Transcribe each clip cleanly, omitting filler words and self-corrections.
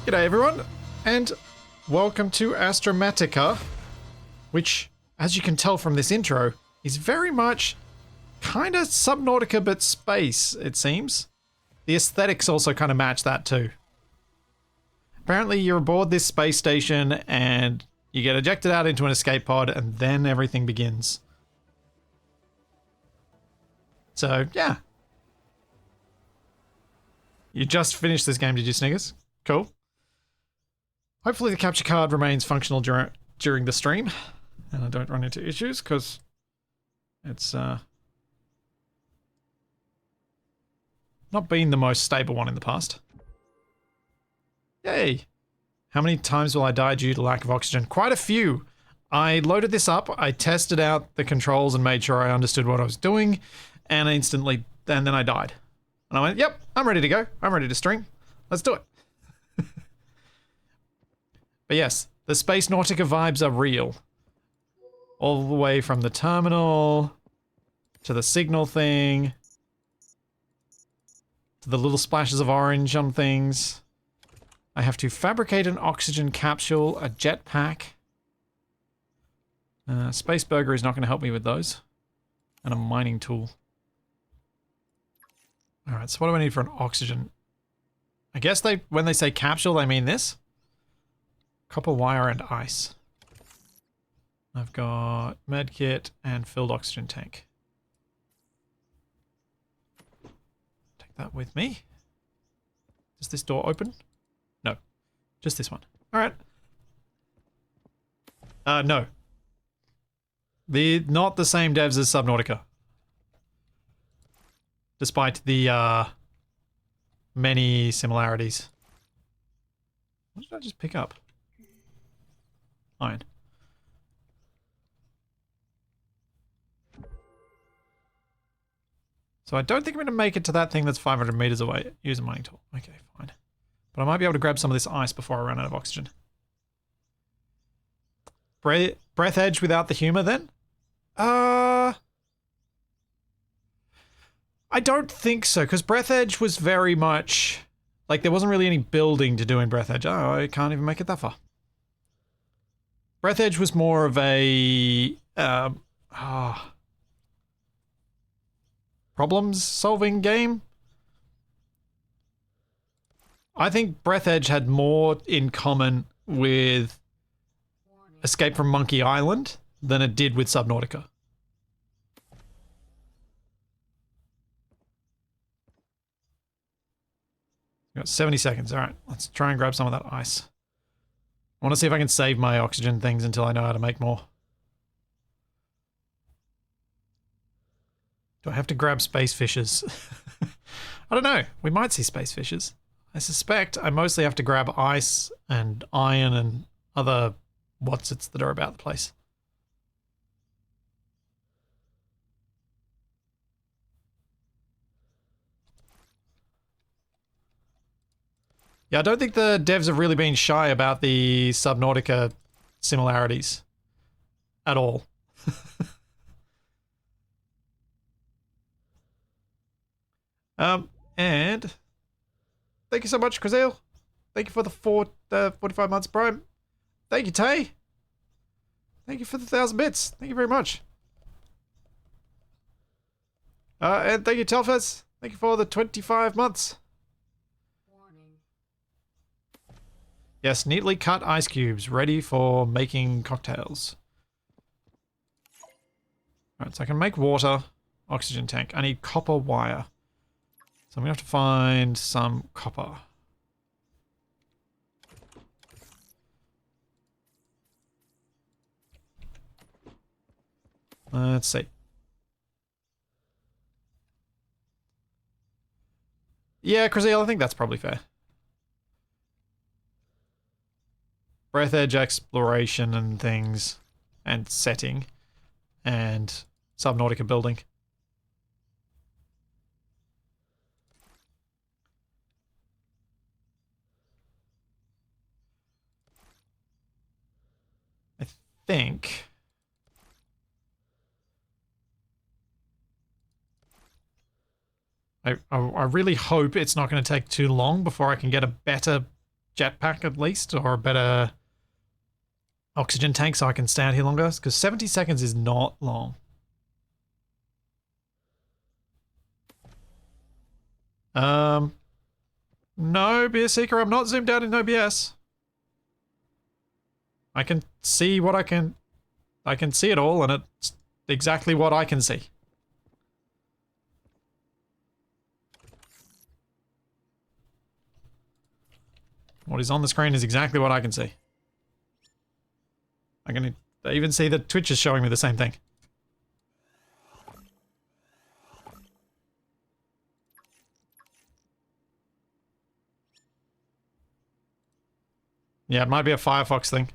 G'day everyone, and welcome to Astrometica, which, as you can tell from this intro, is very much kind of subnautica but space, it seems. The aesthetics also kind of match that too. Apparently you're aboard this space station and you get ejected out into an escape pod and then everything begins. So, yeah. You just finished this game, did you, Sniggers? Cool. Hopefully the capture card remains functional during the stream and I don't run into issues because it's not been the most stable one in the past. Yay! How many times will I die due to lack of oxygen? Quite a few. I loaded this up, I tested out the controls and made sure I understood what I was doing, and then I died. And I went, yep, I'm ready to go. I'm ready to stream. Let's do it. But yes, the Space Nautica vibes are real. All the way from the terminal, to the signal thing, to the little splashes of orange on things. I have to fabricate an oxygen capsule, a jetpack. Space Burger is not going to help me with those. And a mining tool. Alright, so what do I need for an oxygen? I guess when they say capsule, they mean this. Copper wire and ice. I've got medkit and filled oxygen tank. Take that with me. Does this door open? No. Just this one. Alright. No. Not the same devs as Subnautica. Despite the, many similarities. What did I just pick up? Iron. So I don't think I'm going to make it to that thing that's 500 meters away. Use a mining tool. Okay, fine. But I might be able to grab some of this ice before I run out of oxygen. Breath edge without the humor then? I don't think so, because breath edge was very much... like, there wasn't really any building to do in breath edge. Oh, I can't even make it that far. Breath edge was more of a... problems-solving game. I think Breath Edge had more in common with Escape from Monkey Island than it did with Subnautica. Got 70 seconds. Alright, let's try and grab some of that ice. I want to see if I can save my oxygen things until I know how to make more. Do I have to grab space fishes? I don't know. We might see space fishes. I suspect I mostly have to grab ice and iron and other whatsits that are about the place. Yeah, I don't think the devs have really been shy about the Subnautica similarities at all. And thank you so much, Crazile. Thank you for the 45 months Prime. Thank you, Tay. Thank you for the 1,000 bits. Thank you very much. And thank you, Telfez. Thank you for the 25 months. Warning. Yes, neatly cut ice cubes, ready for making cocktails. Alright, so I can make water, oxygen tank. I need copper wire. So I'm going to have to find some copper. Let's see. Yeah, Crazile, I think that's probably fair. Breath edge exploration and things. And setting. And Subnautica building. Think I really hope it's not going to take too long before I can get a better jetpack at least, or a better oxygen tank so I can stay out here longer, because 70 seconds is not long. No, Beer Seeker, I'm not zoomed out in OBS. I can see what I can see it all, and it's exactly what I can see. What is on the screen is exactly what I can see. I can even see that Twitch is showing me the same thing. Yeah, it might be a Firefox thing.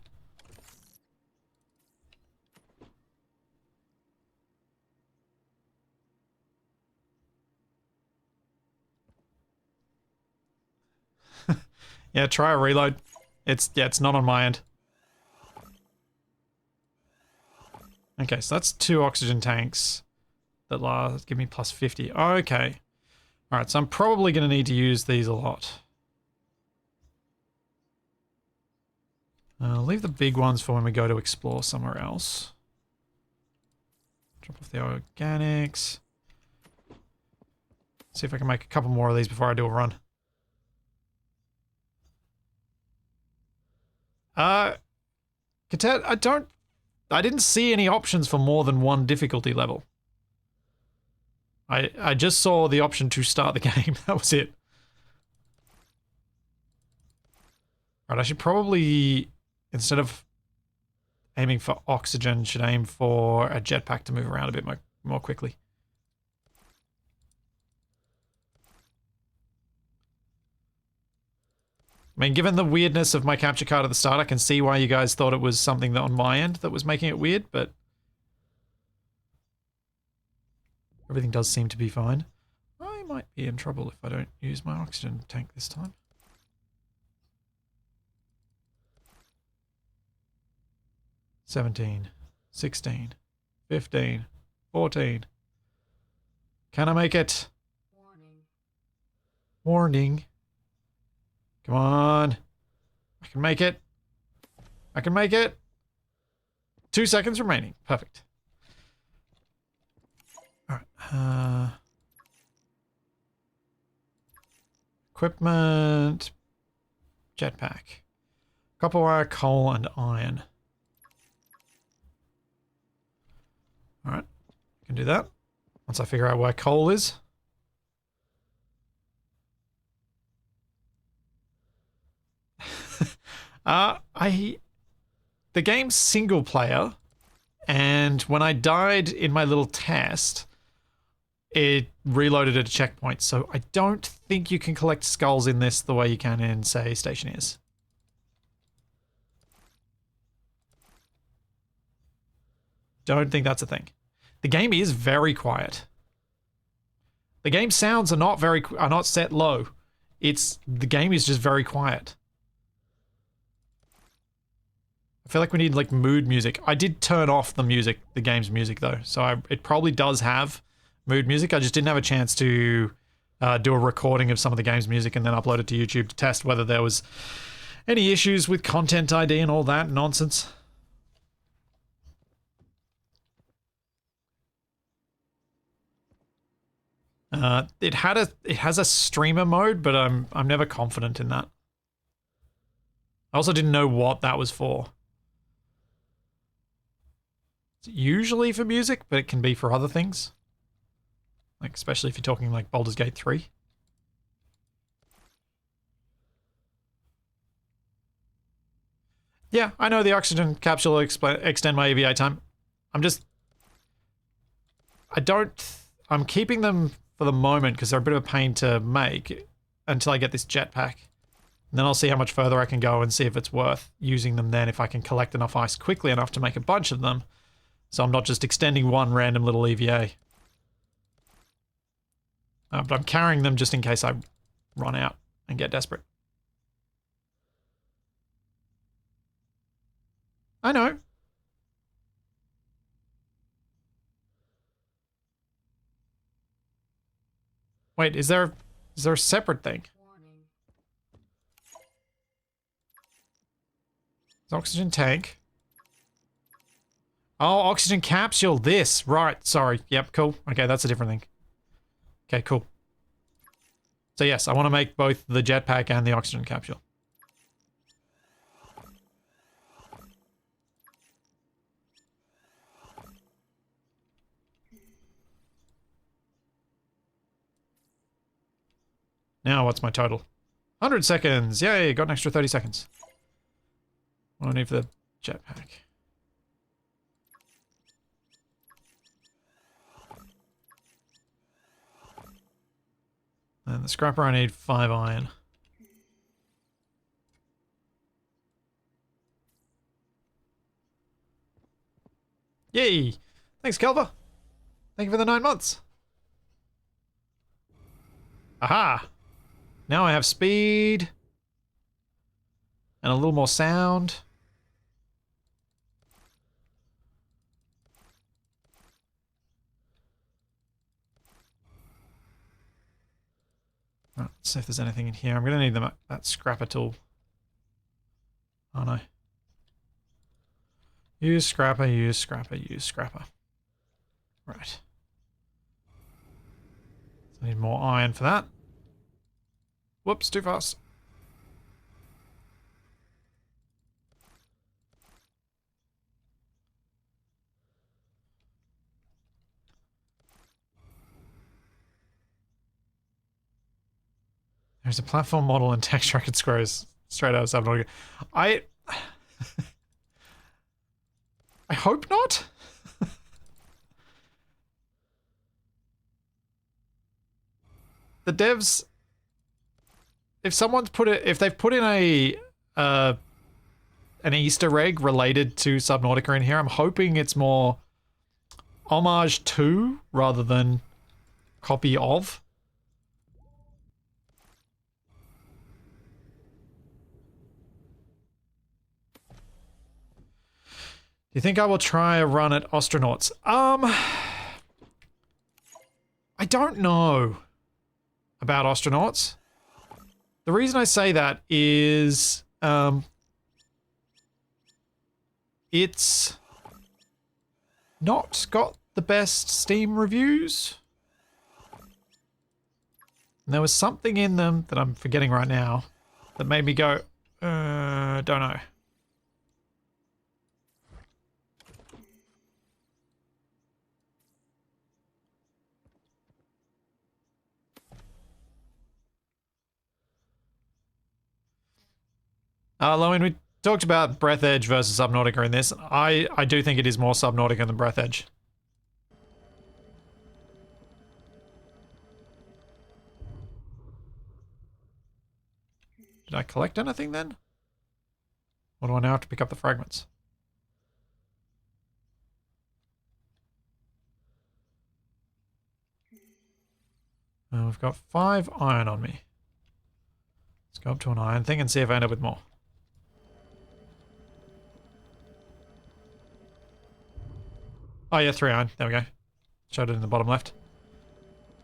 Yeah, try a reload. It's not on my end. Okay, so that's 2 oxygen tanks that last give me plus 50. Okay. Alright, so I'm probably going to need to use these a lot. Leave the big ones for when we go to explore somewhere else. Drop off the organics. See if I can make a couple more of these before I do a run. Cadet, I didn't see any options for more than 1 difficulty level. I just saw the option to start the game. That was it. Right, I should probably, instead of aiming for oxygen, should aim for a jetpack to move around a bit more quickly. I mean, given the weirdness of my capture card at the start, I can see why you guys thought it was something that on my end that was making it weird, but everything does seem to be fine. I might be in trouble if I don't use my oxygen tank this time. $17, $16, $15, $14. Can I make it? Warning. Warning. Come on. I can make it. I can make it. 2 seconds remaining. Perfect. Alright. Equipment. Jetpack. Copper wire, coal, and iron. Alright. I can do that. Once I figure out where coal is. The game's single player, and when I died in my little test, it reloaded at a checkpoint, so I don't think you can collect skulls in this the way you can in, say, Stationeers. Don't think that's a thing. The game is very quiet. The game sounds are not set low. The game is just very quiet. I feel like we need like mood music. I did turn off the music, the game's music though, so it probably does have mood music. I just didn't have a chance to do a recording of some of the game's music and then upload it to YouTube to test whether there was any issues with content ID and all that nonsense. It has a streamer mode, but I'm never confident in that. I also didn't know what that was for. It's usually for music, but it can be for other things. Like, especially if you're talking like Baldur's Gate 3. Yeah, I know the oxygen capsule will extend my EVA time. I'm keeping them for the moment because they're a bit of a pain to make until I get this jetpack. And then I'll see how much further I can go and see if it's worth using them then, if I can collect enough ice quickly enough to make a bunch of them. So I'm not just extending one random little EVA. But I'm carrying them just in case I run out and get desperate. I know. Wait, is there a separate thing? Oxygen tank. Oh, oxygen capsule. This. Right. Sorry. Yep. Cool. Okay, that's a different thing. Okay, cool. So yes, I want to make both the jetpack and the oxygen capsule. Now, what's my total? 100 seconds. Yay, got an extra 30 seconds. What do I need for the jetpack? And the scrapper, I need 5 iron. Yay! Thanks, Kelva. Thank you for the 9 months. Aha! Now I have speed. And a little more sound. Right, let's see if there's anything in here. I'm going to need that scrapper tool. Oh no. Use scrapper, use scrapper, use scrapper. Right. So I need more iron for that. Whoops, too fast. There's a platform model and texture I could scroll straight out of Subnautica. I hope not. The devs, if they've put in an Easter egg related to Subnautica in here, I'm hoping it's more homage to rather than copy of. Do you think I will try a run at astronauts? I don't know about astronauts. The reason I say that is it's not got the best Steam reviews. And there was something in them that I'm forgetting right now that made me go, don't know. Lowen, we talked about Breath Edge versus Subnautica in this. I do think it is more Subnautica than Breath Edge. Did I collect anything then? Or do I now have to pick up the fragments? We've got 5 iron on me. Let's go up to an iron thing and see if I end up with more. Oh yeah, 3 iron. There we go. Showed it in the bottom left.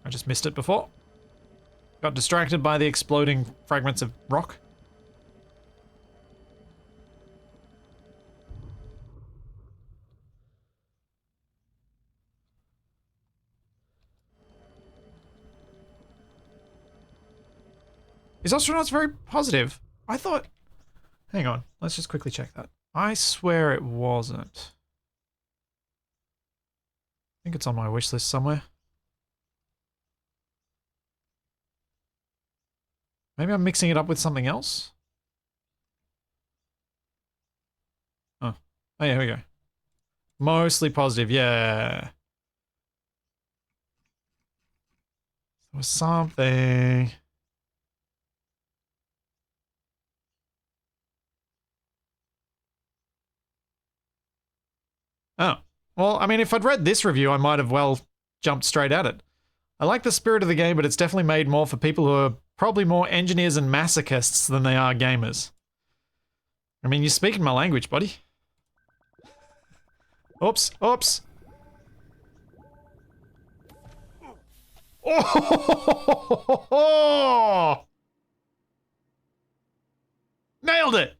I just missed it before. Got distracted by the exploding fragments of rock. Is astronauts very positive? I thought... Hang on, let's just quickly check that. I swear it wasn't. I think it's on my wish list somewhere. Maybe I'm mixing it up with something else? Oh. Oh yeah, here we go. Mostly positive, yeah. There was something... Oh. Well, I mean, if I'd read this review, I might have well jumped straight at it. I like the spirit of the game, but it's definitely made more for people who are probably more engineers and masochists than they are gamers. I mean, you're speaking my language, buddy. Oops, oops. Oh! Nailed it!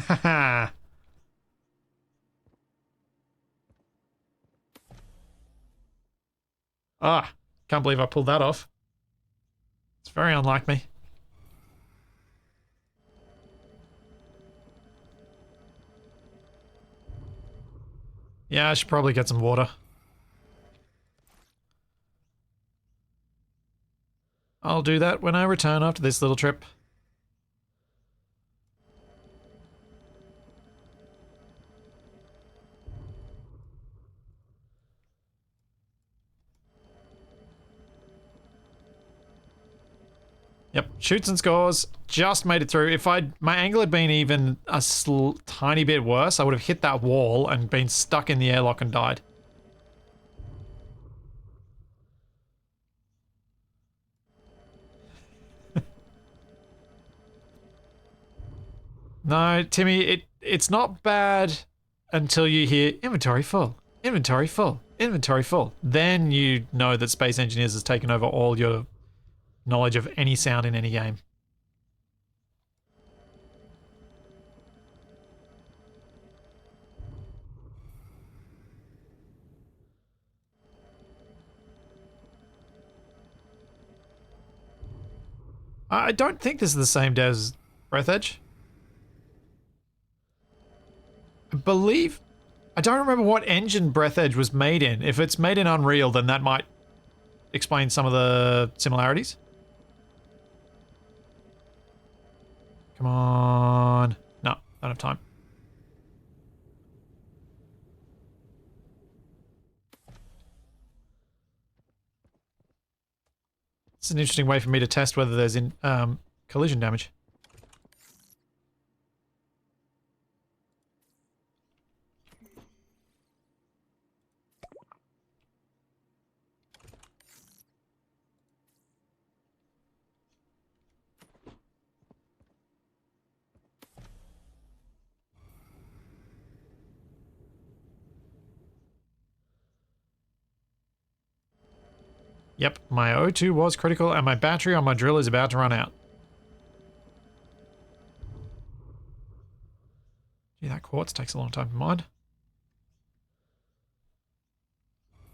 Haha. Ah, can't believe I pulled that off. It's very unlike me. Yeah, I should probably get some water. I'll do that when I return after this little trip. Yep, shoots and scores. Just made it through. If my angle had been even a tiny bit worse, I would have hit that wall and been stuck in the airlock and died. No, Timmy, it's not bad until you hear inventory full, inventory full, inventory full. Then you know that Space Engineers has taken over all your knowledge of any sound in any game. I don't think this is the same day as Breath Edge. I don't remember what engine Breath Edge was made in. If it's made in Unreal, then that might explain some of the similarities. Come on. No, don't have time. It's an interesting way for me to test whether there's collision damage. Yep, my O2 was critical and my battery on my drill is about to run out. Gee, that quartz takes a long time to mine.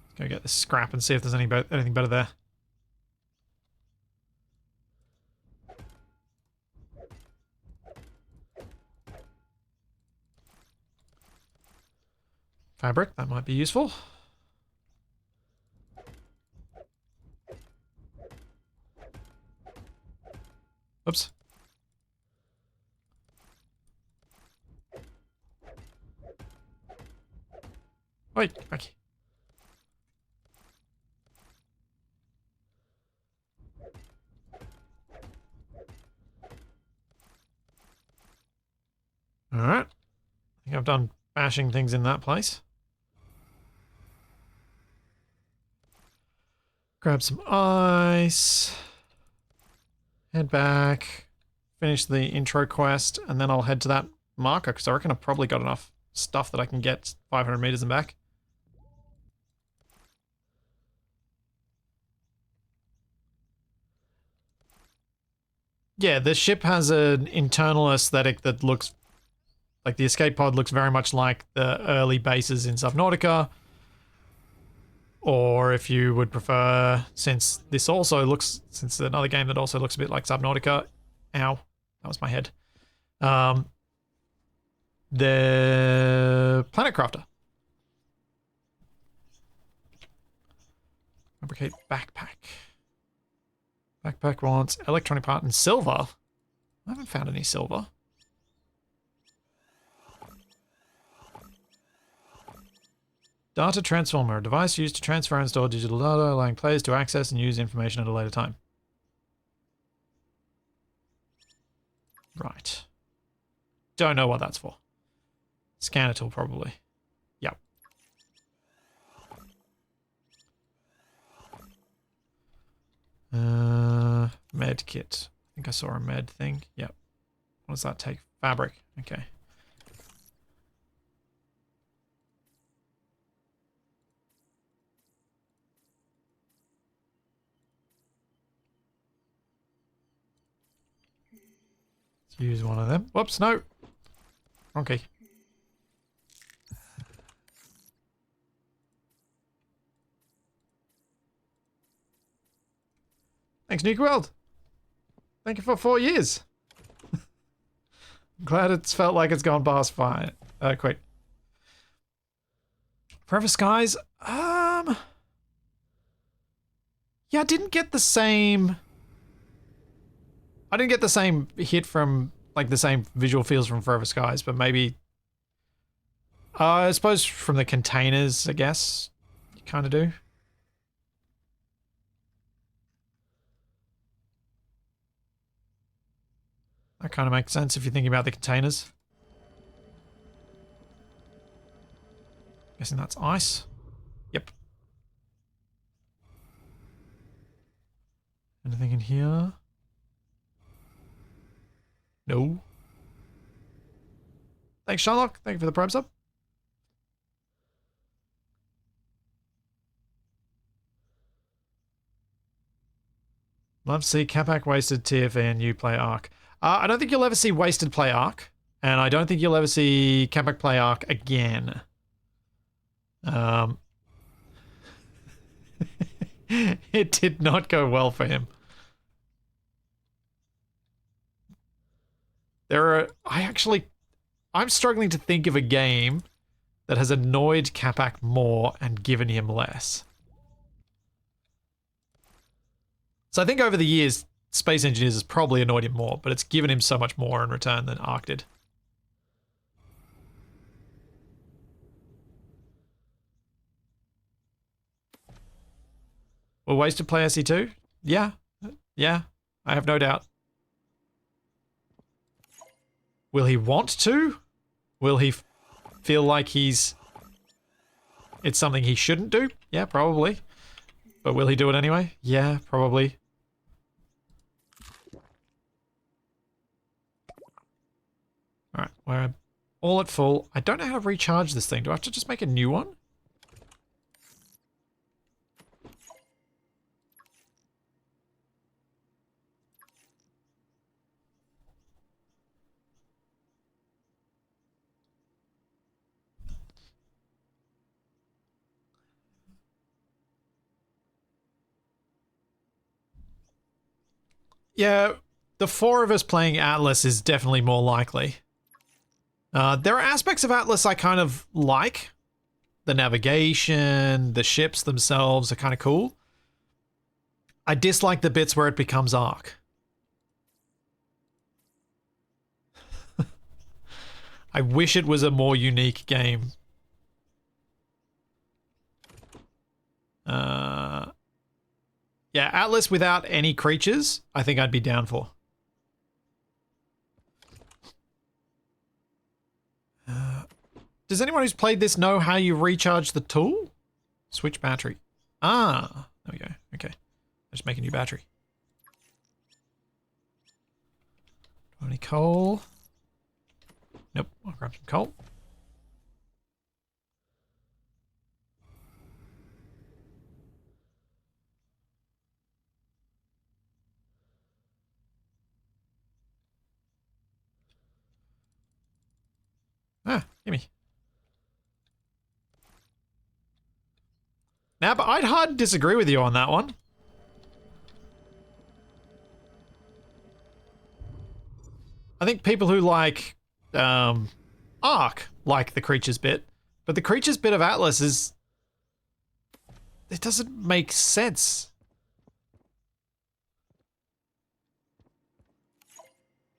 Let's go get this scrap and see if there's anything better there. Fabric, that might be useful. Oops. Wait, okay. Alright. I think I've done bashing things in that place. Grab some ice. Head back. Finish the intro quest, and then I'll head to that marker, because I reckon I've probably got enough stuff that I can get 500 meters and back. Yeah, the ship has an internal aesthetic that looks like the escape pod looks very much like the early bases in Subnautica. Or if you would prefer, since another game that also looks a bit like Subnautica. Ow, that was my head. The Planet Crafter. Fabricate backpack. Backpack wants electronic part and silver. I haven't found any silver. Data transformer, a device used to transfer and store digital data, allowing players to access and use information at a later time. Right. Don't know what that's for. Scanner tool, probably. Yep. Med kit. I think I saw a med thing. Yep. What does that take? Fabric. Okay. Let's use one of them. Whoops, no. Okay. Thanks, Nuke World. Thank you for 4 years. Glad it's felt like it's gone past 5. Quick. Forever Skies. Yeah, I didn't get the same hit from, like, the same visual feels from Forever Skies, but maybe, I suppose from the containers, I guess, you kind of do. That kind of makes sense if you're thinking about the containers. Guessing that's ice. Yep. Anything in here? No. Thanks, Shylock. Thank you for the Prime sub. Love to see Capac Wasted, TFE, and you play Ark. I don't think you'll ever see Wasted play Ark, and I don't think you'll ever see Capac play Ark again. It did not go well for him. I'm struggling to think of a game that has annoyed Capac more and given him less. So I think over the years, Space Engineers has probably annoyed him more, but it's given him so much more in return than Ark did. Will Wasted play SE2? Yeah. Yeah. I have no doubt. Will he want to? Will he feel like it's something he shouldn't do? Yeah, probably. But will he do it anyway? Yeah, probably. Alright, we're all at full. I don't know how to recharge this thing. Do I have to just make a new one? Yeah, the 4 of us playing Atlas is definitely more likely. There are aspects of Atlas I kind of like. The navigation, the ships themselves are kind of cool. I dislike the bits where it becomes Ark. I wish it was a more unique game. Yeah, Atlas without any creatures, I think I'd be down for. Does anyone who's played this know how you recharge the tool? Switch battery. Ah, there we go. Okay. Just make a new battery. Do any coal? Nope, I'll grab some coal. Ah, gimme. Now, but I'd hard disagree with you on that one. I think people who like Ark like the creatures bit, but the creatures bit of Atlas is... it doesn't make sense.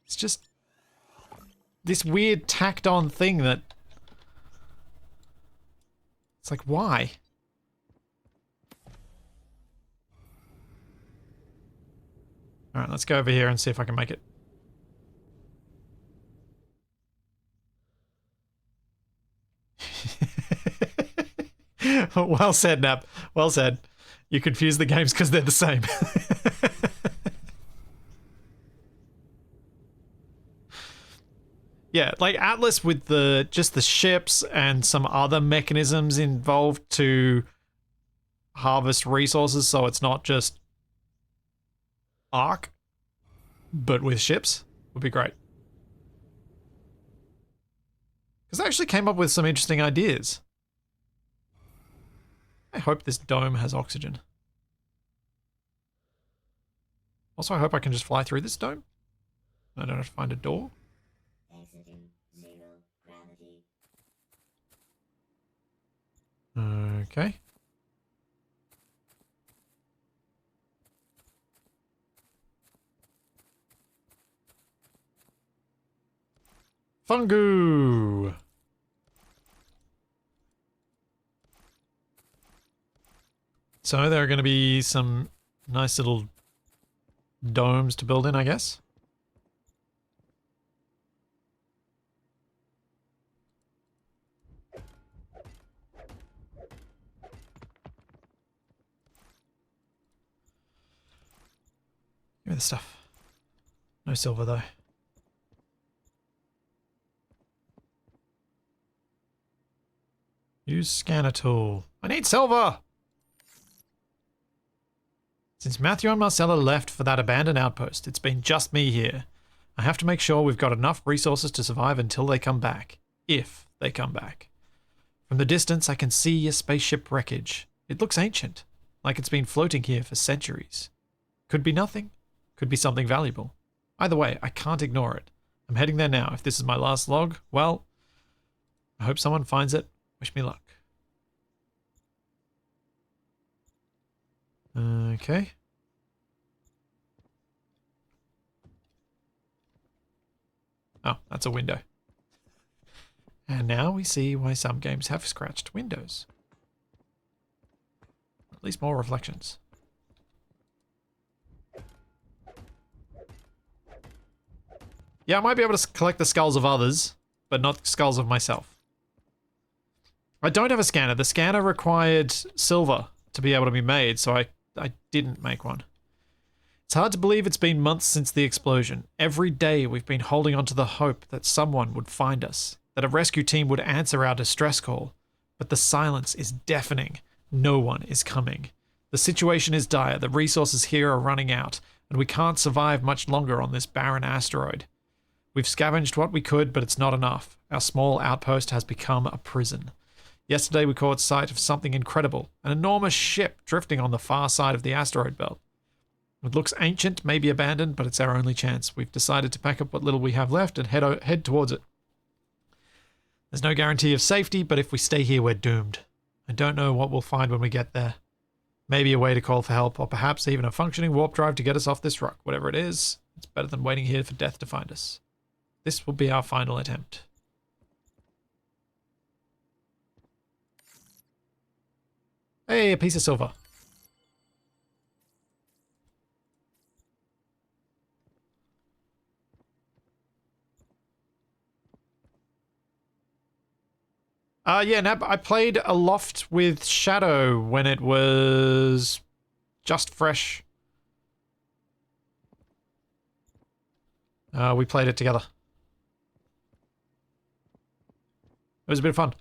It's just this weird tacked on thing that... it's like, why? Alright, let's go over here and see if I can make it. Well said, Nap. Well said. You confuse the games because they're the same. Yeah, like Atlas with just the ships and some other mechanisms involved to harvest resources, so it's not just Ark, but with ships, would be great. Because I actually came up with some interesting ideas. I hope this dome has oxygen. Also, I hope I can just fly through this dome. I don't have to find a door. Exiting 0 gravity. Okay. Fungu! So there are going to be some nice little domes to build in, I guess. Give me the stuff. No silver, though. Use scanner tool. I need silver! Since Matthew and Marcella left for that abandoned outpost, it's been just me here. I have to make sure we've got enough resources to survive until they come back. If they come back. From the distance, I can see a spaceship wreckage. It looks ancient, like it's been floating here for centuries. Could be nothing. Could be something valuable. Either way, I can't ignore it. I'm heading there now. If this is my last log, well, I hope someone finds it. Wish me luck. Okay. Oh, that's a window. And now we see why some games have scratched windows. At least more reflections. Yeah, I might be able to collect the skulls of others, but not skulls of myself. I don't have a scanner. The scanner required silver to be able to be made, so I didn't make one. It's hard to believe it's been months since the explosion. Every day we've been holding on to the hope that someone would find us, that a rescue team would answer our distress call. But the silence is deafening. No one is coming. The situation is dire. The resources here are running out, and we can't survive much longer on this barren asteroid. We've scavenged what we could, but it's not enough. Our small outpost has become a prison. Yesterday we caught sight of something incredible, an enormous ship drifting on the far side of the asteroid belt. It looks ancient, maybe abandoned, but it's our only chance. We've decided to pack up what little we have left and head towards it. There's no guarantee of safety, but if we stay here, we're doomed. I don't know what we'll find when we get there. Maybe a way to call for help, or perhaps even a functioning warp drive to get us off this rock. Whatever it is, it's better than waiting here for death to find us. This will be our final attempt. Hey, a piece of silver. Yeah, Nab, I played Aloft with Shadow when it was just fresh. We played it together. It was a bit of fun.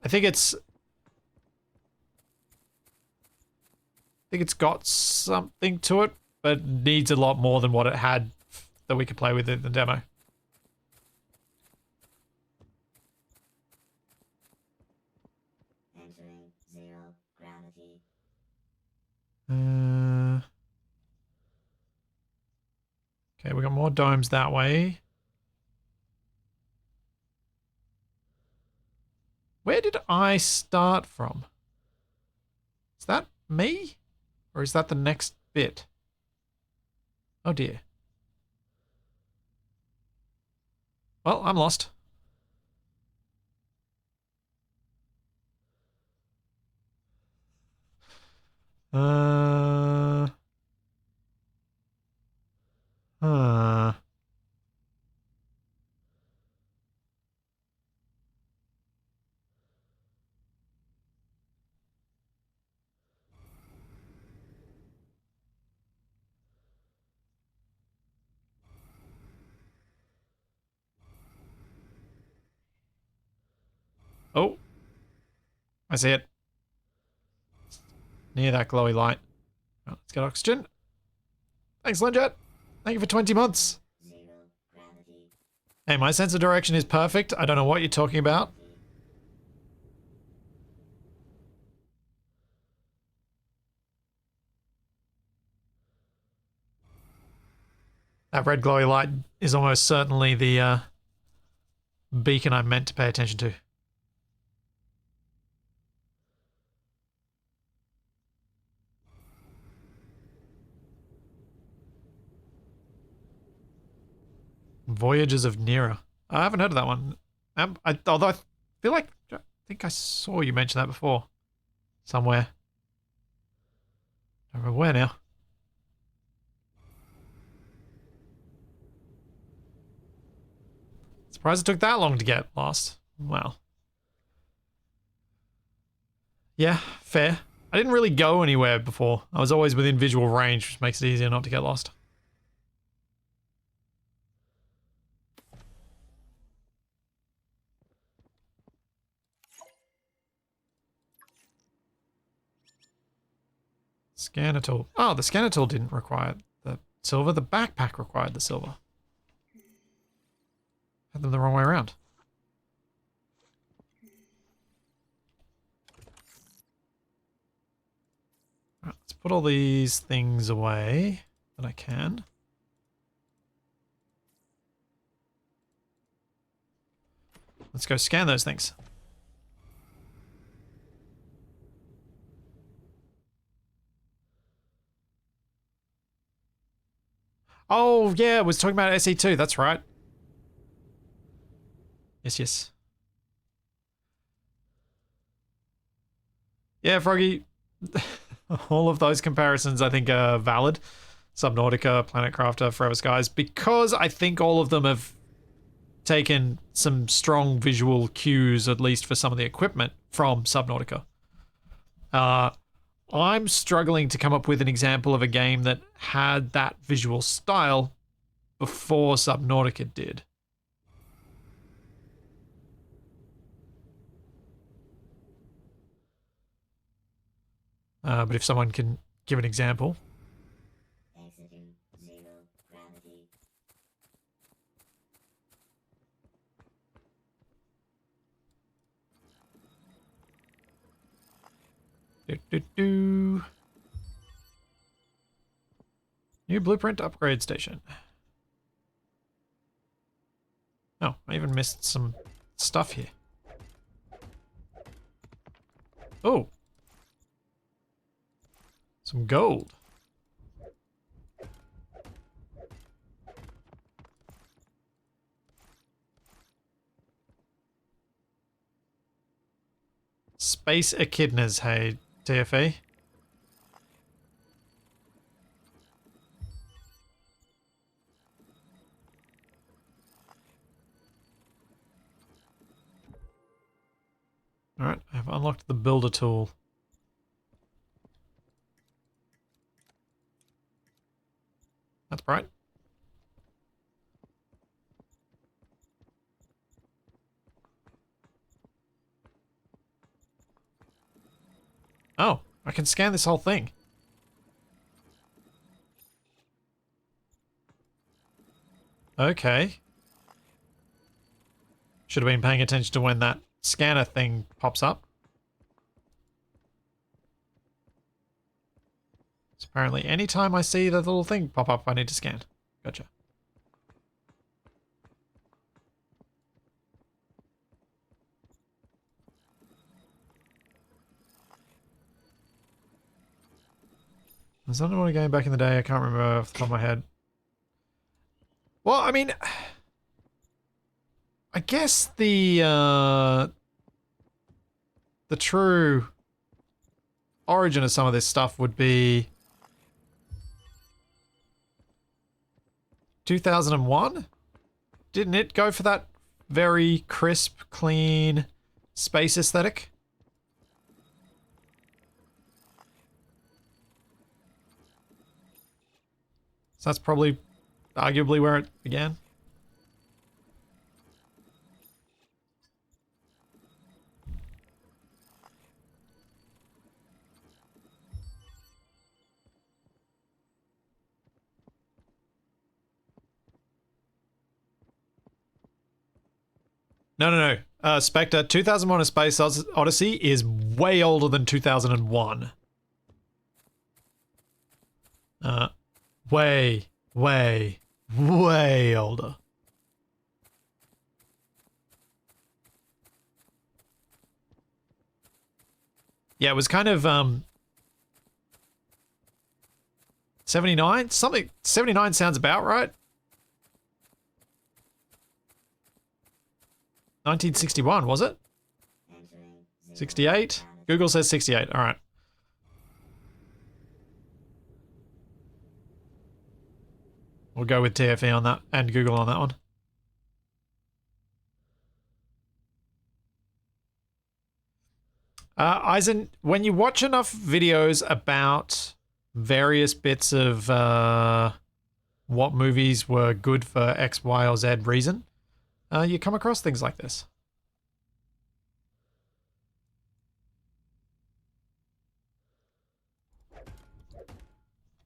I think it's got something to it, but needs a lot more than what it had that we could play with in the demo. Entering 0 gravity. Okay, we got more domes that way. Where did I start from? Is that me? Or is that the next bit? Oh dear. Well, I'm lost. Huh. Oh. I see it. Near that glowy light. Well, let's get oxygen. Thanks, Linjet. Thank you for 20 months. Hey, my sense of direction is perfect. I don't know what you're talking about. That red glowy light is almost certainly the beacon I'm meant to pay attention to. Voyages of Nera. I haven't heard of that one. Although I feel like I think I saw you mention that before. Somewhere. I don't remember where now. Surprised it took that long to get lost. Well. Yeah, fair. I didn't really go anywhere before. I was always within visual range, which makes it easier not to get lost. Scanner tool. Oh, the scanner tool didn't require the silver. The backpack required the silver. Had them the wrong way around. Right, let's put all these things away that I can. Let's go scan those things. Oh, yeah, I was talking about SE2. That's right. Yes, yes. Yeah, Froggy. All of those comparisons, I think, are valid. Subnautica, Planet Crafter, Forever Skies, because I think all of them have taken some strong visual cues, at least for some of the equipment, from Subnautica. I'm struggling to come up with an example of a game that had that visual style before Subnautica did. But if someone can give an example. Exiting zero gravity. New blueprint upgrade station. Oh, I even missed some stuff here. Oh. Some gold. Space echidnas, hey, TFA. Alright, I've unlocked the builder tool. That's bright. Oh, I can scan this whole thing. Okay. Should have been paying attention to when that scanner thing pops up. So apparently anytime I see the little thing pop up, I need to scan. Gotcha. Was that one game back in the day? I can't remember off the top of my head. Well, I mean, I guess the true origin of some of this stuff would be 2001? Didn't it go for that very crisp, clean space aesthetic? So that's probably arguably where it began. No, no, no. Spectre, 2001: A Space Odyssey is way older than 2001. Way, way, way older. Yeah, it was kind of 79? Something 79 sounds about right. 1961, was it? 68? Google says 68. All right. We'll go with TFE on that and Google on that one. Eisen, when you watch enough videos about various bits of what movies were good for X, Y, or Z reason, you come across things like this.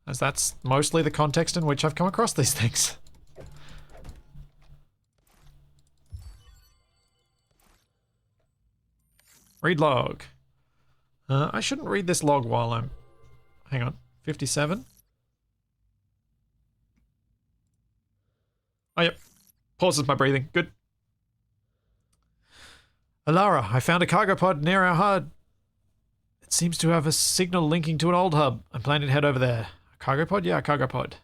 As that's mostly the context in which I've come across these things. Read log. I shouldn't read this log while I'm... Hang on. 57? Oh, yep. Pauses my breathing. Good. Alara, I found a cargo pod near our HUD. It seems to have a signal linking to an old hub. I'm planning to head over there. A cargo pod? Yeah, a cargo pod.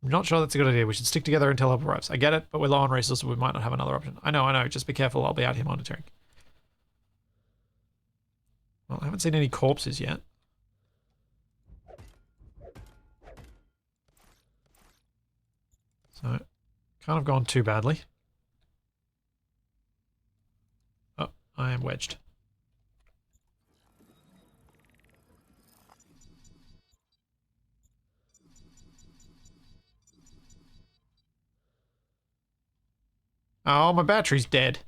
I'm not sure that's a good idea. We should stick together until help arrives. I get it, but we're low on resources. We might not have another option. I know. Just be careful. I'll be out here monitoring. Well, I haven't seen any corpses yet. So, can't have gone too badly. Oh, I am wedged. Oh, my battery's dead.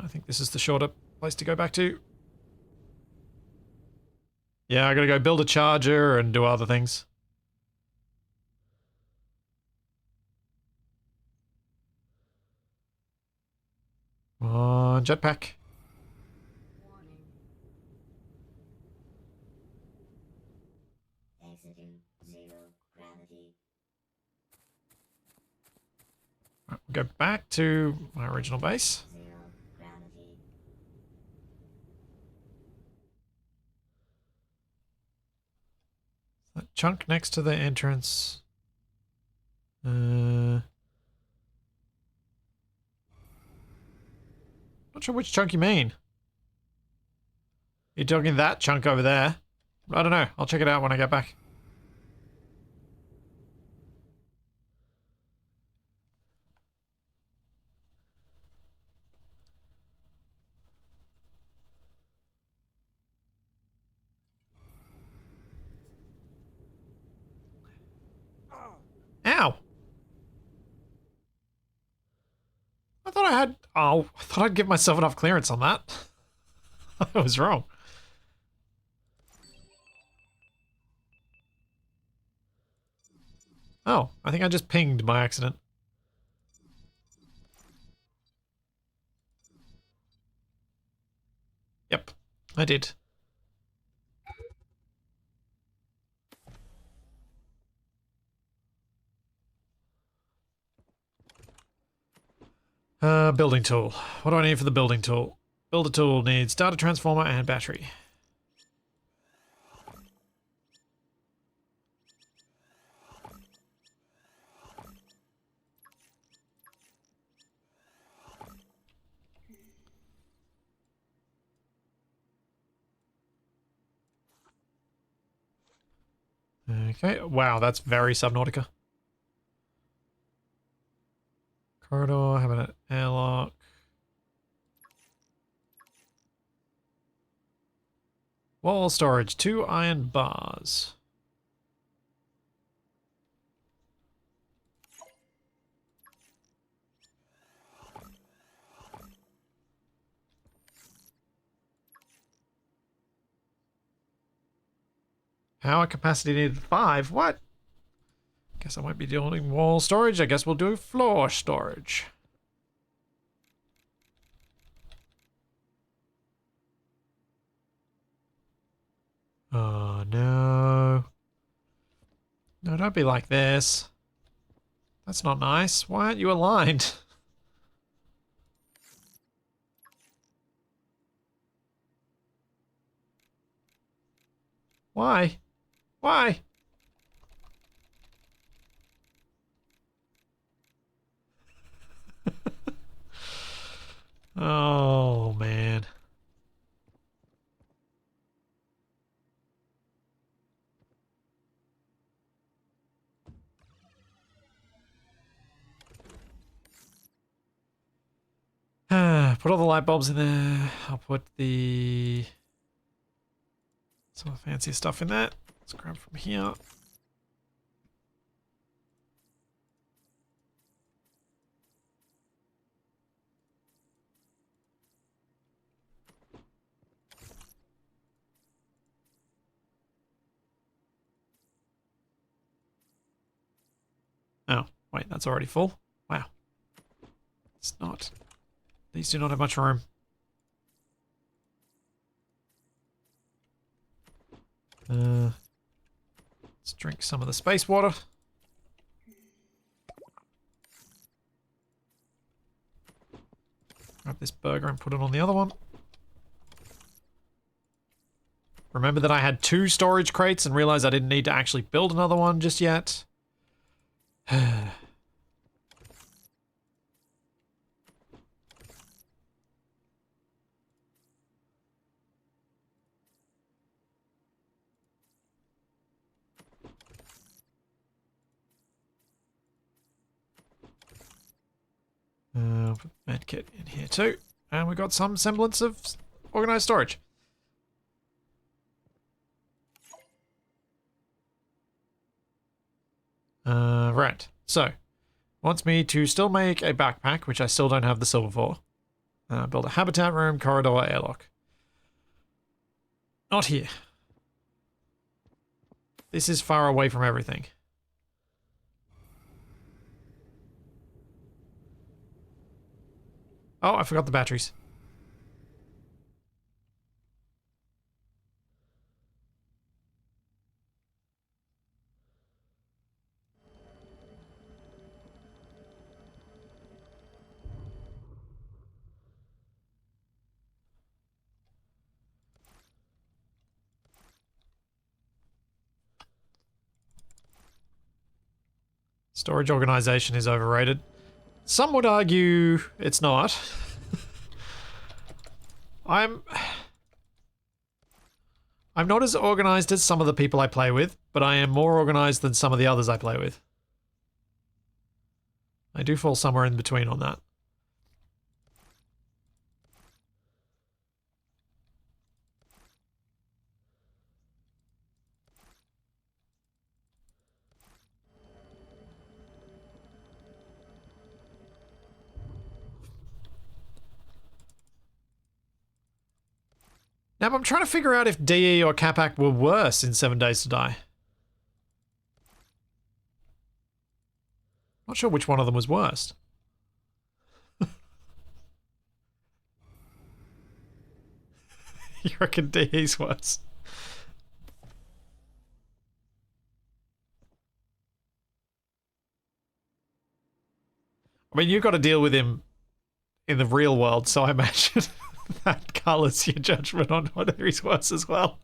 I think this is the shorter place to go back to. Yeah, I gotta go build a charger and do other things. Come on, jetpack. Exiting zero gravity. Right, we'll go back to my original base. Zero gravity. That chunk next to the entrance. Not sure which chunk you mean. You're talking that chunk over there. I don't know. I'll check it out when I get back. Ow! I thought I had... Oh, I thought I'd give myself enough clearance on that. I was wrong. Oh, I think I just pinged by accident. Yep, I did. Building tool. What do I need for the building tool? Builder tool needs data transformer and battery. Okay, wow, that's very Subnautica. Corridor, how about an airlock? Wall storage, 2 iron bars. Power capacity needed 5, what? Guess I won't be doing wall storage. I guess we'll do floor storage. Oh, no. No, don't be like this. That's not nice. Why aren't you aligned? Why? Why? Oh, man. Put all the light bulbs in there. I'll put some of the fancy stuff in there. Let's grab from here. Oh, wait, that's already full. Wow. It's not. These do not have much room. Let's drink some of the space water. Grab this burger and put it on the other one. Remember that I had 2 storage crates and realized I didn't need to actually build another one just yet. Put medkit in here too. And we got some semblance of organized storage. Right. So, wants me to still make a backpack, which I still don't have the silver for. Build a habitat room, corridor, airlock. Not here. This is far away from everything. Oh, I forgot the batteries. Storage organization is overrated. Some would argue it's not. I'm not as organized as some of the people I play with, but I am more organized than some of the others I play with. I do fall somewhere in between on that. Now I'm trying to figure out if DE or Capac were worse in 7 Days to Die. Not sure which one of them was worst. You reckon DE's worse? I mean, you've got to deal with him in the real world, so I imagine that colours your judgment on whether he's worse as well.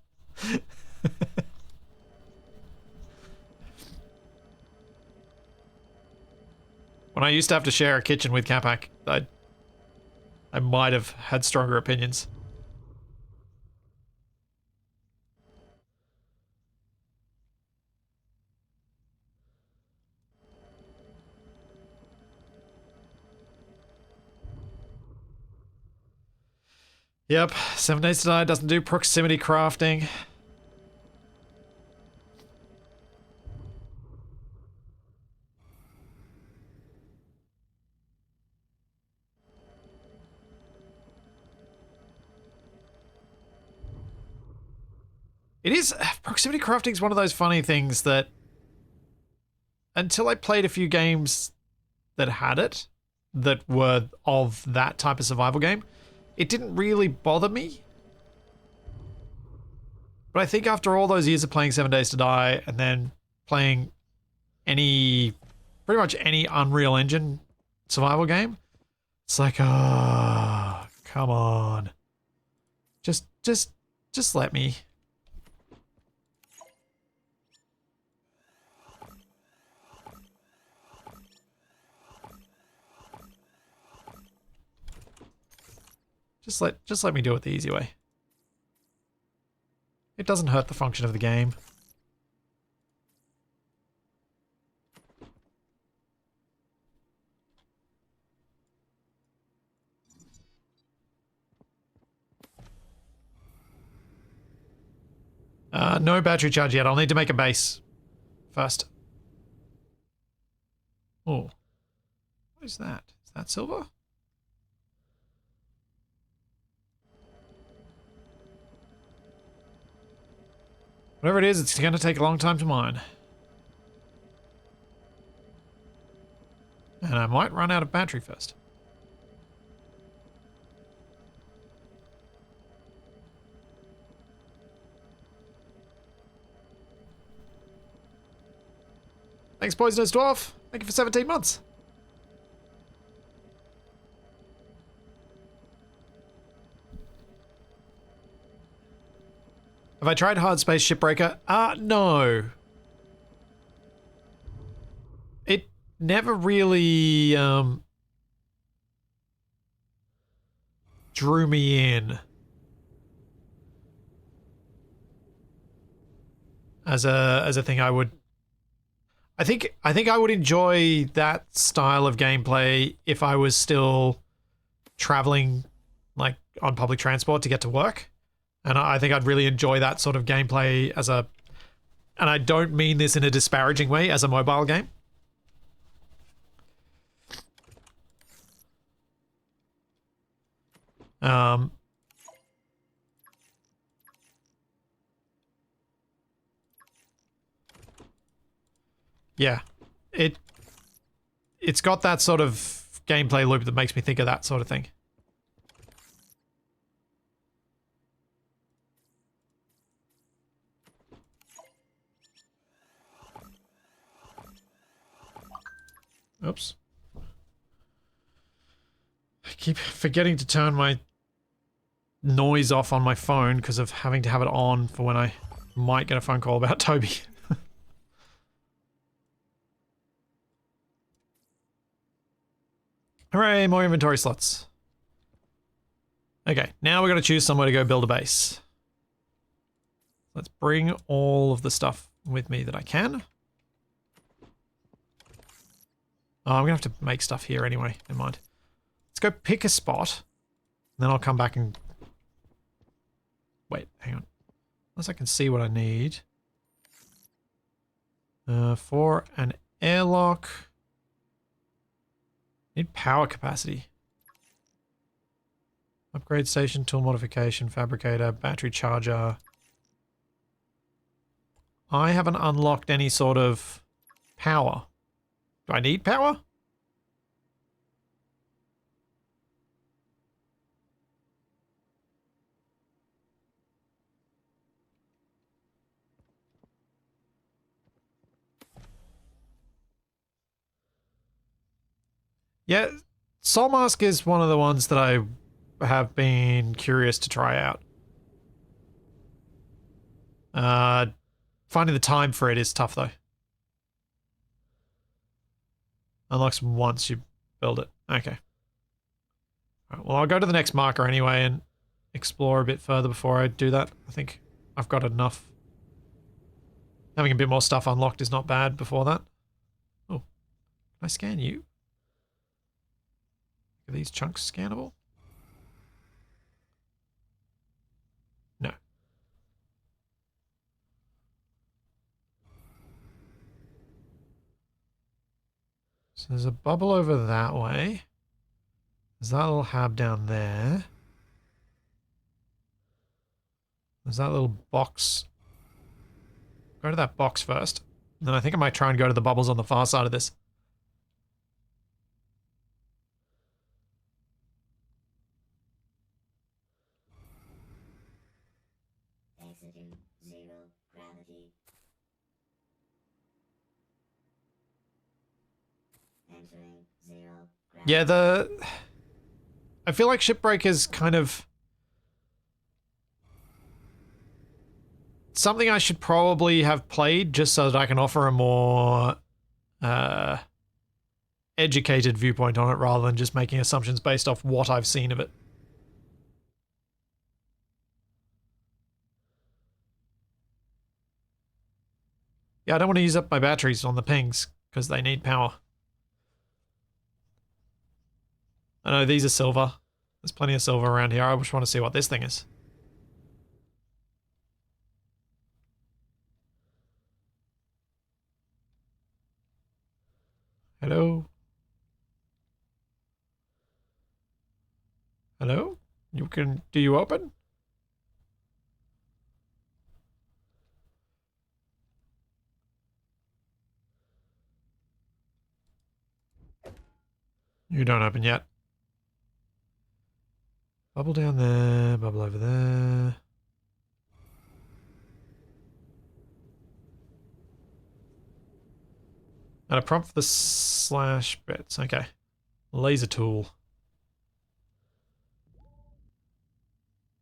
When I used to have to share a kitchen with Capac, I might have had stronger opinions. Yep, 7 Days to Die doesn't do proximity crafting. It is, proximity crafting is one of those funny things that until I played a few games that had it, that were of that type of survival game, it didn't really bother me. But I think after all those years of playing 7 Days to Die and then playing pretty much any Unreal Engine survival game, it's like, ah, come on. Just let me. Just let me do it the easy way. It doesn't hurt the function of the game. No battery charge yet. I'll need to make a base first. Oh. What is that? Is that silver? Whatever it is, it's going to take a long time to mine. And I might run out of battery first. Thanks, Poisonous Dwarf. Thank you for 17 months. Have I tried Hard Space Shipbreaker? No. It never really drew me in as a thing I would. I think I would enjoy that style of gameplay if I was still traveling like on public transport to get to work. And I think I'd really enjoy that sort of gameplay as a, and I don't mean this in a disparaging way, as a mobile game. Yeah, it's got that sort of gameplay loop that makes me think of that sort of thing. Oops. I keep forgetting to turn my noise off on my phone because of having to have it on for when I might get a phone call about Toby. Hooray, more inventory slots. Okay, now we're going to choose somewhere to go build a base. Let's bring all of the stuff with me that I can. Oh, I'm going to have to make stuff here anyway. Never mind. Let's go pick a spot. And then I'll come back and... Wait, hang on. Unless I can see what I need. For an airlock... Need power capacity. Upgrade station, tool modification, fabricator, battery charger. I haven't unlocked any sort of power. Do I need power? Yeah, Soul Mask is one of the ones that I have been curious to try out. Finding the time for it is tough though. Unlocks once you build it. Okay. All right, well, I'll go to the next marker anyway and explore a bit further before I do that. I think I've got enough. Having a bit more stuff unlocked is not bad before that. Oh, can I scan you? Are these chunks scannable? No. So there's a bubble over that way. There's that little hab down there. There's that little box. Go to that box first. Then I think I might try and go to the bubbles on the far side of this. Exiting 0 gravity. Entering 0 gravity. Yeah, I feel like Shipbreak is kind of something I should probably have played just so that I can offer a more educated viewpoint on it rather than just making assumptions based off what I've seen of it. Yeah, I don't want to use up my batteries on the pings because they need power. I know these are silver. There's plenty of silver around here. I just want to see what this thing is. Hello? Hello? Do you open? You don't open yet. Bubble down there, bubble over there. And a prompt for the slash bits. Okay. Laser tool.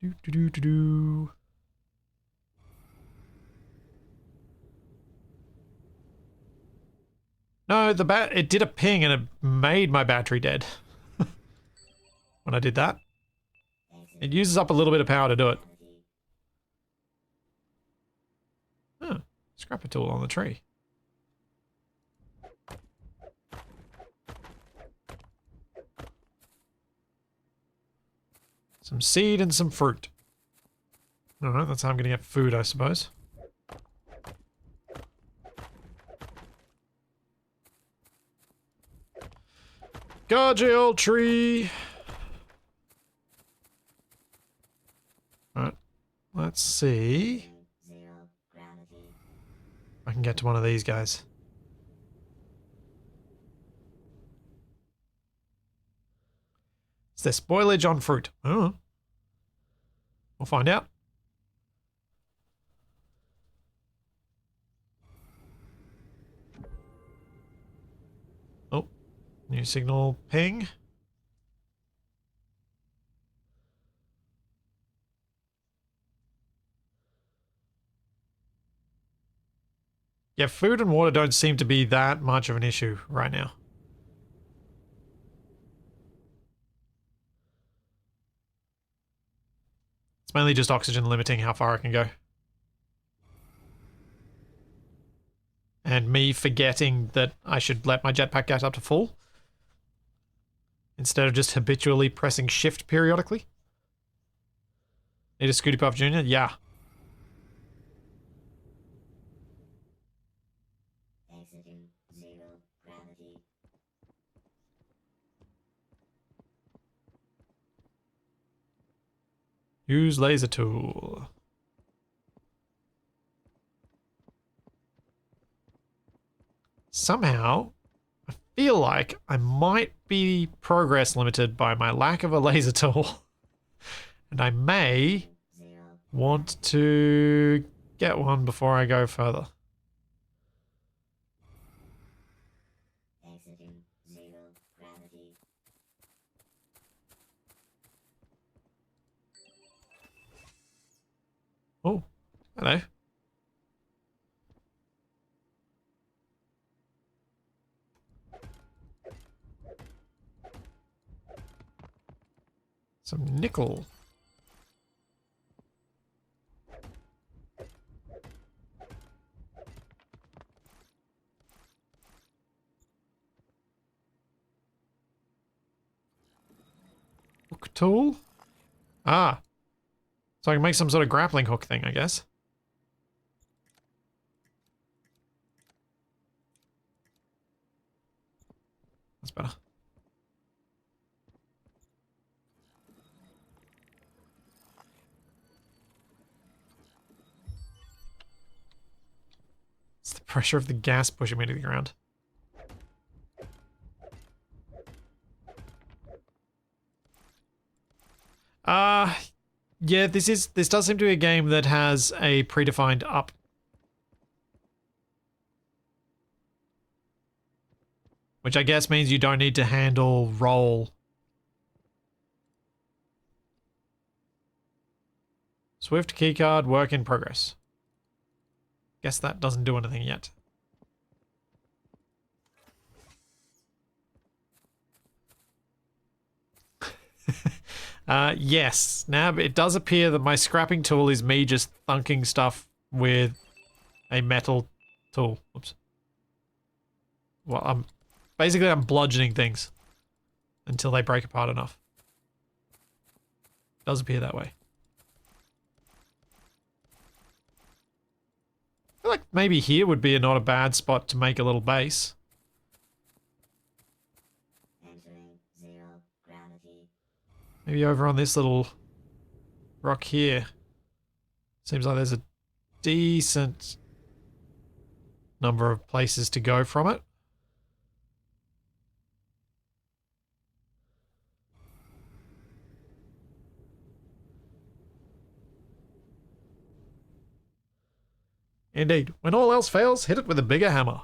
Do do do do do. No, it did a ping and it made my battery dead. When I did that. It uses up a little bit of power to do it. Oh, scrapper tool on the tree. Some seed and some fruit. Alright, that's how I'm gonna get food, I suppose. Gotcha, old tree! Alright, let's see if I can get to one of these guys. Is there spoilage on fruit? Oh. We'll find out. Oh, new signal ping. Yeah, food and water don't seem to be that much of an issue right now. It's mainly just oxygen limiting how far I can go. And me forgetting that I should let my jetpack get up to full. Instead of just habitually pressing shift periodically. Need a Scooty Puff Jr.? Yeah. Exiting 0 gravity. Use laser tool. Somehow, I feel like I might be progress limited by my lack of a laser tool. And I may 0 want to get one before I go further. exiting 0 gravity. Oh, hello. Some nickel. Hook tool? Ah. So I can make some sort of grappling hook thing, I guess. That's better. It's the pressure of the gas pushing me to the ground. Yeah, this does seem to be a game that has a predefined up. Which I guess means you don't need to handle roll. Swift keycard, work in progress. Guess that doesn't do anything yet. Yes. Now it does appear that my scrapping tool is me just thunking stuff with a metal tool. Oops. Well, I'm bludgeoning things until they break apart enough. Does appear that way. I feel like maybe here would be not a bad spot to make a little base. Entering zero gravity. Maybe over on this little rock here. Seems like there's a decent number of places to go from it. Indeed. When all else fails, hit it with a bigger hammer.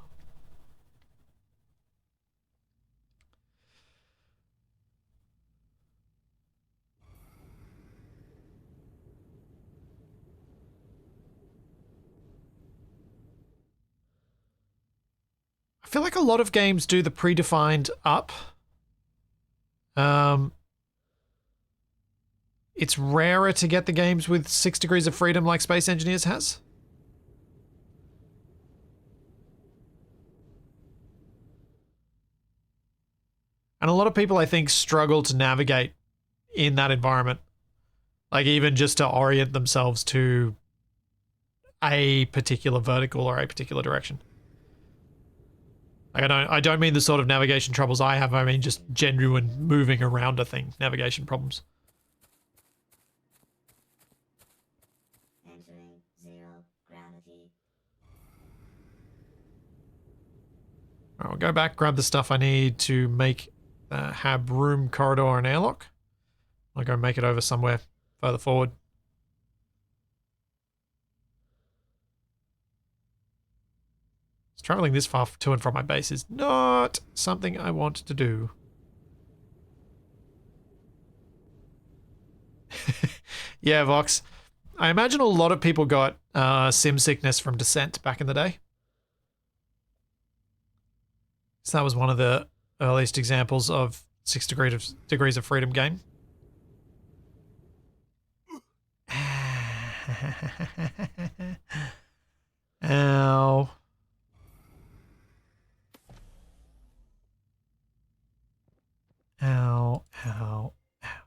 I feel like a lot of games do the predefined up. It's rarer to get the games with 6 degrees of freedom like Space Engineers has. And a lot of people, I think, struggle to navigate in that environment. Like, even just to orient themselves to a particular vertical or a particular direction. Like, I don't mean the sort of navigation troubles I have. I mean just genuine moving around a thing navigation problems. Entering zero gravity. Alright, I'll go back, grab the stuff I need to make the hab room, corridor, and airlock. I'll go make it over somewhere further forward. Traveling this far to and from my base is not something I want to do. Yeah, Vox. I imagine a lot of people got sim sickness from Descent back in the day. So that was one of the earliest examples of 6 degrees of freedom game. Ow. Ow, ow, ow.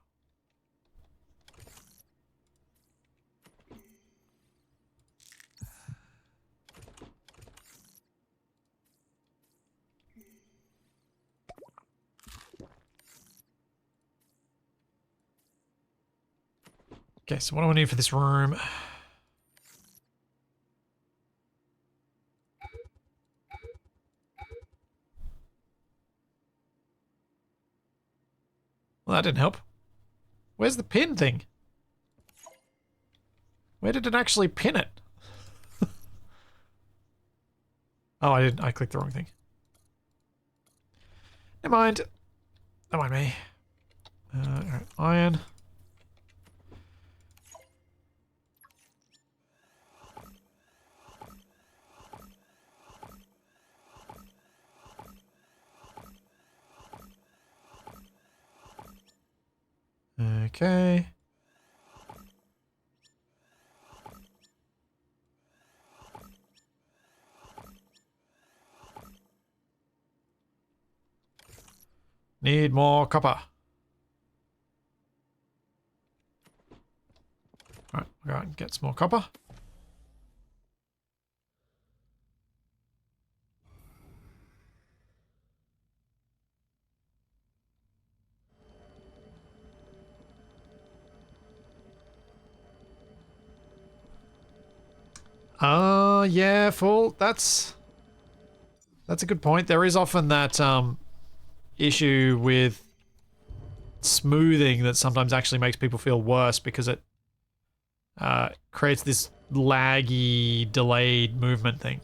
Okay, so what do I need for this room? Well, that didn't help. Where's the pin thing? Where did it actually pin it? Oh, I didn't. I clicked the wrong thing. Never mind. Don't mind me. Alright, iron. Okay. Need more copper. Alright, we'll go out and get some more copper. Yeah, full. That's That's a good point. There is often that issue with smoothing that sometimes actually makes people feel worse because it creates this laggy, delayed movement thing.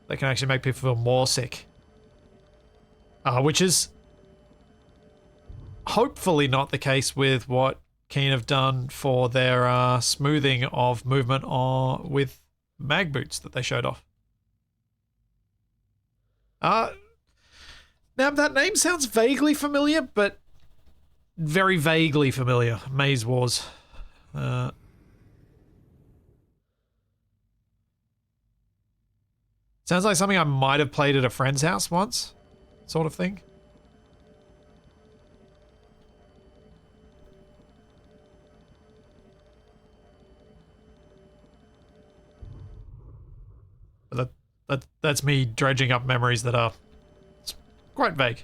That can actually make people feel more sick. Which is hopefully not the case with what Keen have done for their smoothing of movement with mag boots that they showed off. Now that name sounds vaguely familiar, but very vaguely familiar. Maze Wars. Sounds like something I might have played at a friend's house once, sort of thing. But that's me dredging up memories that are quite vague.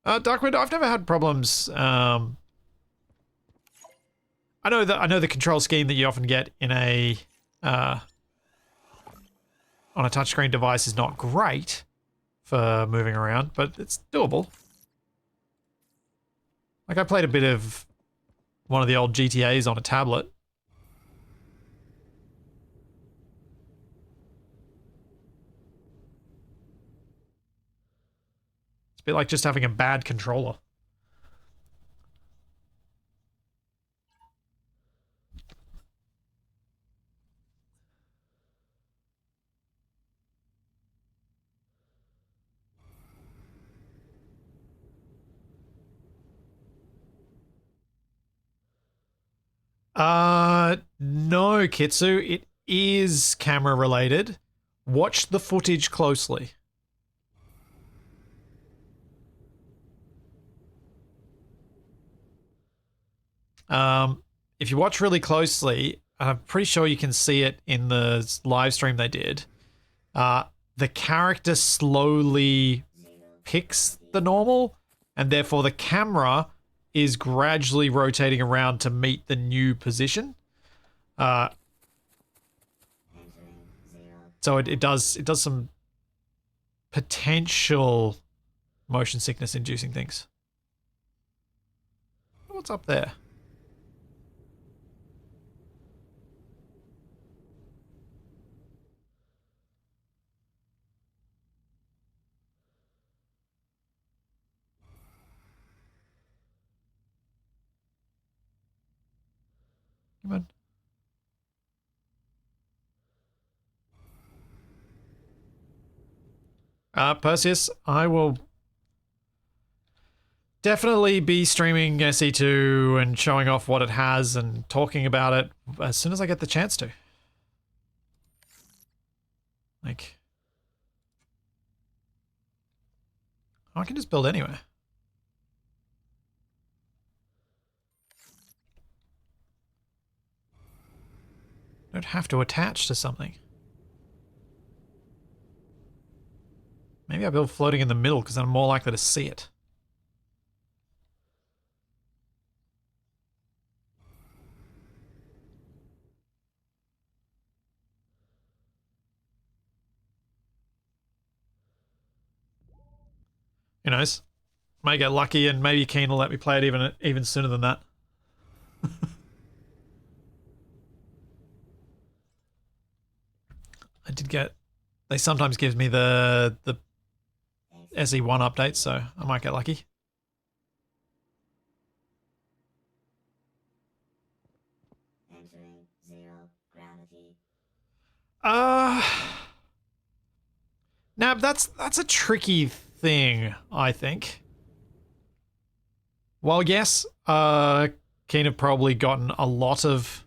Darkwind, I've never had problems. I know the control scheme that you often get in a on a touchscreen device is not great for moving around, but it's doable. Like I played a bit of one of the old GTAs on a tablet. It's a bit like just having a bad controller. No, Kitsu. It is camera related. Watch the footage closely. If you watch really closely, and I'm pretty sure you can see it in the live stream they did, the character slowly picks the normal, and therefore the camera is gradually rotating around to meet the new position. So it does some potential motion sickness inducing things. What's up there? Come on. Perseus, I will definitely be streaming SE2 and showing off what it has and talking about it as soon as I get the chance to. Like, I can just build anywhere. I don't have to attach to something. Maybe I build floating in the middle because I'm more likely to see it. Who knows? Might get lucky and maybe Keen will let me play it even sooner than that. I did get... They sometimes give me the SE1 updates, so I might get lucky. Entering zero gravity. Now that's a tricky thing, I think. Well, yes, Keen have probably gotten a lot of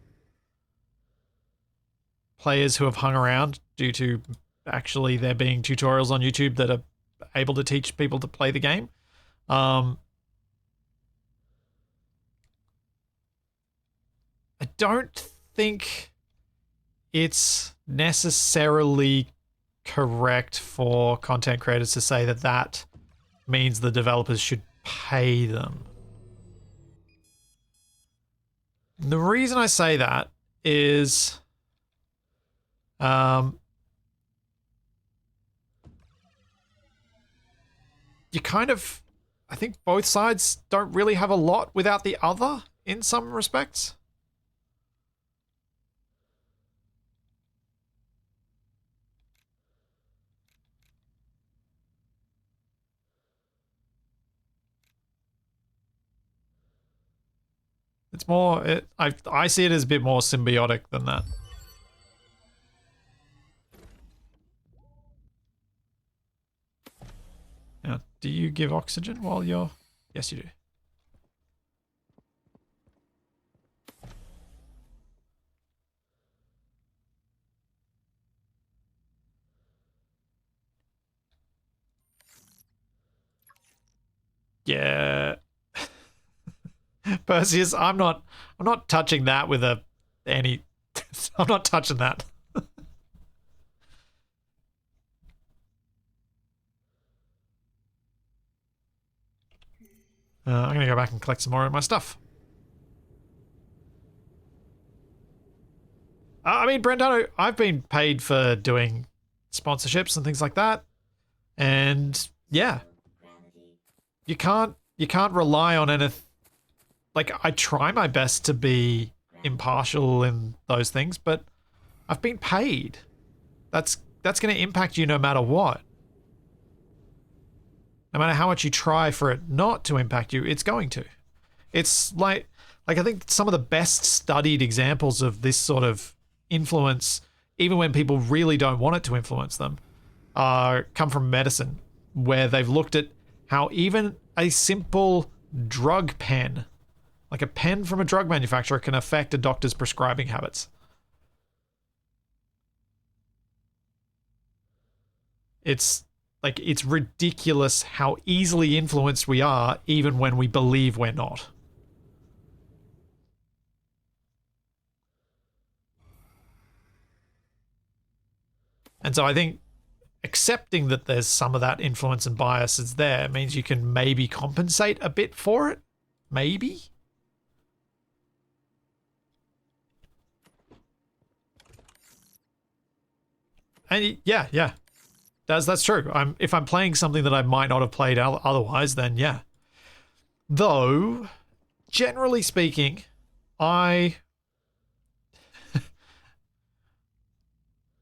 players who have hung around due to actually there being tutorials on YouTube that are able to teach people to play the game. I don't think it's necessarily correct for content creators to say that that means the developers should pay them. The reason I say that is you kind of, I think both sides don't really have a lot without the other in some respects. It's more, I see it as a bit more symbiotic than that. Now, do you give oxygen while you're... Yes, you do. Yeah. Perseus, I'm not touching that with any I'm not touching that. I'm gonna go back and collect some more of my stuff. I mean, Brendano, I've been paid for doing sponsorships and things like that, and yeah, you can't rely on anything. Like, I try my best to be impartial in those things, but I've been paid. That's going to impact you no matter what. No matter how much you try for it not to impact you, it's going to. It's like I think some of the best studied examples of this sort of influence, even when people really don't want it to influence them, come from medicine, where they've looked at how even a simple drug pen, like a pen from a drug manufacturer, can affect a doctor's prescribing habits. It's ridiculous how easily influenced we are, even when we believe we're not. And so I think accepting that there's some of that influence and bias is there means you can maybe compensate a bit for it. Maybe. And yeah. That's true. If I'm playing something that I might not have played otherwise, then yeah. Though, generally speaking, I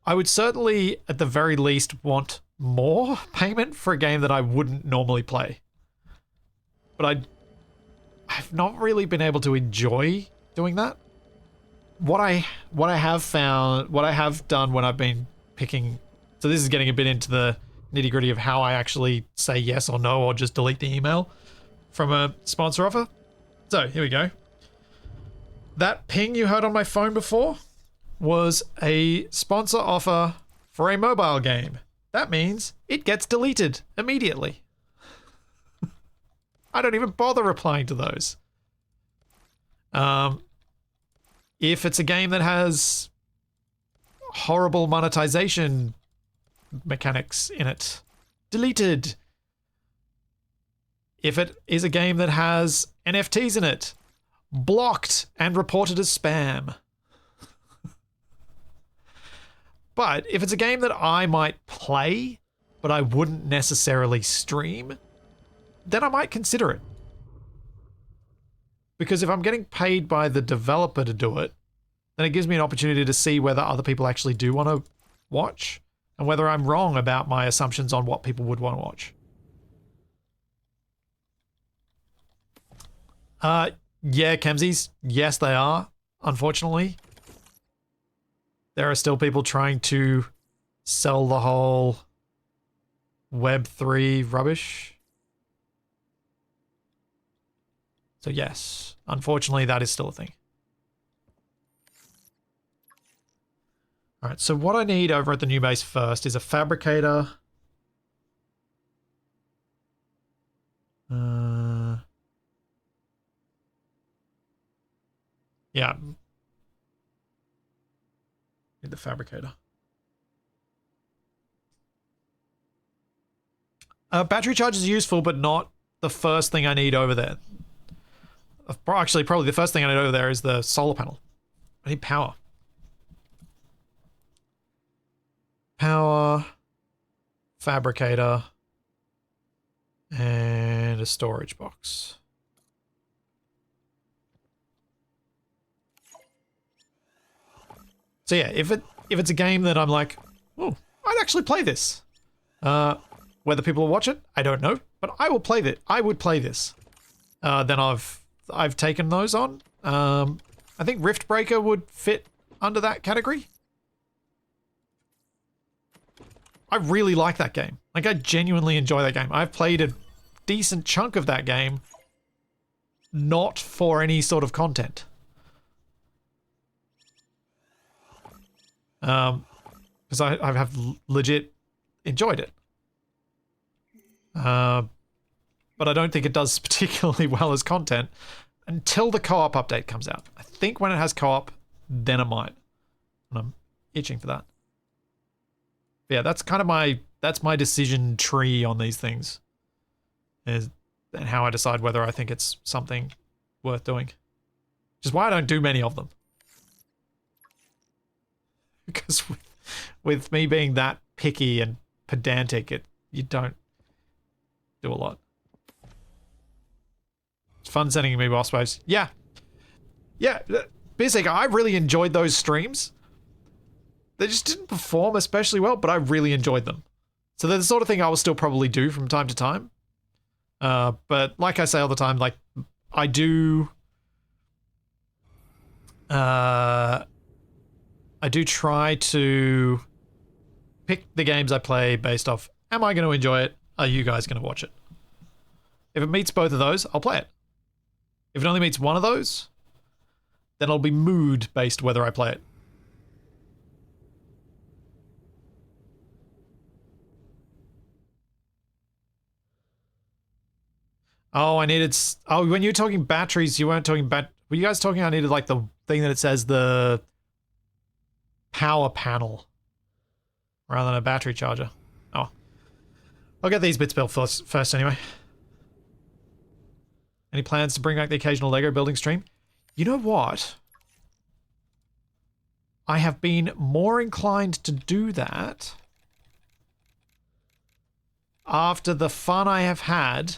would certainly, at the very least, want more payment for a game that I wouldn't normally play. But I've not really been able to enjoy doing that. What I have found, what I have done when I've been picking, so this is getting a bit into the nitty-gritty of how I actually say yes or no or just delete the email from a sponsor offer. So here we go. That ping you heard on my phone before was a sponsor offer for a mobile game. That means it gets deleted immediately. I don't even bother replying to those. If it's a game that has horrible monetization mechanics in it, deleted. If it is a game that has NFTs in it, blocked and reported as spam. But if it's a game that I might play, but I wouldn't necessarily stream, then I might consider it. Because if I'm getting paid by the developer to do it, then it gives me an opportunity to see whether other people actually do want to watch and whether I'm wrong about my assumptions on what people would want to watch. Yeah, Kemsies. Yes, they are. Unfortunately, there are still people trying to sell the whole Web3 rubbish. So yes, unfortunately, that is still a thing. All right, so what I need over at the new base first is a fabricator. Yeah. Need the fabricator. Battery charge is useful, but not the first thing I need over there. Actually, probably the first thing I need over there is the solar panel. I need power. Power, fabricator, and a storage box. So yeah, if it's a game that I'm like, oh, I'd actually play this. Whether people will watch it, I don't know, but I will play it. I would play this. Then I've taken those on. I think Riftbreaker would fit under that category. I really like that game. Like, I genuinely enjoy that game. I've played a decent chunk of that game, not for any sort of content. Because I have legit enjoyed it. But I don't think it does particularly well as content until the co-op update comes out. I think when it has co-op, then it might. And I'm itching for that. But yeah, that's kind of my decision tree on these things. And how I decide whether I think it's something worth doing. Which is why I don't do many of them. Because with me being that picky and pedantic, you don't do a lot. It's fun sending me boss waves. Yeah. Yeah, basically, I really enjoyed those streams. They just didn't perform especially well, but I really enjoyed them. So they're the sort of thing I will still probably do from time to time. But like I say all the time, like, I do try to pick the games I play based off, am I going to enjoy it? Are you guys going to watch it? If it meets both of those, I'll play it. If it only meets one of those, then it'll be mood based whether I play it. Oh, I needed... Oh, when you were talking batteries, you weren't talking... Were you guys talking I needed, like, the thing that it says the power panel rather than a battery charger? Oh. I'll get these bits built first anyway. Any plans to bring back the occasional Lego building stream? You know what? I have been more inclined to do that after the fun I have had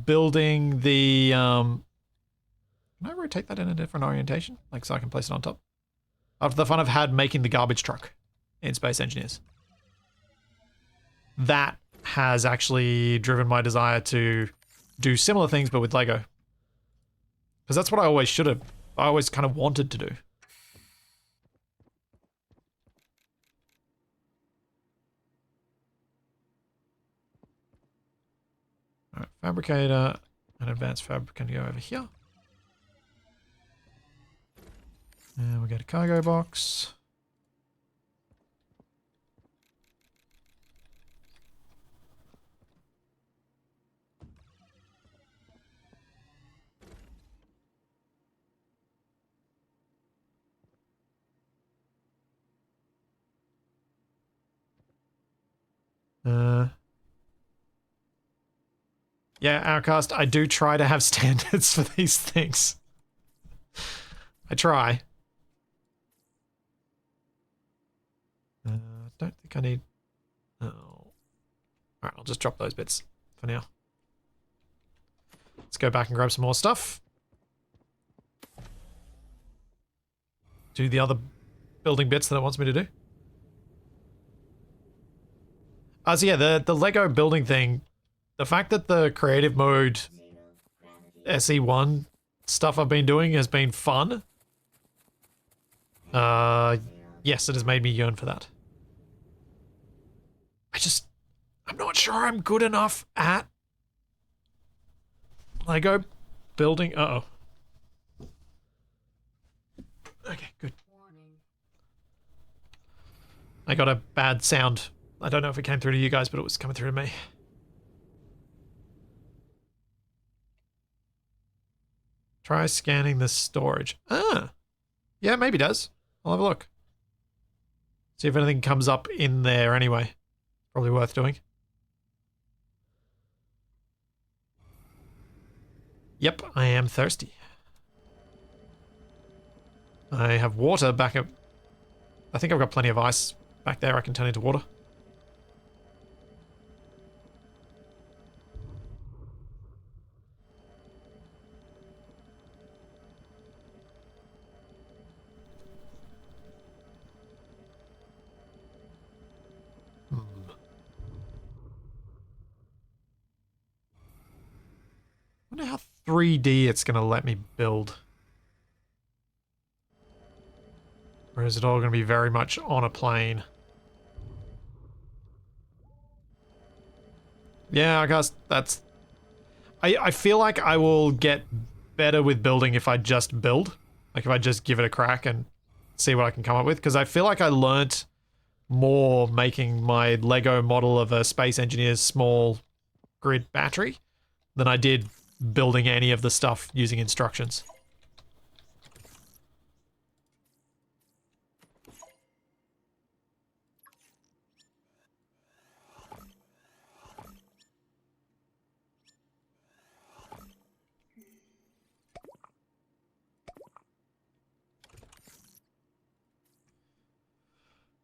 building the... Can I rotate that in a different orientation? Like, so I can place it on top? After the fun I've had making the garbage truck in Space Engineers. That has actually driven my desire to do similar things, but with Lego. Because that's what I always should have... I always kind of wanted to do. Alright, fabricator and advanced fab can go over here. And we get a cargo box. Yeah, Outcast, I do try to have standards for these things. I try. Don't think I need... Oh. Alright, I'll just drop those bits for now. Let's go back and grab some more stuff. Do the other building bits that it wants me to do. So yeah, the Lego building thing, the fact that the creative mode SE1 stuff I've been doing has been fun. Yes, it has made me yearn for that. I'm not sure I'm good enough at Lego building. Uh-oh. Okay, good. I got a bad sound. I don't know if it came through to you guys, but it was coming through to me. Try scanning the storage. Ah. Yeah, maybe it does. I'll have a look. See if anything comes up in there anyway. Probably worth doing. Yep, I am thirsty. I have water back up. I think I've got plenty of ice back there I can turn into water. I wonder how 3D it's going to let me build. Or is it all going to be very much on a plane? Yeah, I guess that's... I feel like I will get better with building if I just build. Like if I just give it a crack and see what I can come up with. Because I feel like I learnt more making my Lego model of a Space Engineer's small grid battery than I did building any of the stuff using instructions.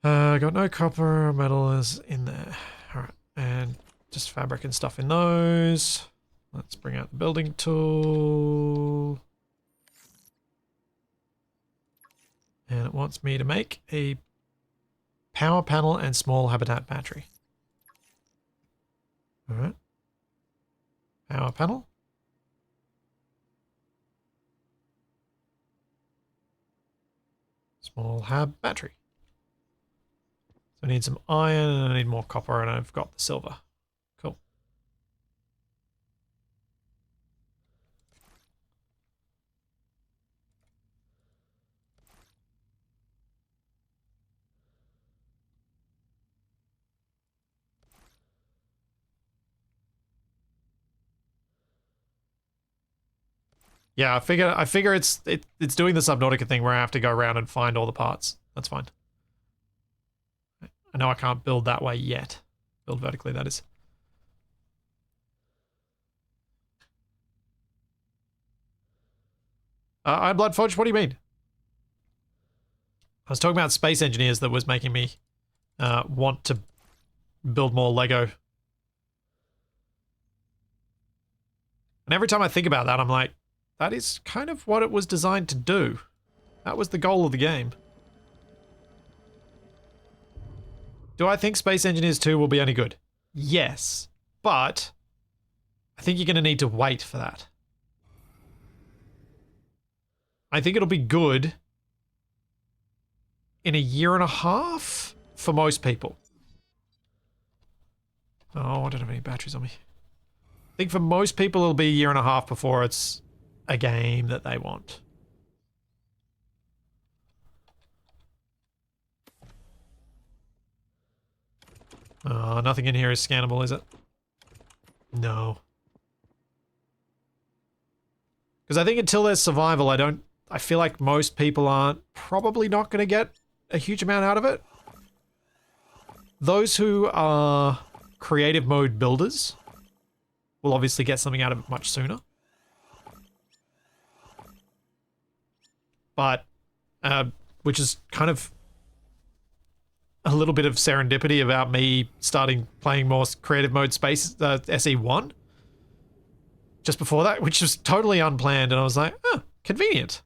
Got no copper, metal is in there. Alright, and just fabric and stuff in those. Let's bring out the building tool. And it wants me to make a power panel and small habitat battery. Alright. Power panel. Small hab battery. So I need some iron and I need more copper and I've got the silver. Cool. Yeah, I figure it's doing the Subnautica thing where I have to go around and find all the parts. That's fine. I know I can't build that way yet. Build vertically, that is. Iron Blood Forge, what do you mean? I was talking about Space Engineers that was making me want to build more Lego. And every time I think about that, I'm like, that is kind of what it was designed to do. That was the goal of the game. Do I think Space Engineers 2 will be any good? Yes, but I think you're going to need to wait for that. I think it'll be good in a year and a half for most people. Oh, I don't have any batteries on me. I think for most people it'll be a year and a half before it's a game that they want. Nothing in here is scannable, is it? No. Because I think until there's survival, I feel like most people aren't probably not going to get a huge amount out of it. Those who are creative mode builders will obviously get something out of it much sooner. But, which is kind of a little bit of serendipity about me starting playing more creative mode space, SE1. Just before that, which was totally unplanned, and I was like, oh, convenient.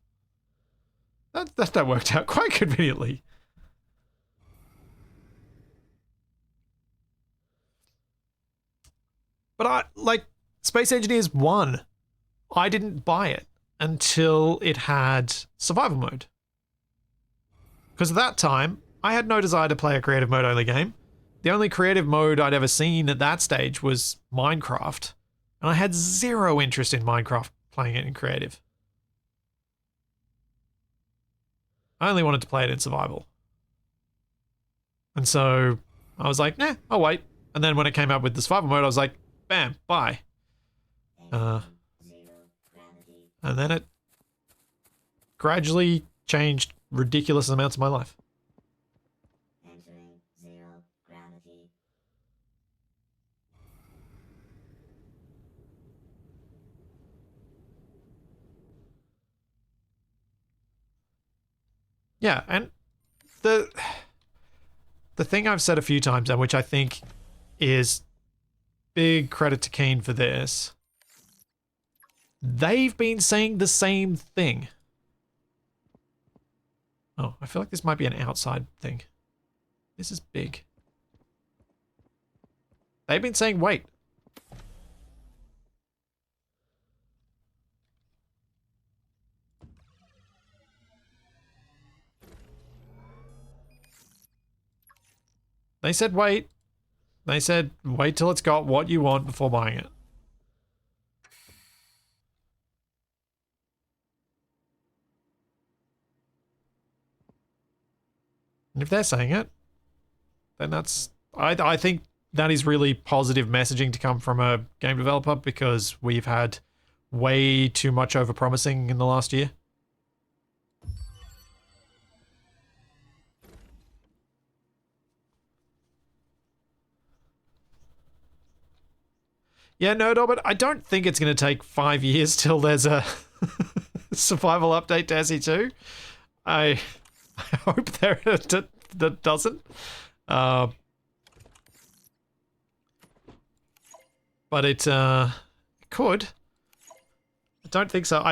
That worked out quite conveniently. But Space Engineers 1, I didn't buy it until it had survival mode. Because at that time, I had no desire to play a creative mode only game. The only creative mode I'd ever seen at that stage was Minecraft. And I had zero interest in Minecraft playing it in creative. I only wanted to play it in survival. And so I was like, nah, I'll wait. And then when it came out with the survival mode, I was like, bam, bye. And then it gradually changed ridiculous amounts of my life. Entering zero gravity. Yeah, and the thing I've said a few times, and which I think is big credit to Keen for this, they've been saying the same thing. Oh, I feel like this might be an outside thing. This is big. They've been saying, wait. They said, wait. They said, wait till it's got what you want before buying it. And if they're saying it, then that's... I think that is really positive messaging to come from a game developer, because we've had way too much overpromising in the last year. Yeah, no, but I don't think it's going to take 5 years till there's a survival update to SE2. I hope that doesn't. But it could. I don't think so.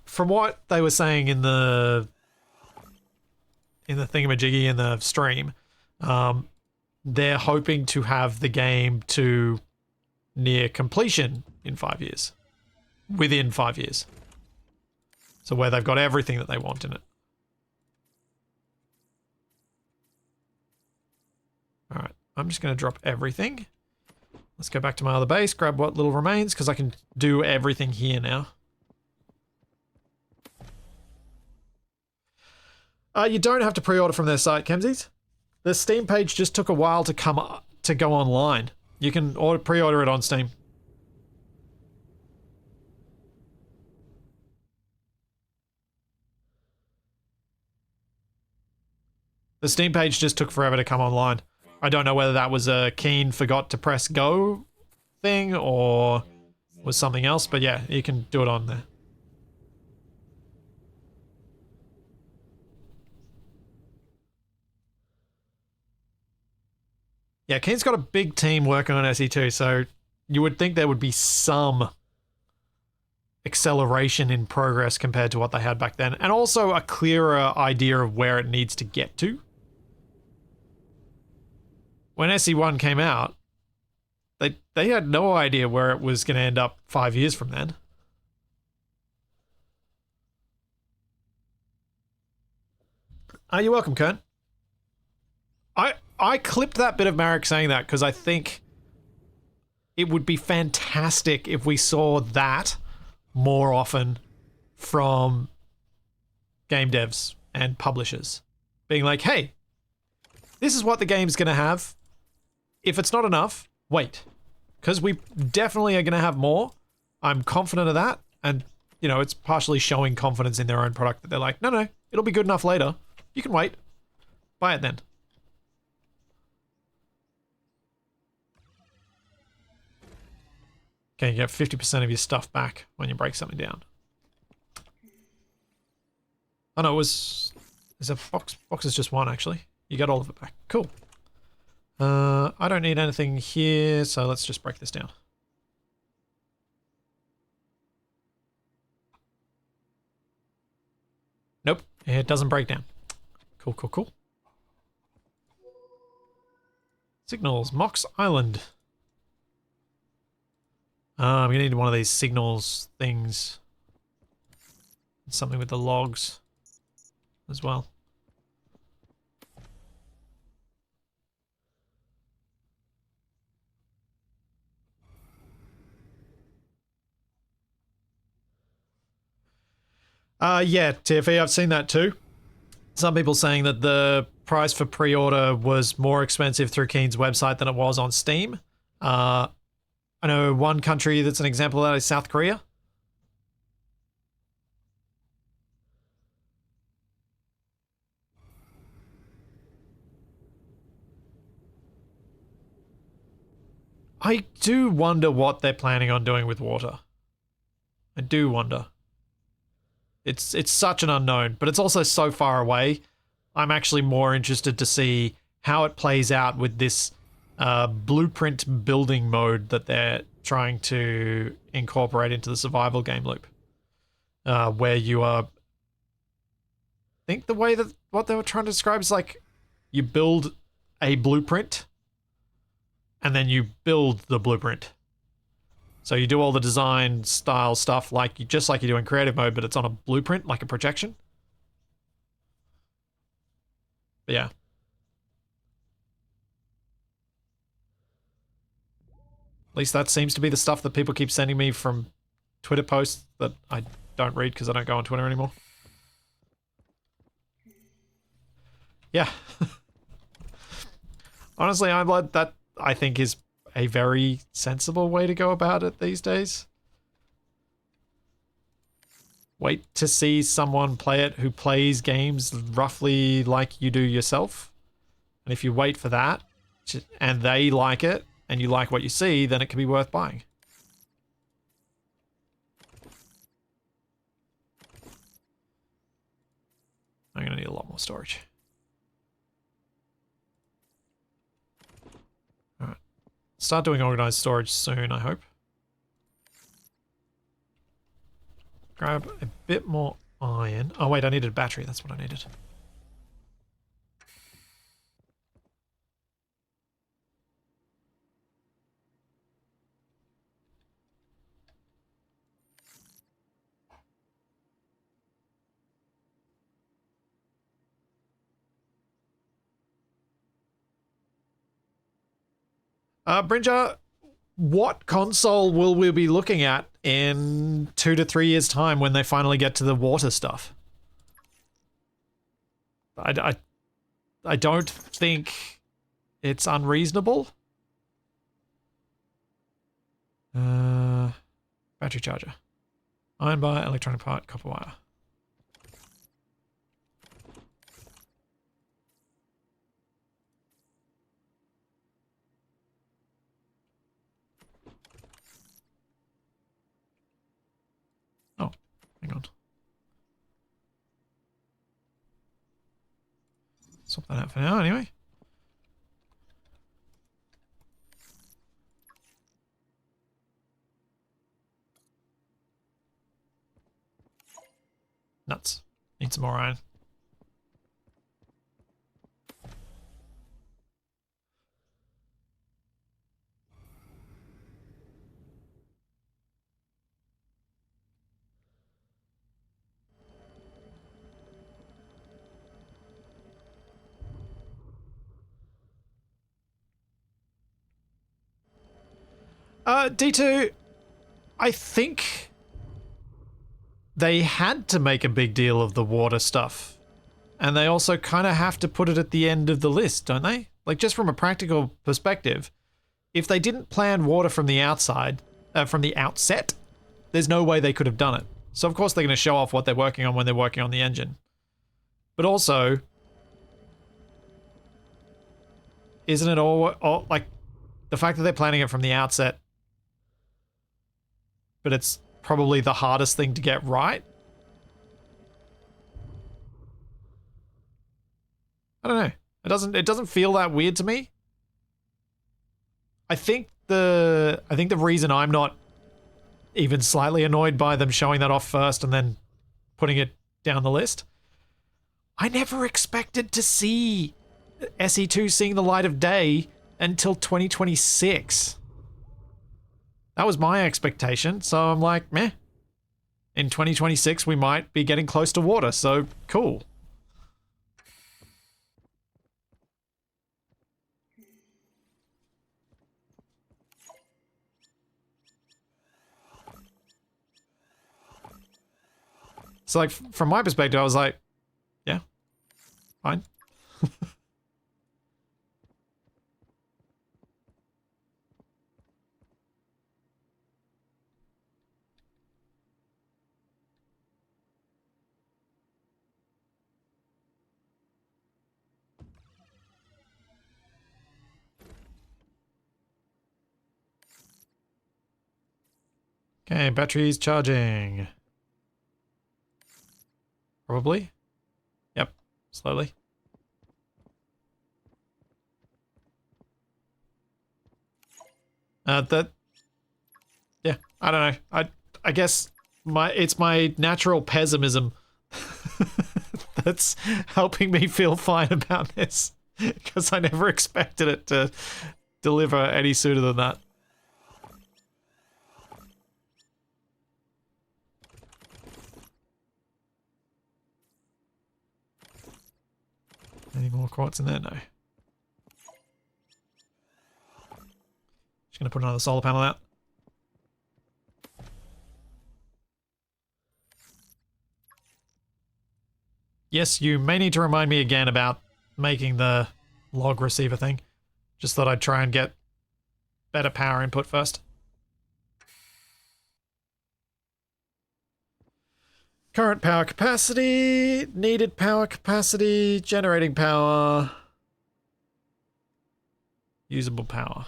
From what they were saying in the thingamajiggy in the stream, they're hoping to have the game to near completion in 5 years. Within 5 years. So where they've got everything that they want in it. Alright, I'm just going to drop everything. Let's go back to my other base, grab what little remains, because I can do everything here now. You don't have to pre-order from their site, Kemsies. The Steam page just took a while to go online. You can pre-order it on Steam. The Steam page just took forever to come online. I don't know whether that was a Keen forgot to press go thing or was something else, but yeah, you can do it on there. Yeah, Keen's got a big team working on SE2, so you would think there would be some acceleration in progress compared to what they had back then, and also a clearer idea of where it needs to get to. When SE1 came out, they had no idea where it was going to end up 5 years from then. You're welcome, Kern. I clipped that bit of Marek saying that because I think it would be fantastic if we saw that more often from game devs and publishers. Being like, hey, this is what the game's going to have. If it's not enough, wait. Because we definitely are going to have more. I'm confident of that. And, you know, it's partially showing confidence in their own product that they're like, no, it'll be good enough later. You can wait. Buy it then. Okay, you get 50% of your stuff back when you break something down. Oh no, is a box is just one actually. You got all of it back. Cool. I don't need anything here, so let's just break this down. Nope, it doesn't break down. Cool. Signals, Mox Island. I'm gonna need one of these signals things. Something with the logs as well. Yeah, TFE, I've seen that too. Some people saying that the price for pre-order was more expensive through Keen's website than it was on Steam. I know one country that's an example of that is South Korea. I do wonder what they're planning on doing with water. I do wonder. It's such an unknown, but it's also so far away I'm actually more interested to see how it plays out with this blueprint building mode that they're trying to incorporate into the survival game loop, where you are. I think the way that what they were trying to describe is like you build a blueprint and then you build the blueprint. So you do all the design style stuff just like you do in creative mode, but it's on a blueprint, like a projection. But yeah. At least that seems to be the stuff that people keep sending me from Twitter posts that I don't read because I don't go on Twitter anymore. Yeah. Honestly, that I think is a very sensible way to go about it these days. Wait to see someone play it who plays games roughly like you do yourself. And if you wait for that, and they like it, and you like what you see, then it can be worth buying. I'm going to need a lot more storage. Alright. Start doing organized storage soon, I hope. Grab a bit more iron. Oh wait, I needed a battery. That's what I needed. Brinja, what console will we be looking at in 2 to 3 years' time when they finally get to the water stuff? I don't think it's unreasonable. Battery charger. Iron bar, electronic part, copper wire. Oh, hang on. Swap that out for now, anyway. Nuts. Need some more iron. D2, I think they had to make a big deal of the water stuff. And they also kind of have to put it at the end of the list, don't they? Like, just from a practical perspective, if they didn't plan water from the outside, from the outset, there's no way they could have done it. So of course they're going to show off what they're working on when they're working on the engine. But also, isn't it all like the fact that they're planning it from the outset, but it's probably the hardest thing to get right? I don't know. It doesn't feel that weird to me. I think the reason I'm not even slightly annoyed by them showing that off first and then putting it down the list, I never expected to see SE2 seeing the light of day until 2026. That was my expectation, so I'm like, meh. In 2026, we might be getting close to water, so cool. So, like, from my perspective, I was like, yeah, fine. Okay, batteries charging. Probably. Yep, slowly. That, yeah, I don't know. I guess it's my natural pessimism that's helping me feel fine about this, because I never expected it to deliver any sooner than that. Any more quartz in there? No. Just gonna put another solar panel out. Yes, you may need to remind me again about making the log receiver thing. Just thought I'd try and get better power input first. Current power capacity, needed power capacity, generating power, usable power.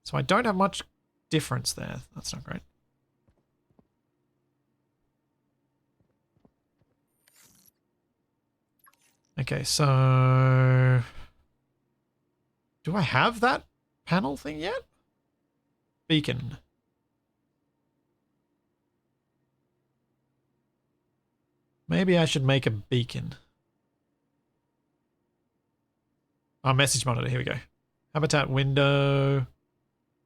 So I don't have much difference there. That's not great. Okay, so do I have that panel thing yet? Beacon. Maybe I should make a beacon. Oh, message monitor. Here we go. Habitat window.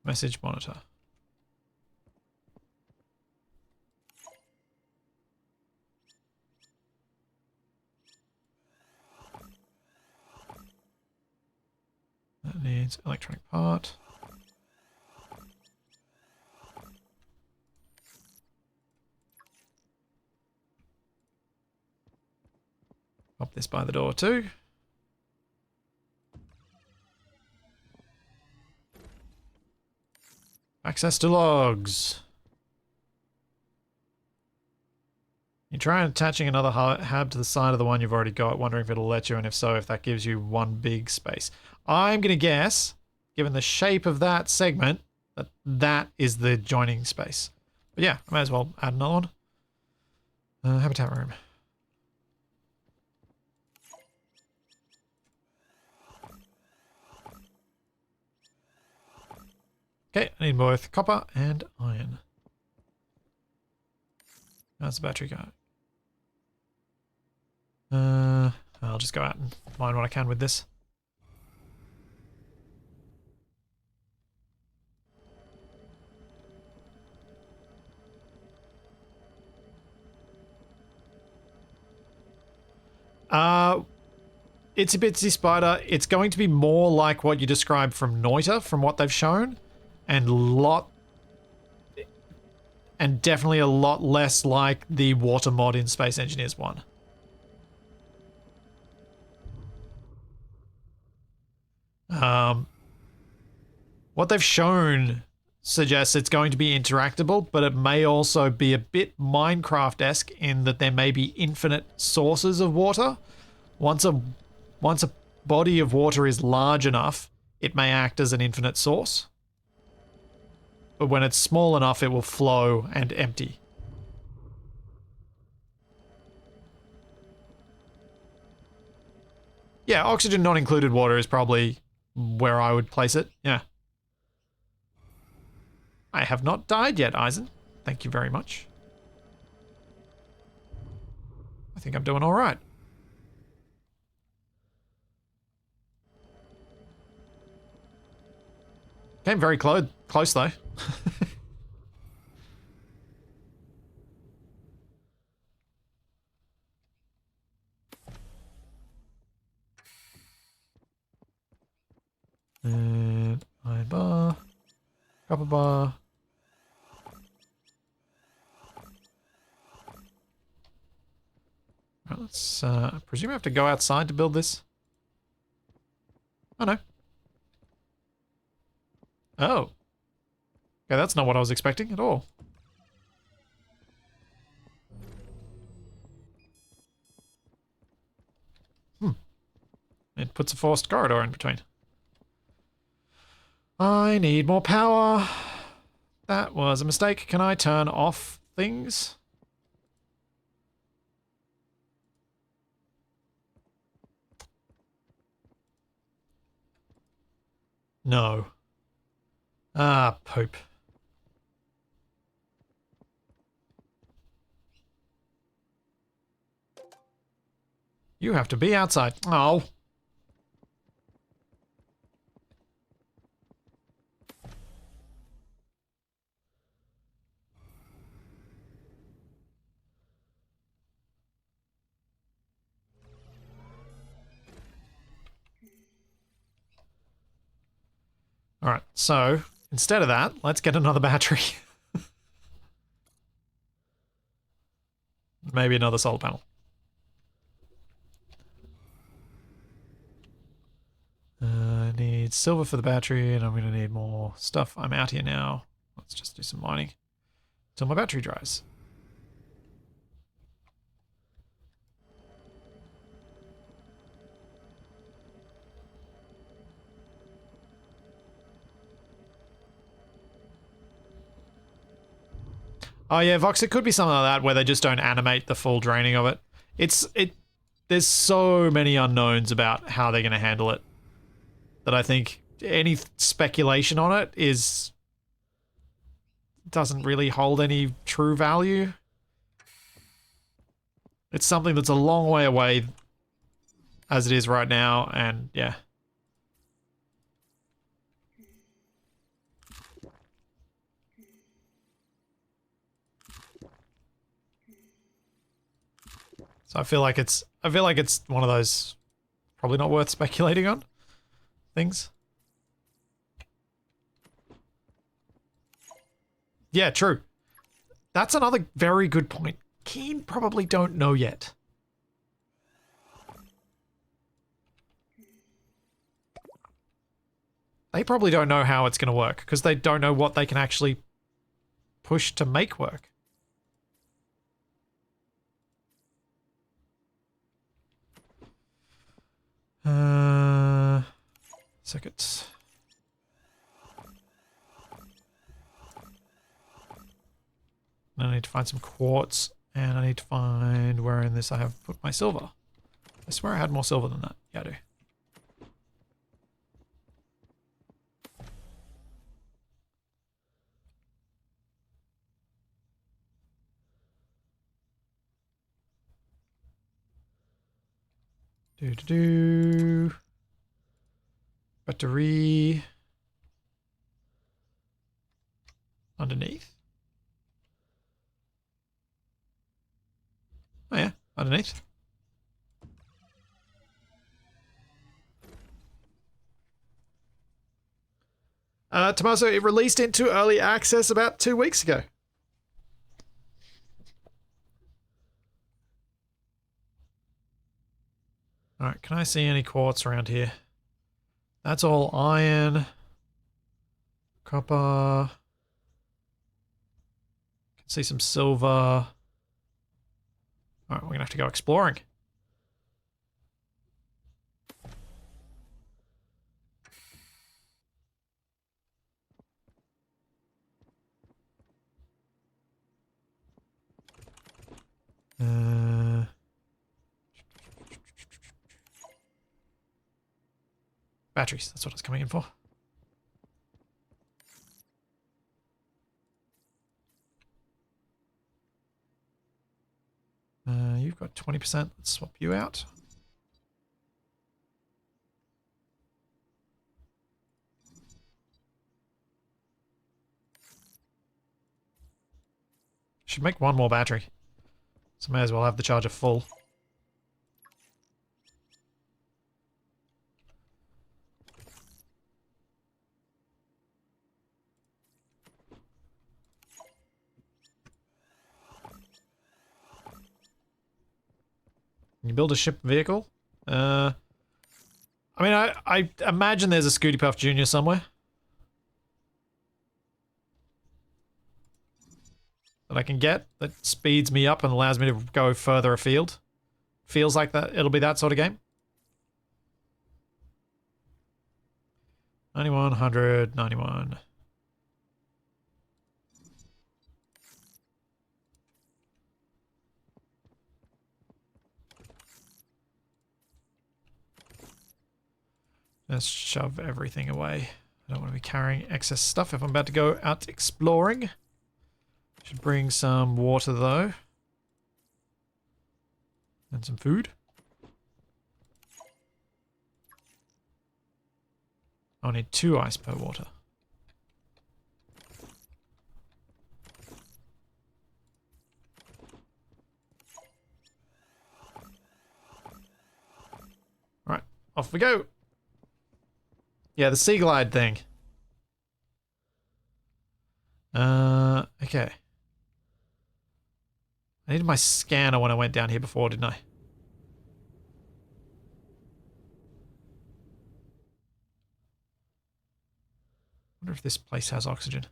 Message monitor. That needs electronic part. Pop this by the door too. Access to logs. You try attaching another hab to the side of the one you've already got, wondering if it'll let you, and if so, if that gives you one big space. I'm going to guess, given the shape of that segment, that that is the joining space. But yeah, I might as well add another one. Habitat room. Okay, I need both copper and iron. How's the battery go? I'll just go out and mine what I can with this. It's a Bitsy Spider. It's going to be more like what you described from Noita, from what they've shown, and definitely a lot less like the water mod in Space Engineers 1. What they've shown suggests it's going to be interactable, but it may also be a bit Minecraft-esque in that there may be infinite sources of water. Once a body of water is large enough, it may act as an infinite source. But when it's small enough, it will flow and empty. Yeah, oxygen not included water is probably where I would place it. Yeah. I have not died yet, Eisen. Thank you very much. I think I'm doing all right. Came very close though. And iron bar, copper bar. Right, let's presume I have to go outside to build this. Oh no. Oh. Okay, that's not what I was expecting at all. It puts a forced corridor in between. I need more power. That was a mistake. Can I turn off things? No. Ah, poop. You have to be outside. Oh. Alright, so instead of that, let's get another battery. Maybe another solar panel. I need silver for the battery, and I'm going to need more stuff. I'm out here now. Let's just do some mining till my battery dries. Oh yeah, Vox, it could be something like that where they just don't animate the full draining of it. There's so many unknowns about how they're going to handle it that I think any speculation on it doesn't really hold any true value. It's something that's a long way away as it is right now, and yeah. So I feel like it's one of those probably not worth speculating on things. Yeah, true. That's another very good point. Keen probably don't know yet. They probably don't know how it's going to work because they don't know what they can actually push to make work. Circuits. I need to find some quartz, and I need to find where in this I have put my silver. I swear I had more silver than that. Yeah, I do. Do. Battery. Underneath. Oh yeah, underneath. Tommaso, it released into early access about 2 weeks ago. Alright, can I see any quartz around here? That's all iron. Copper. Can see some silver. Alright, we're gonna have to go exploring. Batteries, that's what I was coming in for. You've got 20%. Let's swap you out. Should make one more battery. So may as well have the charger full. Can you build a ship vehicle? I mean, I imagine there's a Scooty Puff Jr. somewhere that I can get that speeds me up and allows me to go further afield. Feels like that it'll be that sort of game. 9100, 91. Let's shove everything away. I don't want to be carrying excess stuff if I'm about to go out exploring. Should bring some water though. And some food. I'll need 2 ice per water. Alright, off we go. Yeah, the sea glide thing. Okay. I needed my scanner when I went down here before, didn't I? Wonder if this place has oxygen.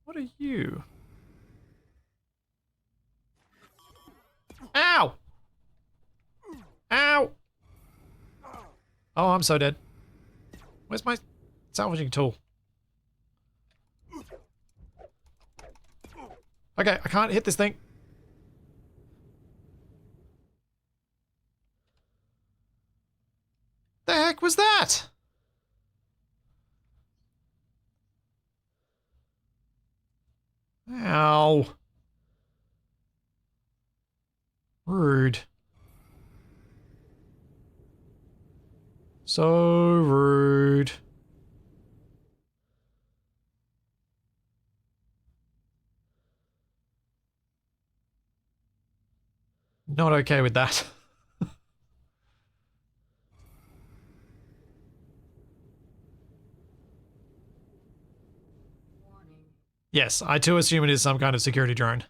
What are you? Ow! Ow! Oh, I'm so dead. Where's my salvaging tool? Okay, I can't hit this thing. The heck was that? Ow. Rude. So rude. Not okay with that. Yes, I too assume it is some kind of security drone.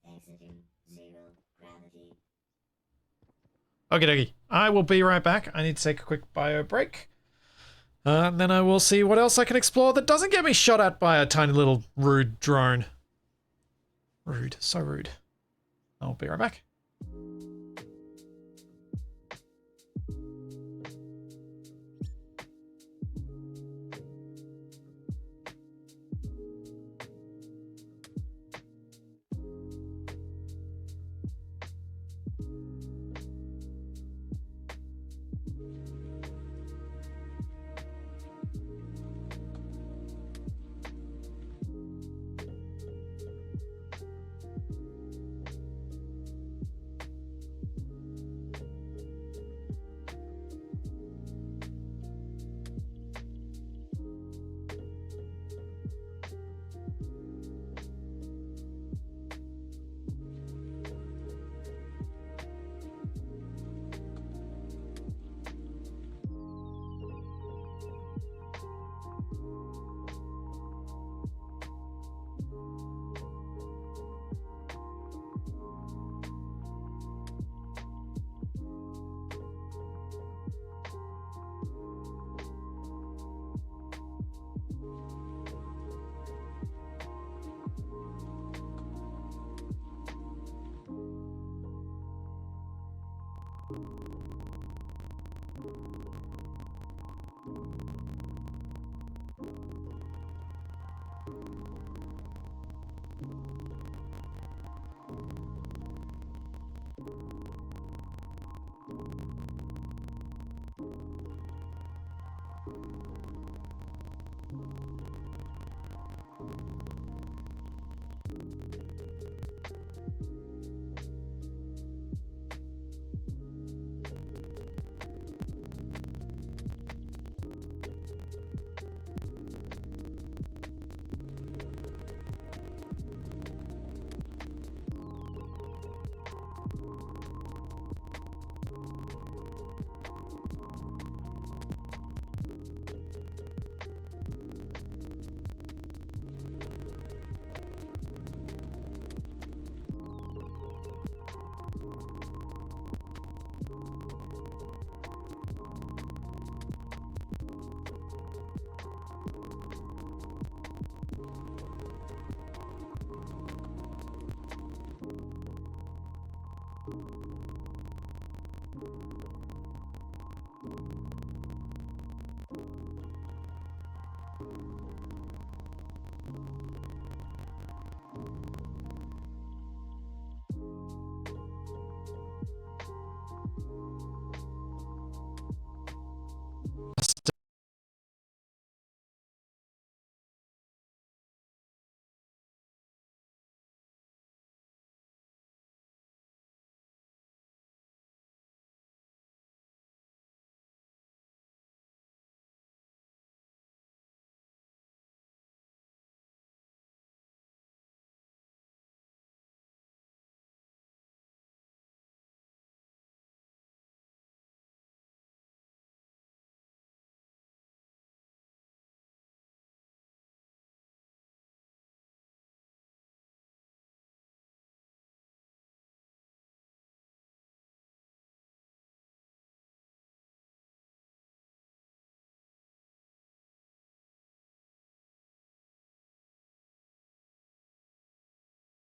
Exiting 0 gravity. Okie dokie. I will be right back. I need to take a quick bio break. And then I will see what else I can explore that doesn't get me shot at by a tiny little rude drone. Rude. So rude. I'll be right back.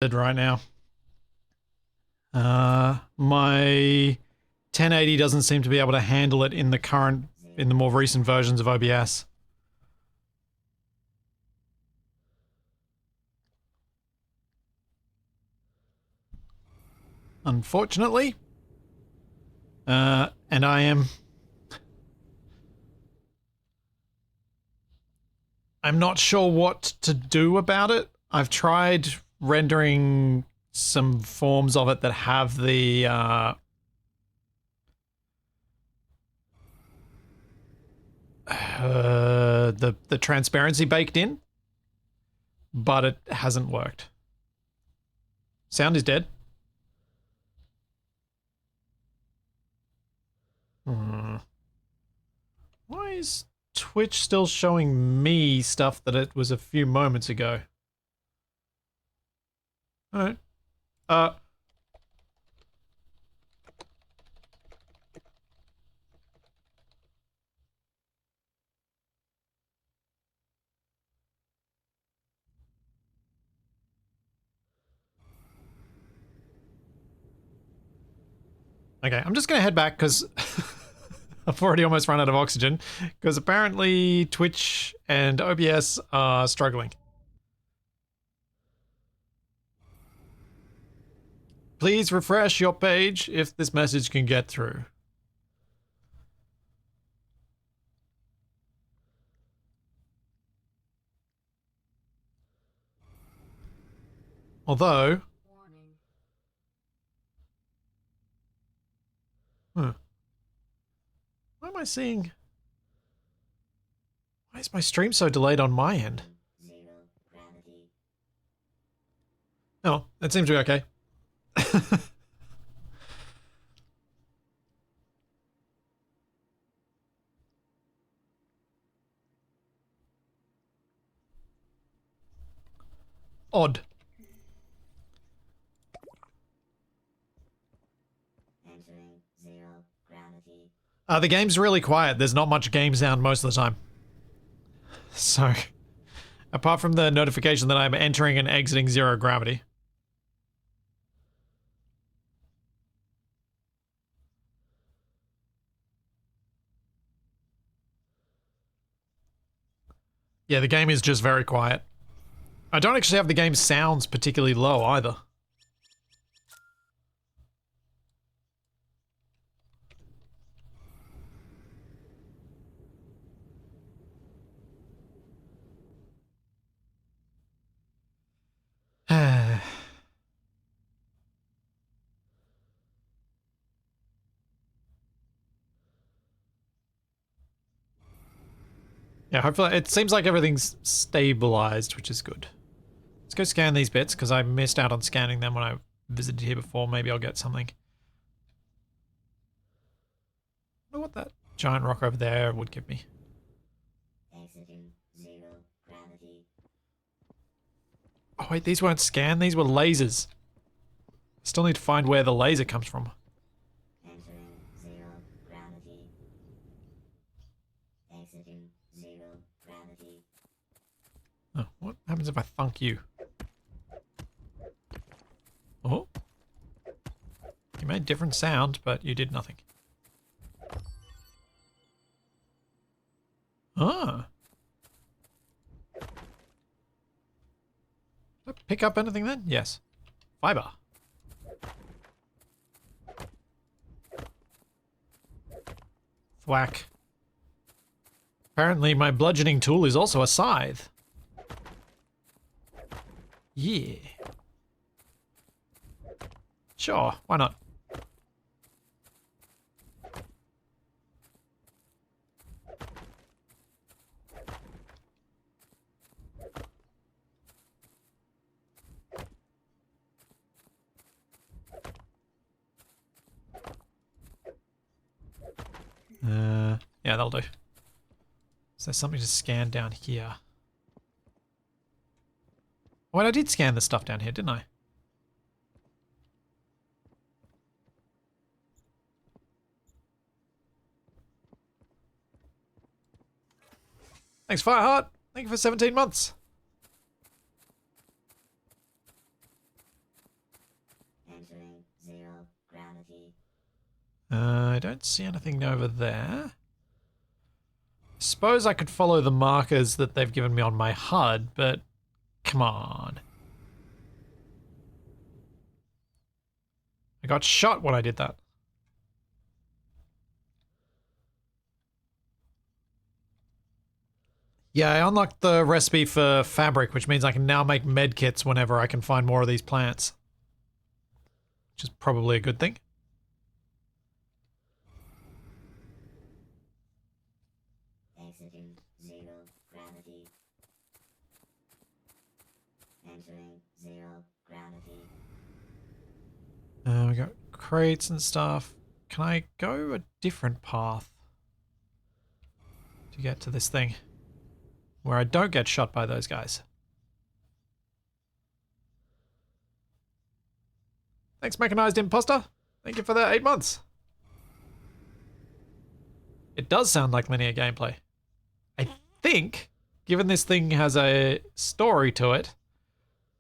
right now. My 1080 doesn't seem to be able to handle it in the more recent versions of OBS. Unfortunately. And I'm not sure what to do about it. I've tried rendering some forms of it that have the transparency baked in, but it hasn't worked. Sound is dead. Why is Twitch still showing me stuff that it was a few moments ago? Alright. Okay, I'm just gonna head back because I've already almost run out of oxygen because apparently Twitch and OBS are struggling. Please refresh your page if this message can get through. Although... Why am I seeing... Why is my stream so delayed on my end? Oh, that seems to be okay. Odd. The game's really quiet. There's not much game sound most of the time. So, apart from the notification that I'm entering and exiting zero gravity. Yeah, the game is just very quiet. I don't actually have the game sounds particularly low either. Yeah, hopefully it seems like everything's stabilized, which is good. Let's go scan these bits because I missed out on scanning them when I visited here before. Maybe I'll get something. I wonder what that giant rock over there would give me. Oh wait, these weren't scanned, these were lasers. Still need to find where the laser comes from. Oh, what happens if I thunk you? Oh. You made different sound, but you did nothing. Ah. Did I pick up anything then? Yes. Fiber. Thwack. Apparently my bludgeoning tool is also a scythe. Yeah. Sure, why not? Yeah, that'll do. So there's something to scan down here. Wait, I did scan the stuff down here, didn't I? Thanks, Fireheart. Thank you for 17 months. Entering zero gravity. I don't see anything over there. Suppose I could follow the markers that they've given me on my HUD, but come on. I got shot when I did that. Yeah, I unlocked the recipe for fabric, which means I can now make med kits whenever I can find more of these plants. Which is probably a good thing. Exiting zero gravity. Entering zero gravity. We got crates and stuff. Can I go a different path to get to this thing where I don't get shot by those guys? Thanks, Mechanized Imposter. Thank you for that 8 months. It does sound like linear gameplay. I think, given this thing has a story to it,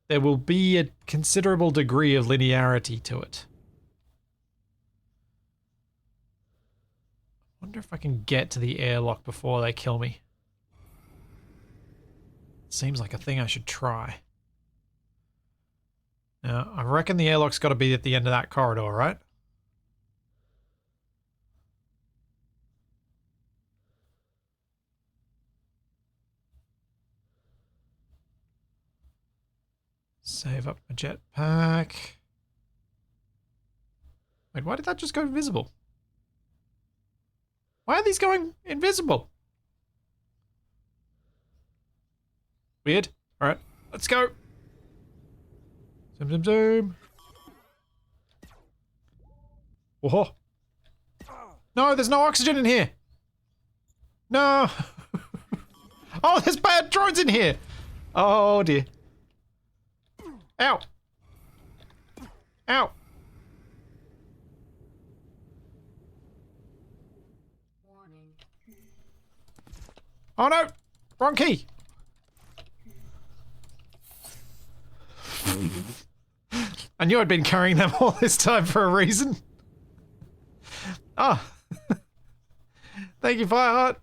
there will be a considerable degree of linearity to it. I wonder if I can get to the airlock before they kill me. Seems like a thing I should try. Now, I reckon the airlock's got to be at the end of that corridor, right? Save up my jetpack. Wait, why did that just go invisible? Why are these going invisible? Weird. Alright, let's go. Zoom, zoom, zoom. Whoa. No, there's no oxygen in here. No. Oh, there's bad drones in here. Oh, dear. Ow. Ow. Warning. Oh, no. Wrong key. I knew I'd been carrying them all this time for a reason. Ah. Thank you, Fireheart.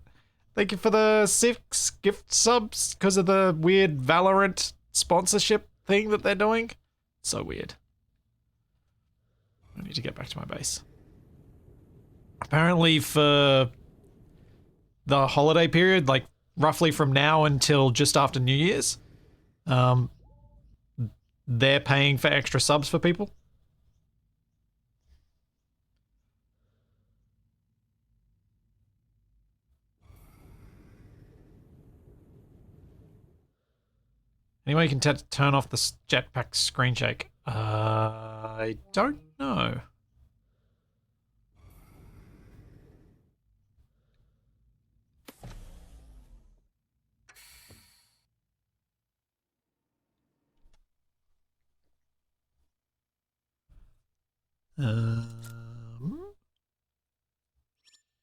Thank you for the 6 gift subs because of the weird Valorant sponsorship thing that they're doing. So weird. I need to get back to my base. Apparently for the holiday period, like roughly from now until just after New Year's, they're paying for extra subs for people. Anyway, you can turn off the jetpack screen shake. I don't know.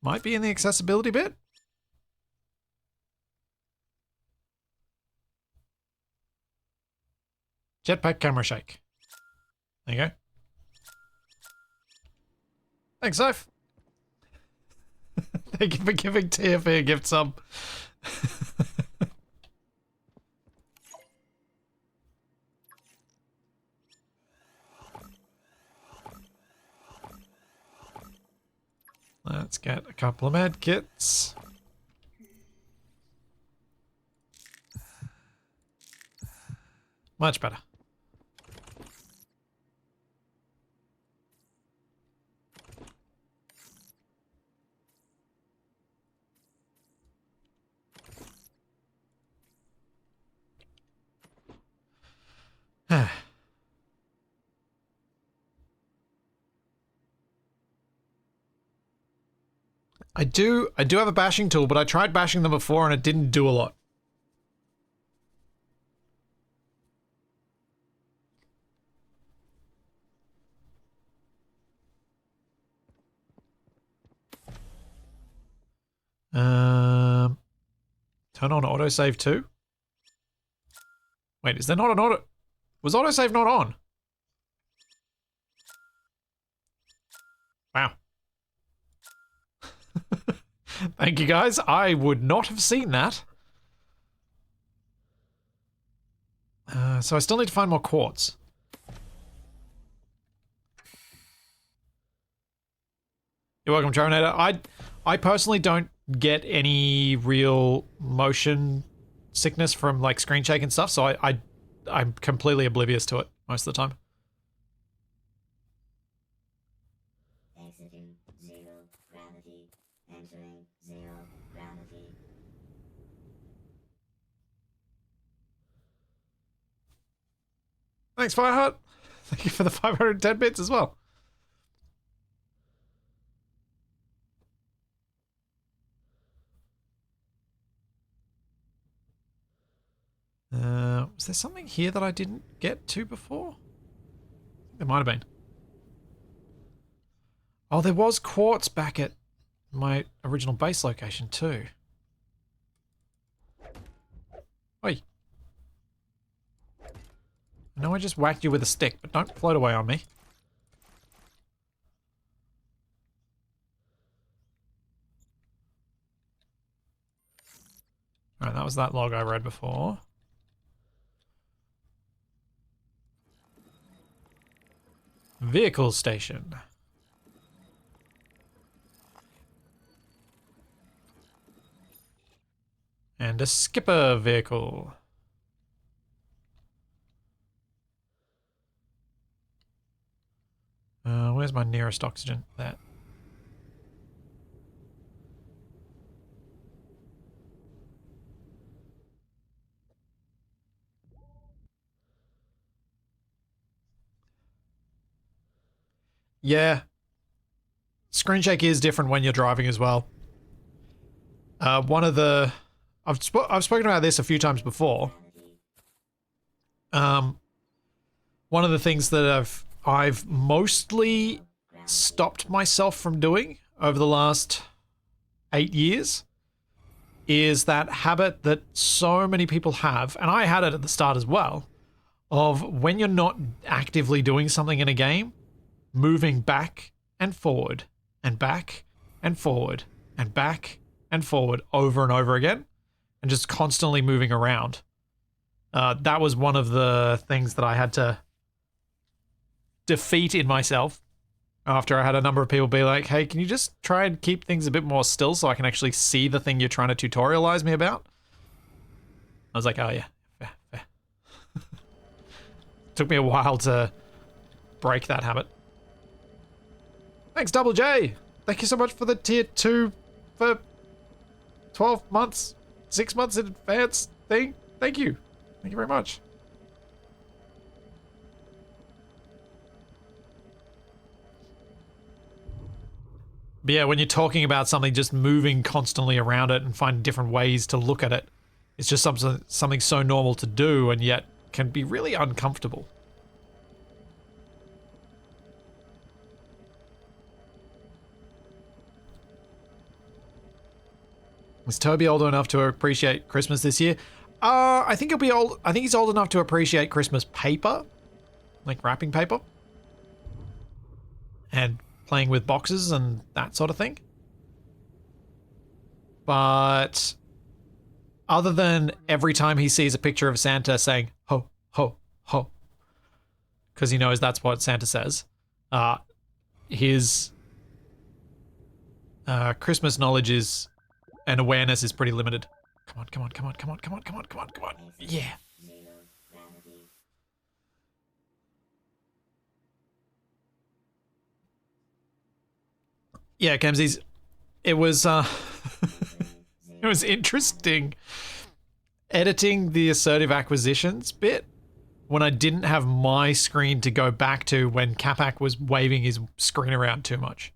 Might be in the accessibility bit. Jetpack camera shake. There you go. Thanks, Soph. Thank you for giving TFE a gift sub. Let's get a couple of med kits. Much better. I do have a bashing tool, but I tried bashing them before and it didn't do a lot. Turn on autosave too? Wait, is there not an auto... Was autosave not on? Thank you, guys. I would not have seen that. So I still need to find more quartz. You're welcome, Terminator. I personally don't get any real motion sickness from like screen shake and stuff, so I'm completely oblivious to it most of the time. Exiting zero gravity. Entering zero gravity. Thanks, Fireheart. Thank you for the 510 bits as well. Was there something here that I didn't get to before? I think there might have been. Oh, there was quartz back at my original base location too. Oi. I know I just whacked you with a stick, but don't float away on me. Alright, that was that log I read before. Vehicle station. And a skipper vehicle. Where's my nearest oxygen? There. Yeah. Screen shake is different when you're driving as well. One of the... I've spoken about this a few times before. One of the things that I've mostly stopped myself from doing over the last 8 years is that habit that so many people have, and I had it at the start as well, of when you're not actively doing something in a game, moving back and forward and back and forward and back and forward over and over again, and just constantly moving around. That was one of the things that I had to defeat in myself after I had a number of people be like, hey, can you just try and keep things a bit more still so I can actually see the thing you're trying to tutorialize me about? I was like, oh yeah, fair. Took me a while to break that habit. Thanks, Double J. Thank you so much for the tier 2 for 12 months, 6 months in advance thing. Thank you. Thank you very much. But yeah, when you're talking about something, just moving constantly around it and finding different ways to look at it, it's just something so normal to do and yet can be really uncomfortable. Is Toby old enough to appreciate Christmas this year? I think he'll be old. I think he's old enough to appreciate Christmas paper, like wrapping paper, and playing with boxes and that sort of thing. But other than every time he sees a picture of Santa saying ho ho ho, because he knows that's what Santa says, his Christmas knowledge is and awareness is pretty limited. Come on, come on, come on, come on, come on, come on, come on, come on. Yeah. Yeah, Kemsies. It was it was interesting editing the assertive acquisitions bit when I didn't have my screen to go back to when Capac was waving his screen around too much.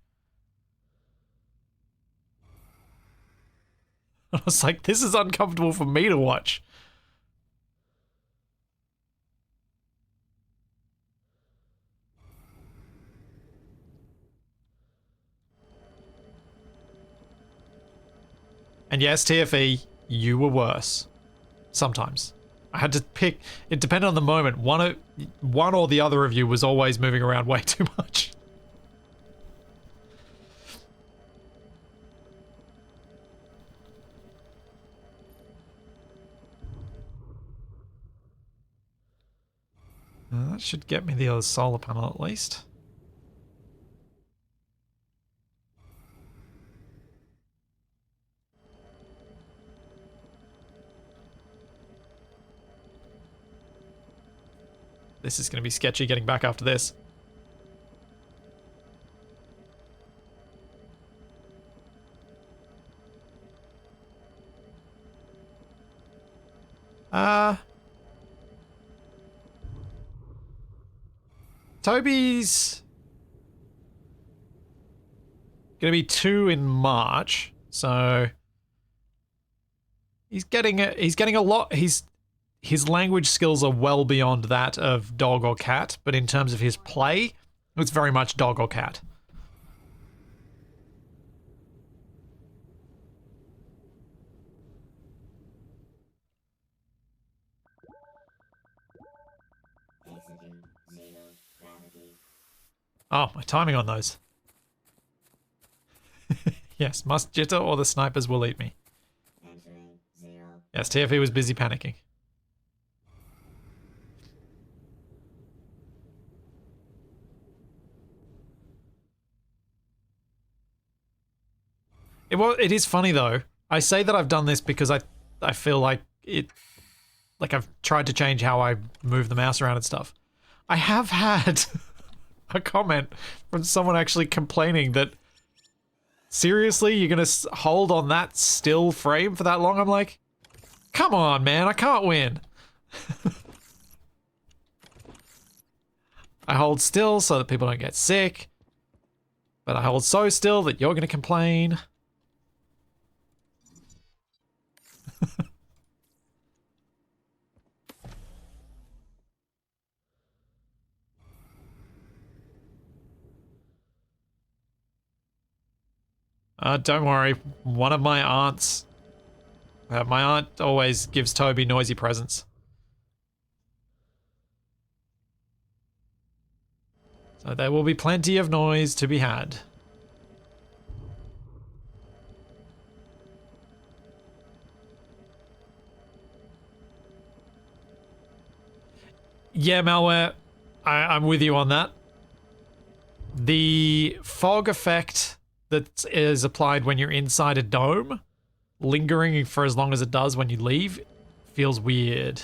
I was like, this is uncomfortable for me to watch. And yes, TFE, you were worse. Sometimes. I had to pick, it depended on the moment. One or the other of you was always moving around way too much. That should get me the other solar panel at least. This is going to be sketchy getting back after this. Toby's gonna be 2 in March, so he's getting a lot. His language skills are well beyond that of dog or cat, but in terms of his play, it's very much dog or cat. Exiting zero gravity. Oh, my timing on those. Yes, must jitter or the snipers will eat me. Entering zero. Yes, TFE was busy panicking. It is funny though. I say that I've done this because I feel like I've tried to change how I move the mouse around and stuff. I have had a comment from someone actually complaining that, seriously, you're gonna hold on that still frame for that long? I'm like, come on, man, I can't win. I hold still so that people don't get sick, but I hold so still that you're gonna complain. Don't worry, one of my aunts, my aunt always gives Toby noisy presents. So there will be plenty of noise to be had. Yeah, Malware, I'm with you on that. The fog effect that is applied when you're inside a dome, lingering for as long as it does when you leave, feels weird.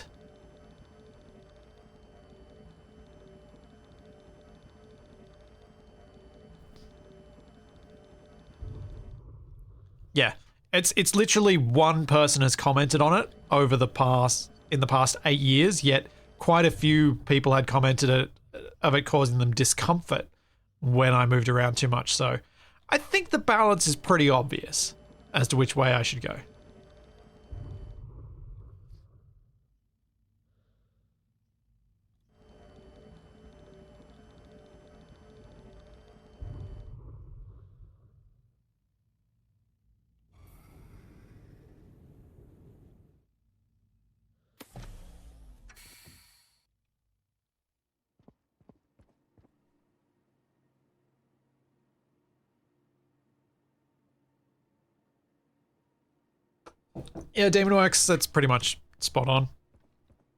Yeah, it's literally one person has commented on it over the past 8 years, yet quite a few people had commented of it causing them discomfort when I moved around too much. So I think the balance is pretty obvious as to which way I should go. Yeah, Demon Works, that's pretty much spot on.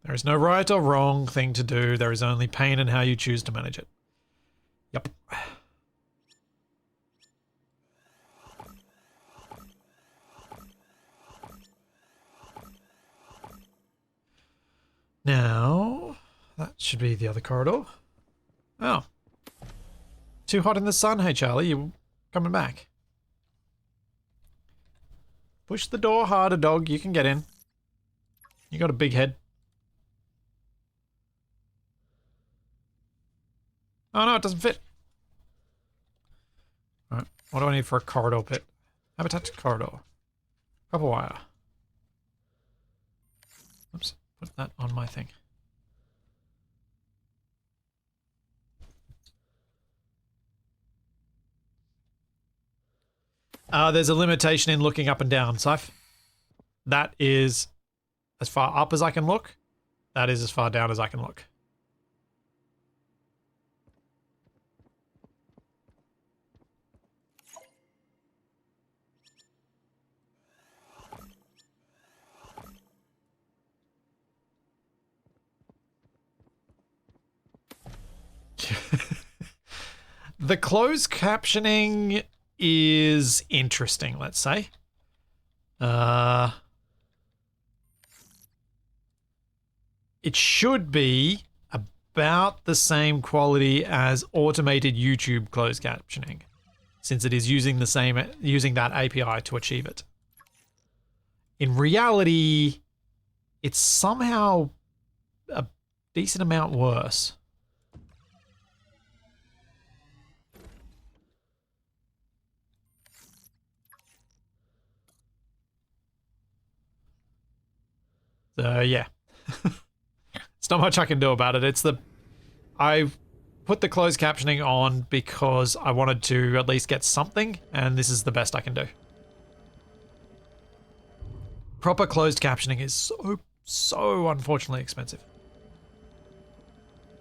There is no right or wrong thing to do. There is only pain in how you choose to manage it. Yep. Now, that should be the other corridor. Oh. Too hot in the sun? Hey, Charlie, you coming back? Push the door harder, dog. You can get in. You got a big head. Oh no, it doesn't fit. Alright, what do I need for a corridor pit? Habitat corridor. Copper wire. Oops, put that on my thing. There's a limitation in looking up and down, Sif. That is as far up as I can look. That is as far down as I can look. The closed captioning is interesting, let's say. It should be about the same quality as automated YouTube closed captioning, since it is using that API to achieve it. In reality, it's somehow a decent amount worse. So yeah. It's not much I can do about it. I put the closed captioning on because I wanted to at least get something, and this is the best I can do. Proper closed captioning is so unfortunately expensive.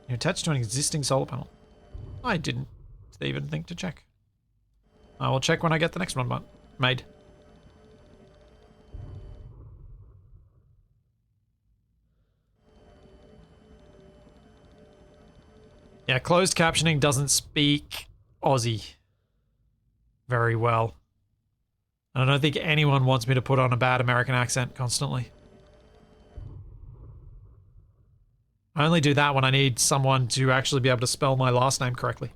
You're attached to an existing solar panel. I didn't even think to check. I will check when I get the next one made. Yeah, closed captioning doesn't speak Aussie very well. And I don't think anyone wants me to put on a bad American accent constantly. I only do that when I need someone to actually be able to spell my last name correctly.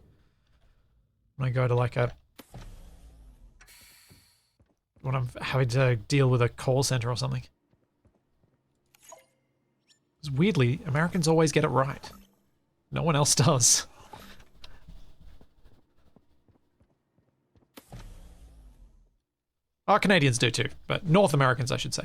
When I go to like when I'm having to deal with a call center or something. Because weirdly, Americans always get it right. No one else does. Oh, Canadians do too, but North Americans, I should say.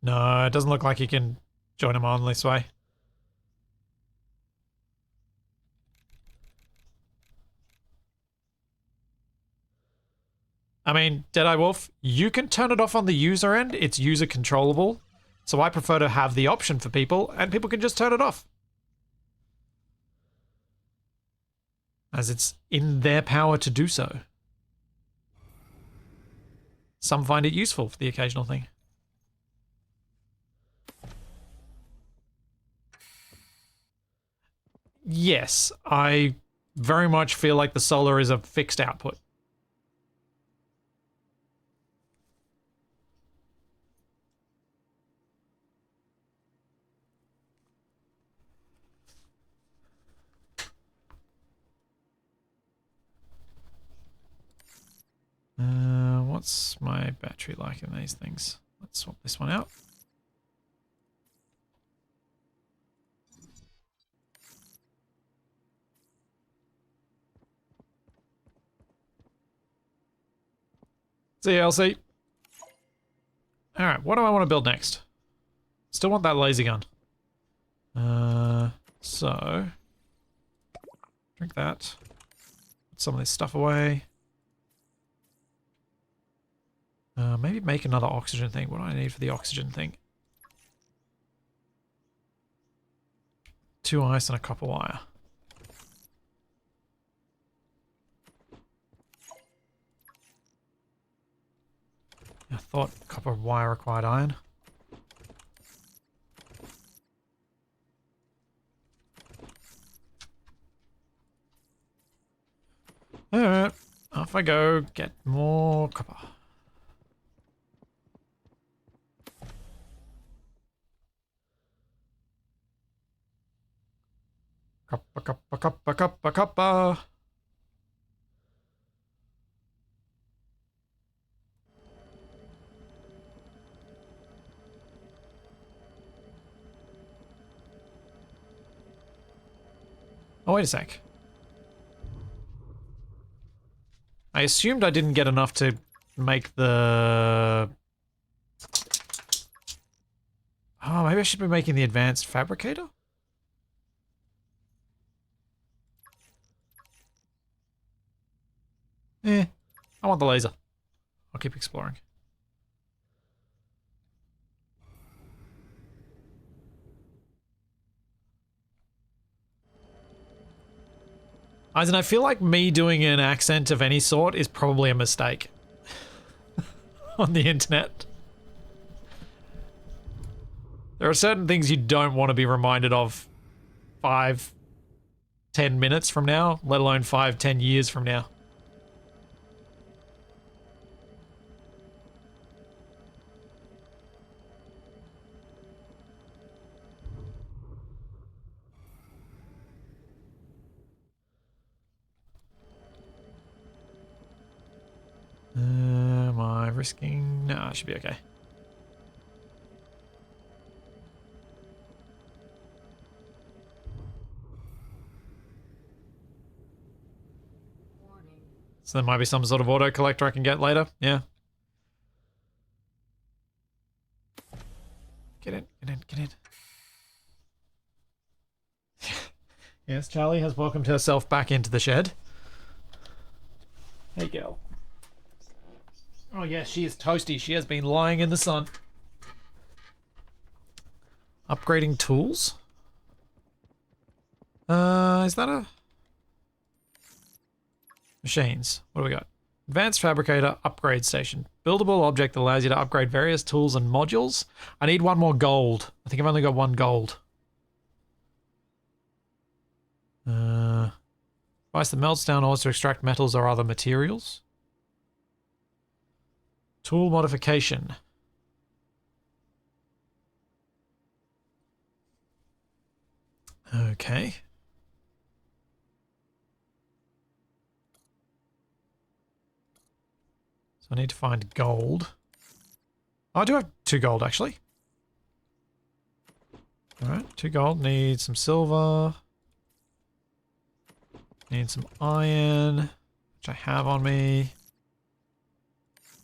No, it doesn't look like you can join them on this way. I mean, Deadeye Wolf, you can turn it off on the user end. It's user controllable. So I prefer to have the option for people, and people can just turn it off. As it's in their power to do so. Some find it useful for the occasional thing. Yes, I very much feel like the solar is a fixed output. What's my battery like in these things? Let's swap this one out. See you, LC. Alright, what do I want to build next? Still want that laser gun. So... Drink that. Put some of this stuff away. Maybe make another oxygen thing. What do I need for the oxygen thing? 2 ice and a copper wire. I thought copper wire required iron. Alright, off I go, get more copper. Copper, copper, copper, copper, copper. Oh, wait a sec. I assumed I didn't get enough to make the... Oh, maybe I should be making the advanced fabricator? I want the laser. I'll keep exploring. Eisen, I feel like me doing an accent of any sort is probably a mistake on the internet. There are certain things you don't want to be reminded of 5, 10 minutes from now, let alone 5, 10 years from now. Am I risking? No, I should be okay. So there might be some sort of auto collector I can get later. Yeah. Get in, get in, get in. Yes, Charlie has welcomed herself back into the shed. Hey, girl. Oh, yes, she is toasty. She has been lying in the sun. Upgrading tools? Is that a... Machines. What do we got? Advanced Fabricator Upgrade Station. Buildable object that allows you to upgrade various tools and modules. I need one more gold. I think I've only got 1 gold. Device that melts down ores to extract metals or other materials. Tool modification. Okay. So I need to find gold. Oh, I do have 2 gold, actually. Alright, 2 gold. Need some silver. Need some iron, which I have on me.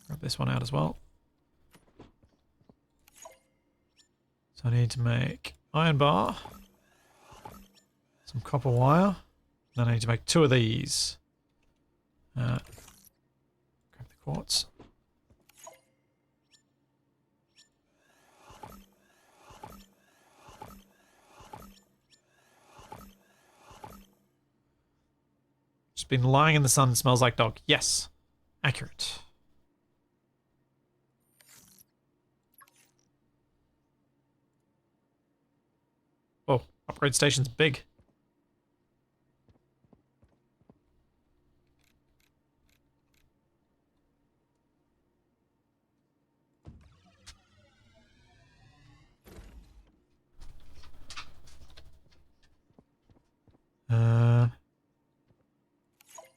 Grab this one out as well. So I need to make iron bar. Some copper wire. Then I need to make 2 of these. Grab the quartz. Just been lying in the sun, smells like dog. Yes. Accurate. Oh, upgrade station's big.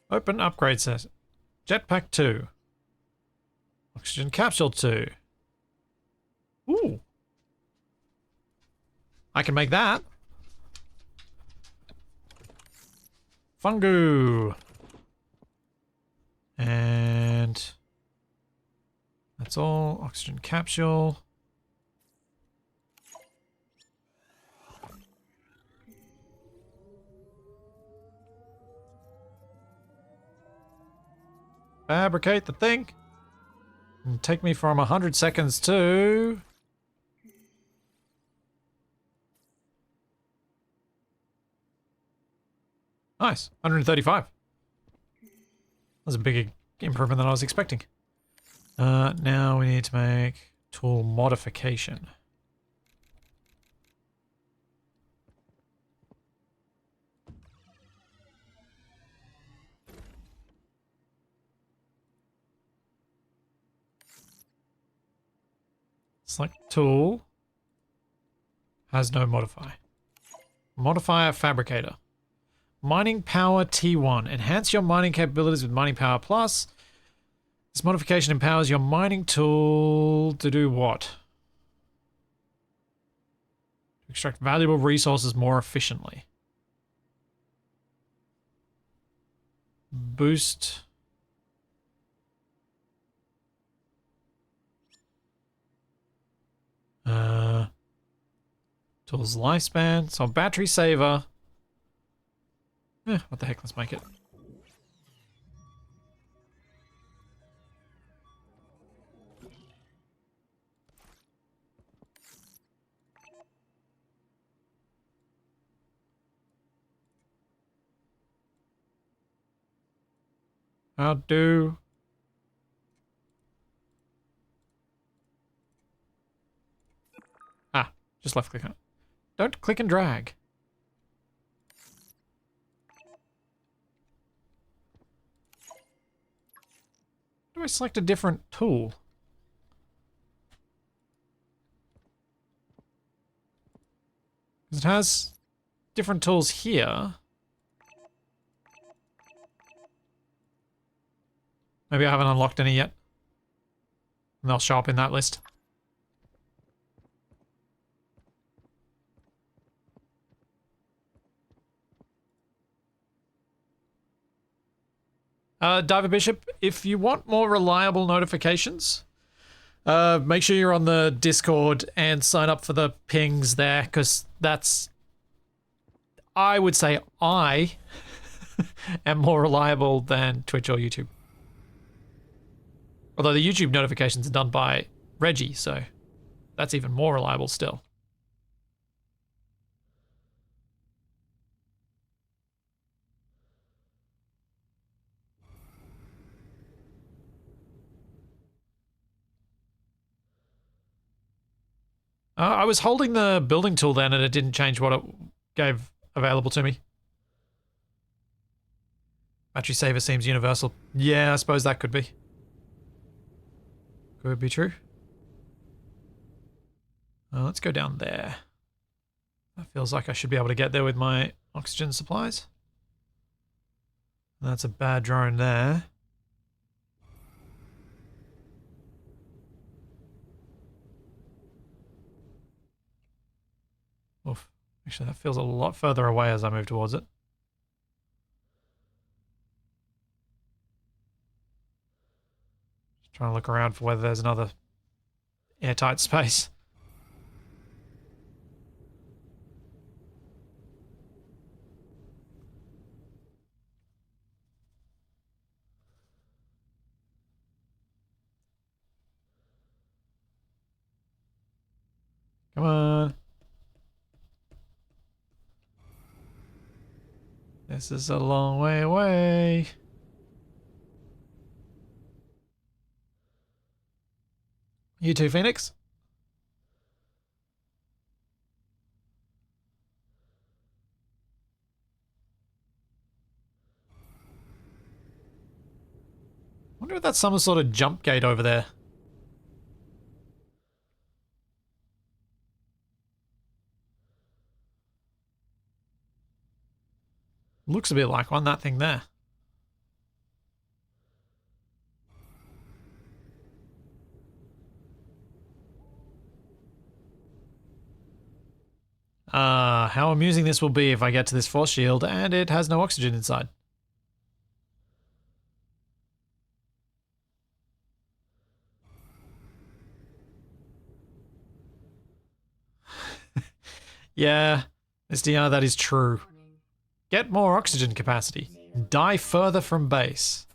Open upgrade set. Jetpack 2. Oxygen capsule 2. Ooh. I can make that. Fungu. And that's all. Oxygen capsule. Fabricate the thing. And take me from 100 seconds to... Nice. 135. That's a bigger improvement than I was expecting. Now we need to make tool modification. Select tool. Has no modifier. Modifier fabricator. Mining power T1. Enhance your mining capabilities with mining power plus. This modification empowers your mining tool to do what? To extract valuable resources more efficiently. Boost. Tool's lifespan. So battery saver. What the heck, let's make it. How do... Ah, just left click on it. Don't click and drag. How do I select a different tool? Because it has different tools here. Maybe I haven't unlocked any yet. And they'll show up in that list. Diver Bishop, if you want more reliable notifications, make sure you're on the Discord and sign up for the pings there, because that's... I would say I am more reliable than Twitch or YouTube. Although the YouTube notifications are done by Reggie, so that's even more reliable still. I was holding the building tool then and it didn't change what it gave available to me. Battery saver seems universal. Yeah, I suppose that could be. Could be true. Let's go down there. That feels like I should be able to get there with my oxygen supplies. That's a bad drone there. Oof. Actually, that feels a lot further away as I move towards it. Just trying to look around for whether there's another airtight space. Come on. This is a long way away. You too, Phoenix? Wonder if that's some sort of jump gate over there. Looks a bit like one, that thing there. How amusing this will be if I get to this force shield and it has no oxygen inside. Yeah, SDR, that is true. Get more oxygen capacity. Die further from base.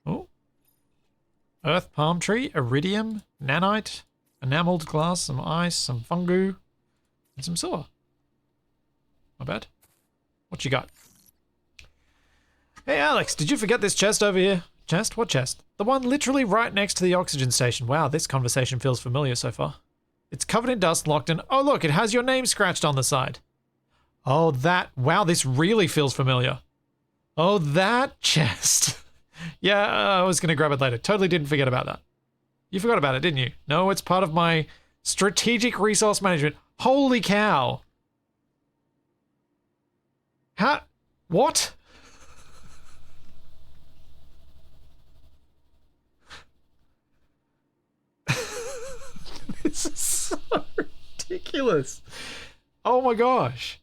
Oh. Earth palm tree, iridium, nanite, enameled glass, some ice, some fungu, and some silver. Not bad. What you got? Hey Alex, did you forget this chest over here? Chest? What chest? The one literally right next to the oxygen station. Wow, this conversation feels familiar so far. It's covered in dust, locked in. Oh look, it has your name scratched on the side. Oh that, wow, this really feels familiar. Oh, that chest. Yeah, I was gonna grab it later. Totally didn't forget about that. You forgot about it, didn't you? No, it's part of my strategic resource management. Holy cow. How? What? This is so ridiculous. Oh my gosh.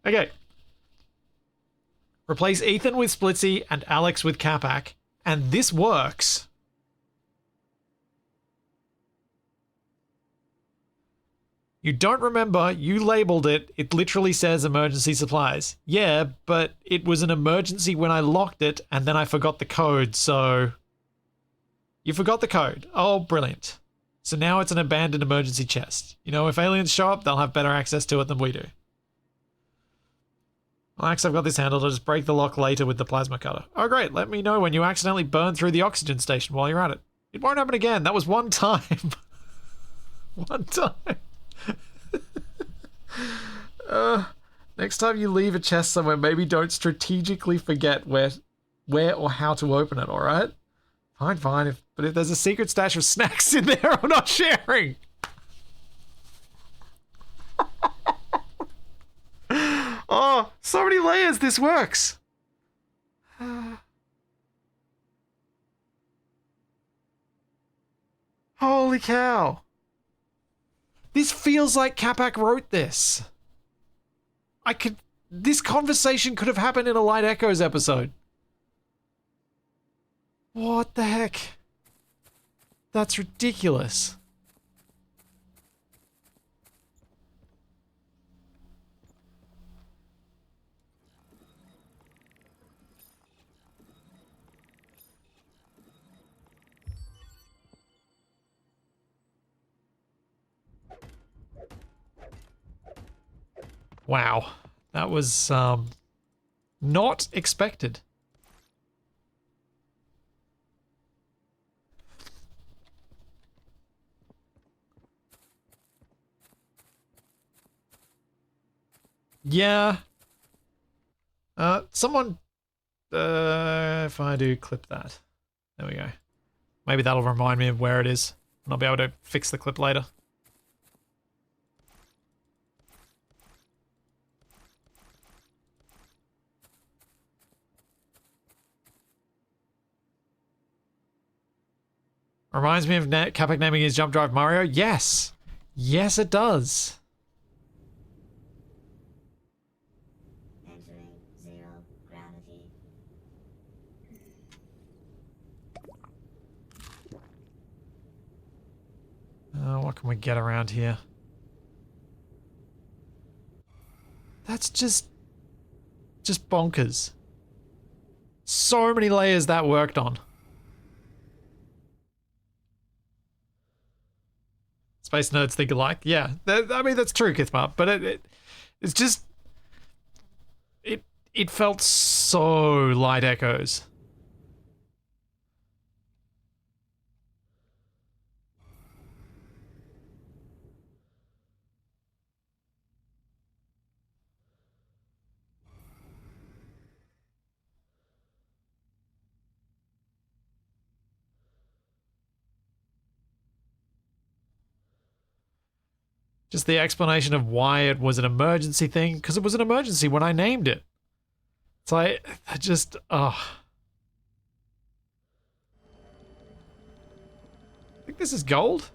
Okay. Replace Ethan with Splitsy and Alex with Capac, and this works. You don't remember, you labeled it, it literally says emergency supplies. Yeah, but it was an emergency when I locked it, and then I forgot the code, so... You forgot the code. Oh, brilliant. So now it's an abandoned emergency chest. You know, if aliens show up, they'll have better access to it than we do. Max, I've got this handled. I'll just break the lock later with the plasma cutter. Oh, great. Let me know when you accidentally burn through the oxygen station while you're at it. It won't happen again. That was one time. One time. Next time you leave a chest somewhere, maybe don't strategically forget where or how to open it, alright? Fine, fine. But if there's a secret stash of snacks in there, I'm not sharing. Oh, so many layers. This works. Holy cow. This feels like Capac wrote this. This conversation could have happened in a Light Echoes episode. What the heck? That's ridiculous. Wow. That was, not expected. Yeah. Someone... if I do clip that. There we go. Maybe that'll remind me of where it is. And I'll be able to fix the clip later. Reminds me of Capac naming his jump drive Mario? Yes. Yes, it does. Entering 0 gravity. What can we get around here? That's just bonkers. So many layers that worked on. Space nerds think alike. Yeah, I mean, that's true, Kithmar, but it's just... It felt so Light Echoes. Just the explanation of why it was an emergency thing, because it was an emergency when I named it. It's like, I just, I think this is gold.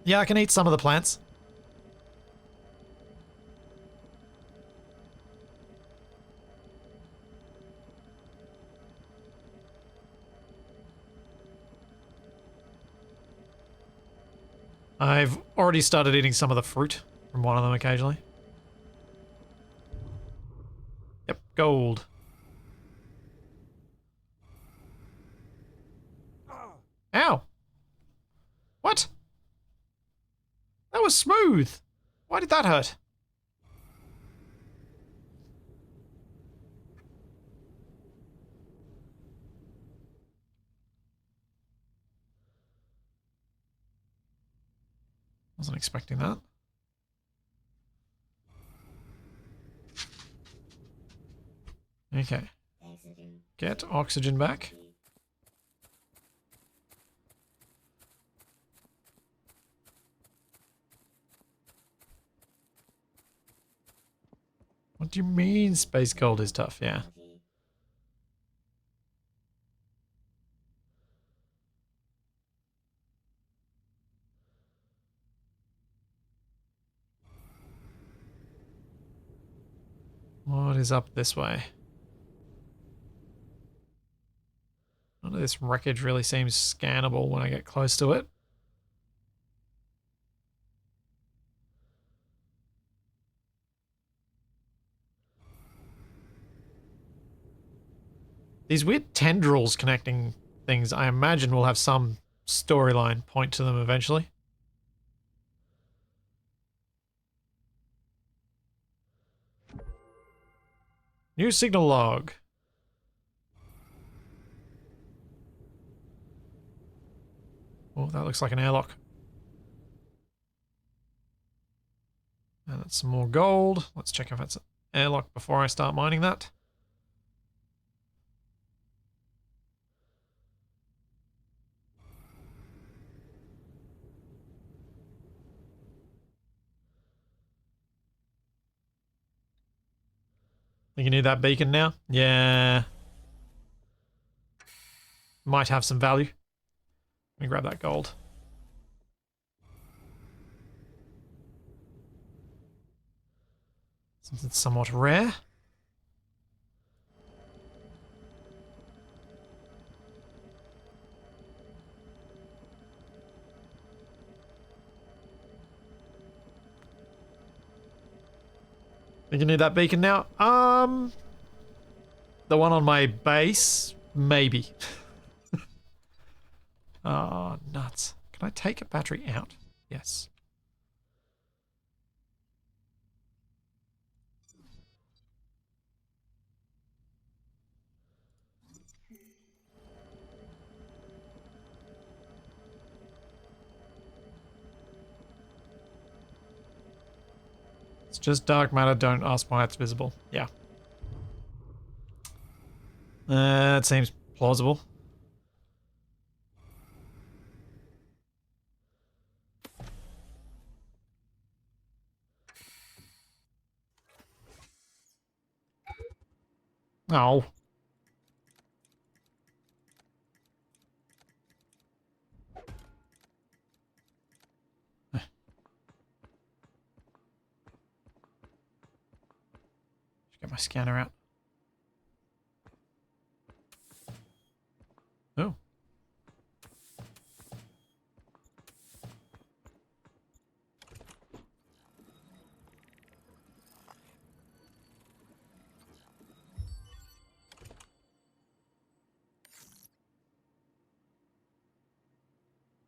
Yeah, I can eat some of the plants. I've already started eating some of the fruit from one of them occasionally. Yep, gold. Ow! What? That was smooth. Why did that hurt? Wasn't expecting that. Okay. Exiting Get oxygen back. What do you mean space gold is tough? Yeah. gravity. What is up this way? None of this wreckage really seems scannable when I get close to it. These weird tendrils connecting things, I imagine, will have some storyline point to them eventually. New signal log. Oh, that looks like an airlock. And that's some more gold. Let's check if it's an airlock before I start mining that. Think you need that beacon now? Yeah. Might have some value. Let me grab that gold. Since it's somewhat rare. Think you need that beacon now? The one on my base? Maybe. Oh, nuts. Can I take a battery out? Yes. It's just dark matter, don't ask why it's visible. Yeah. That seems plausible. Oh. Get my scanner out. Oh.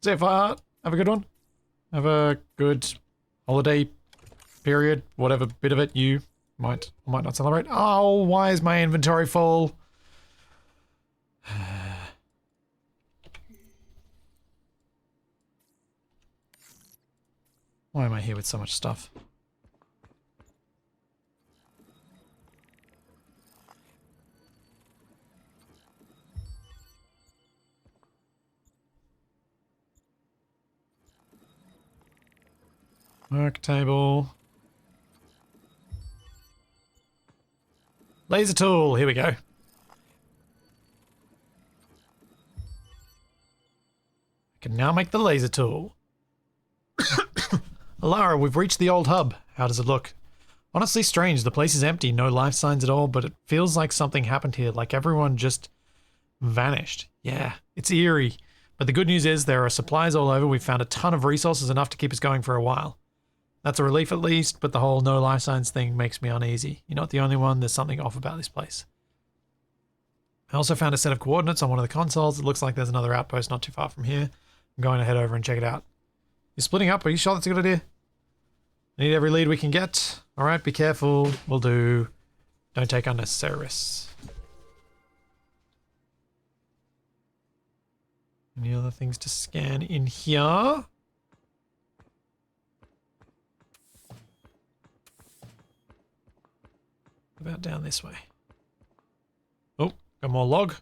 See you, Fireheart. Have a good one. Have a good holiday period, whatever bit of it you might or might not celebrate. Oh, why is my inventory full? Why am I here with so much stuff? Work table. Laser tool, here we go. I can now make the laser tool. Alara, we've reached the old hub. How does it look? Honestly strange, the place is empty, no life signs at all, but it feels like something happened here, like everyone just vanished. Yeah, it's eerie. But the good news is there are supplies all over, we've found a ton of resources, enough to keep us going for a while. That's a relief at least, but the whole no life signs thing makes me uneasy. You're not the only one, there's something off about this place. I also found a set of coordinates on one of the consoles. It looks like there's another outpost not too far from here. I'm going to head over and check it out. You're splitting up, are you sure that's a good idea? Need every lead we can get. Alright, be careful. Will do. Don't take unnecessary risks. Any other things to scan in here? About down this way. Oh, got more log.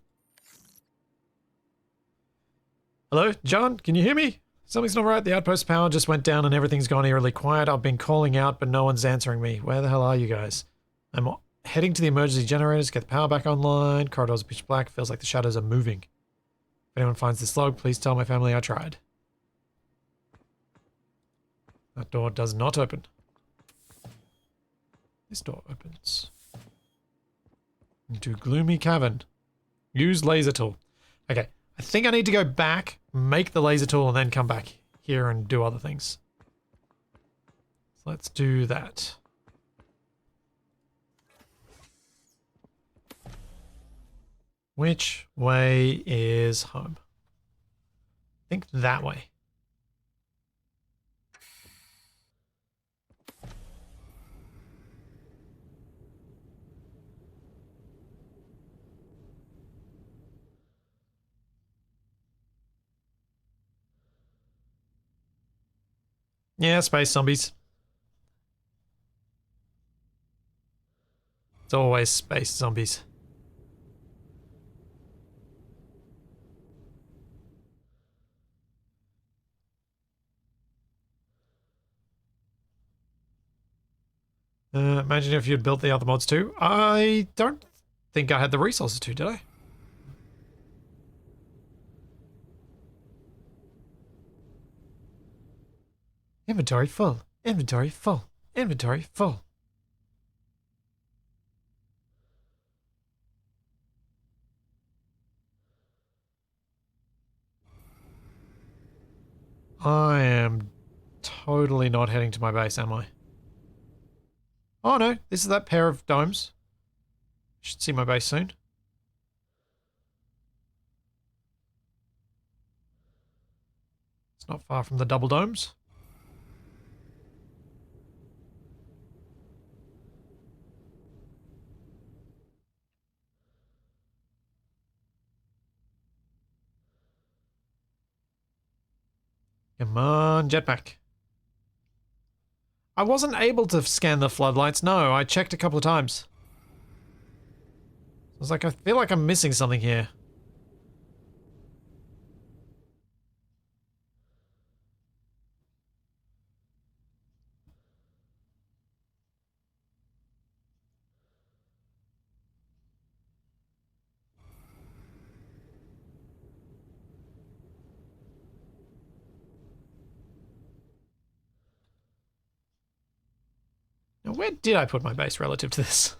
Hello, John? Can you hear me? Something's not right. The outpost power just went down and everything's gone eerily quiet. I've been calling out, but no one's answering me. Where the hell are you guys? I'm heading to the emergency generators, get the power back online. Corridors are pitch black. Feels like the shadows are moving. If anyone finds this log, please tell my family I tried. That door does not open. This door opens. Into gloomy cavern. Use laser tool. Okay, I think I need to go back, make the laser tool, and then come back here and do other things. So let's do that. Which way is home? I think that way. Yeah, space zombies. It's always space zombies. Imagine if you'd built the other mods too. I don't think I had the resources to, did I? Inventory full. Inventory full. Inventory full. I am totally not heading to my base, am I? Oh no, this is that pair of domes. Should see my base soon. It's not far from the double domes. Come on, jetpack. I wasn't able to scan the floodlights. No, I checked a couple of times. I was like, I feel like I'm missing something here. Now, where did I put my base relative to this?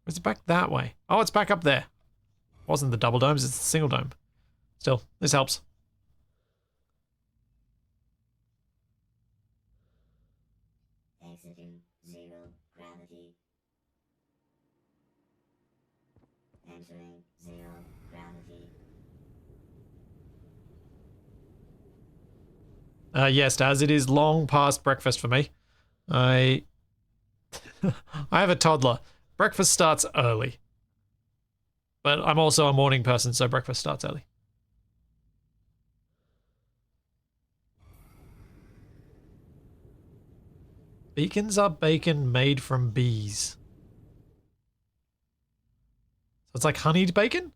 Was it back that way? Oh, it's back up there. It wasn't the double domes, it's the single dome. Still, this helps. Exiting 0 gravity. Entering 0 gravity. Yes, Daz, it is long past breakfast for me. I I have a toddler. Breakfast starts early. But I'm also a morning person, so breakfast starts early. Beacons are bacon made from bees. So it's like honeyed bacon?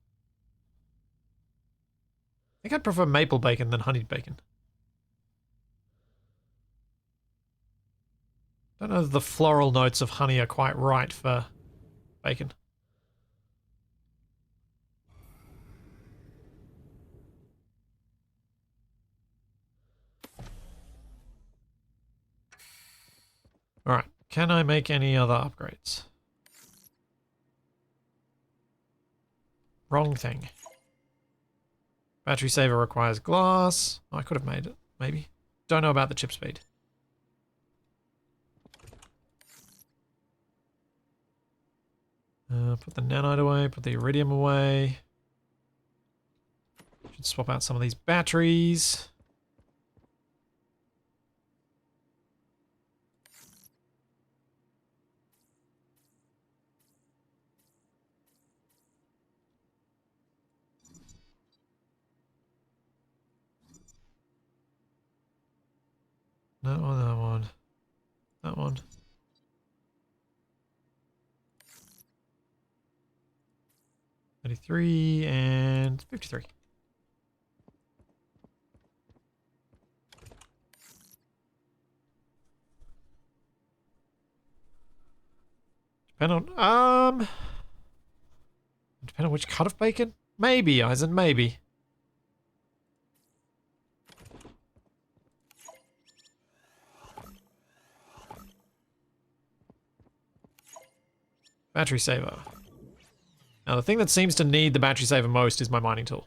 I think I'd prefer maple bacon than honeyed bacon. Don't know if the floral notes of honey are quite right for bacon. Alright, can I make any other upgrades? Wrong thing. Battery saver requires glass. Oh, I could have made it, maybe. Don't know about the chip speed. Put the nanite away, put the iridium away. Should swap out some of these batteries. That one, that one. That one. 33 and 53. Depend on which cut of bacon? Maybe, Eisen, maybe. Battery saver. Now, the thing that seems to need the battery saver most is my mining tool.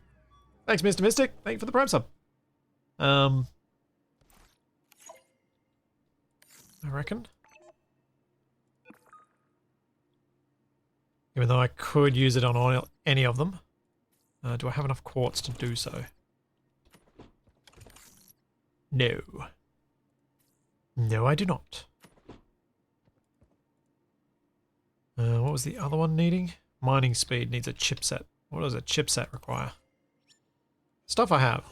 Thanks, Mr. Mystic. Thank you for the Prime sub. I reckon. Even though I could use it on any of them. Do I have enough quartz to do so? No. No, I do not. What was the other one needing? Mining speed needs a chipset. What does a chipset require? Stuff I have.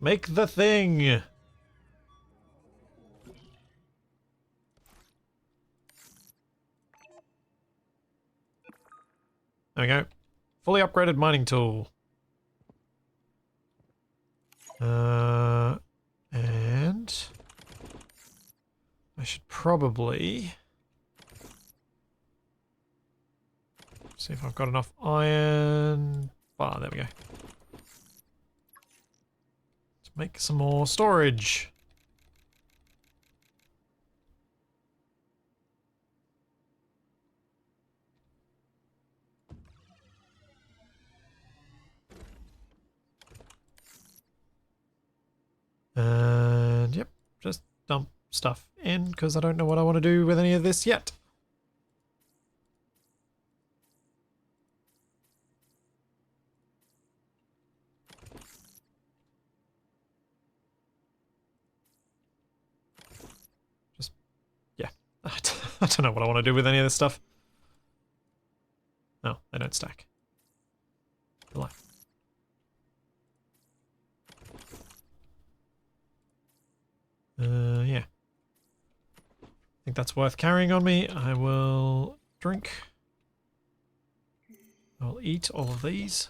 Make the thing! There we go. Fully upgraded mining tool. And I should probably see if I've got enough iron bar. There we go. Let's make some more storage. And yep, just dump stuff in because I don't know what I want to do with any of this yet. Just, yeah, I don't know what I want to do with any of this stuff. No, they don't stack. Lie. Yeah. I think that's worth carrying on me. I will drink. I'll eat all of these.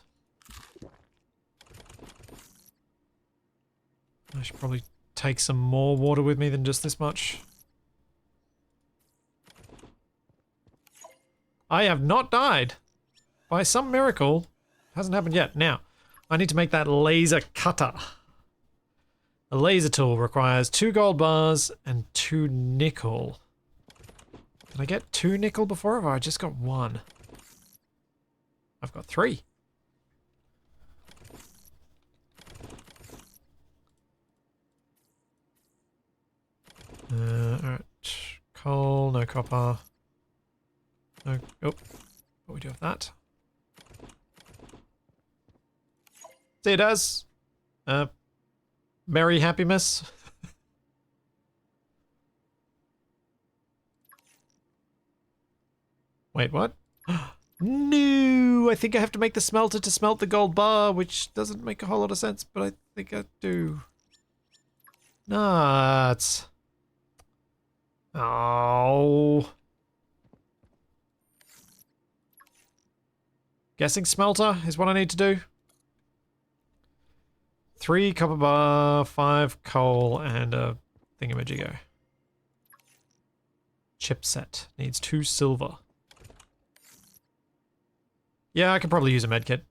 I should probably take some more water with me than just this much. I have not died. By some miracle. Hasn't happened yet. Now, I need to make that laser cutter. A laser tool requires 2 gold bars and 2 nickel. Did I get 2 nickel before, or have I just got 1? I've got 3. Alright. Coal, no copper. No, oh. What we do with that? See, it does. Merry Happiness. Wait, what? No, I think I have to make the smelter to smelt the gold bar, which doesn't make a whole lot of sense, but I think I do. Nuts. Oh. Guessing smelter is what I need to do. 3 copper bar, 5 coal, and a thingamajiggo. Chipset needs 2 silver. Yeah, I could probably use a medkit.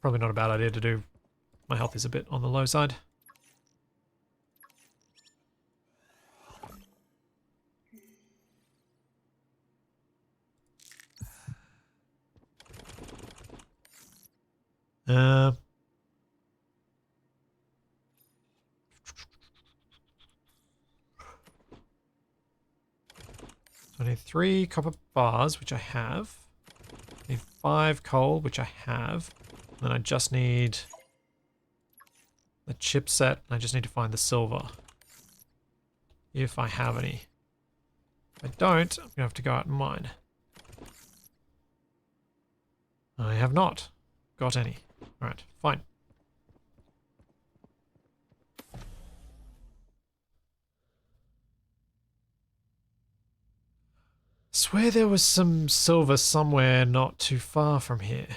Probably not a bad idea to do. My health is a bit on the low side. So I need 3 copper bars, which I have. I need 5 coal, which I have. And then I just need the chipset. I just need to find the silver. If I have any. If I don't, I'm going to have to go out and mine. I have not got any. Alright, fine. Swear there was some silver somewhere not too far from here.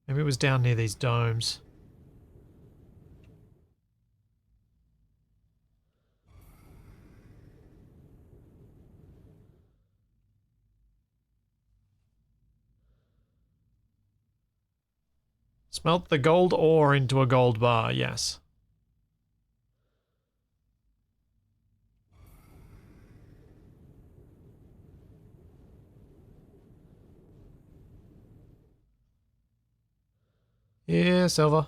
Maybe it was down near these domes. Smelt the gold ore into a gold bar, yes. Here, silver.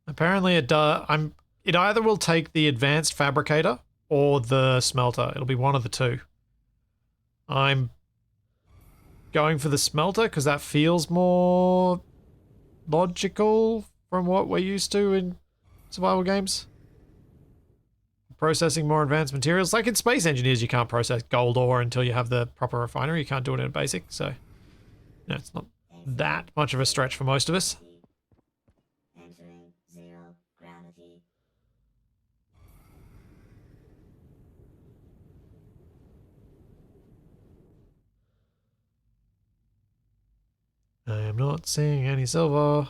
Apparently it does. It either will take the advanced fabricator or the smelter. It'll be one of the two. I'm going for the smelter because that feels more logical from what we're used to in survival games. Processing more advanced materials. Like in Space Engineers, you can't process gold ore until you have the proper refinery. You can't do it in a basic, so it's not that much of a stretch for most of us. Entering zero gravity. I am not seeing any silver.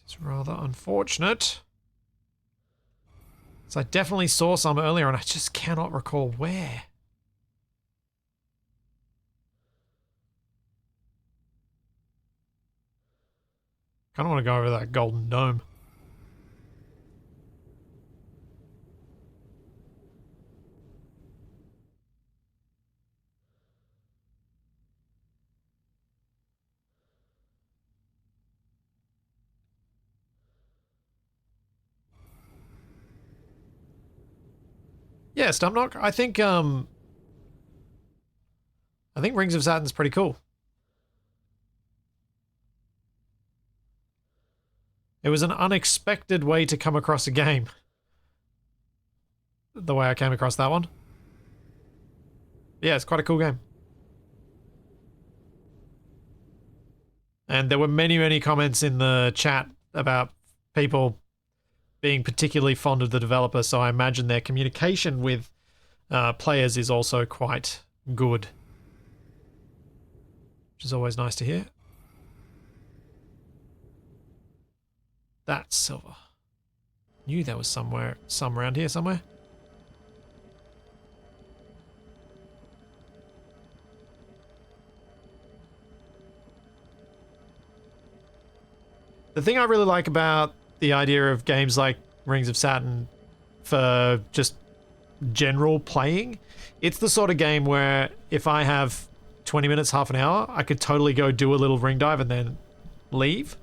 It's rather unfortunate. So I definitely saw some earlier and I just cannot recall where. Kind of want to go over that golden dome. Yeah, Stumpknock. I think Rings of Saturn's pretty cool. It was an unexpected way to come across a game. The way I came across that one. Yeah, it's quite a cool game. And there were many, many comments in the chat about people being particularly fond of the developer, so I imagine their communication with players is also quite good. Which is always nice to hear. That's silver. Knew there was some around here somewhere. The thing I really like about the idea of games like Rings of Saturn for just general playing, it's the sort of game where if I have 20 minutes, half an hour, I could totally go do a little ring dive and then leave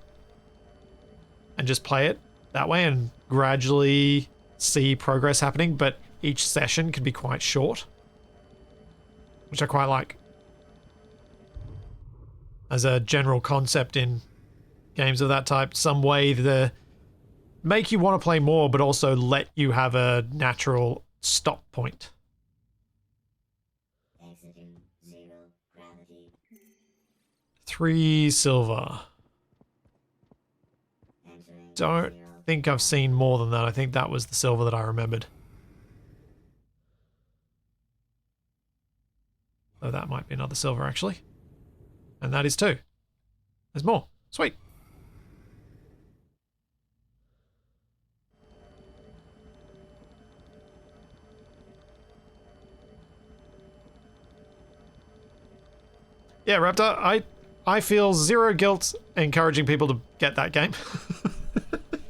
and just play it that way and gradually see progress happening, but each session can be quite short, which I quite like as a general concept in games of that type. Some way to make you want to play more, but also let you have a natural stop point. Exiting zero gravity. 3 silver. Entering Don't zero think I've seen more than that. I think that was the silver that I remembered. Oh, that might be another silver actually. And that is 2. There's more. Sweet. Yeah, Raptor, I feel zero guilt encouraging people to get that game.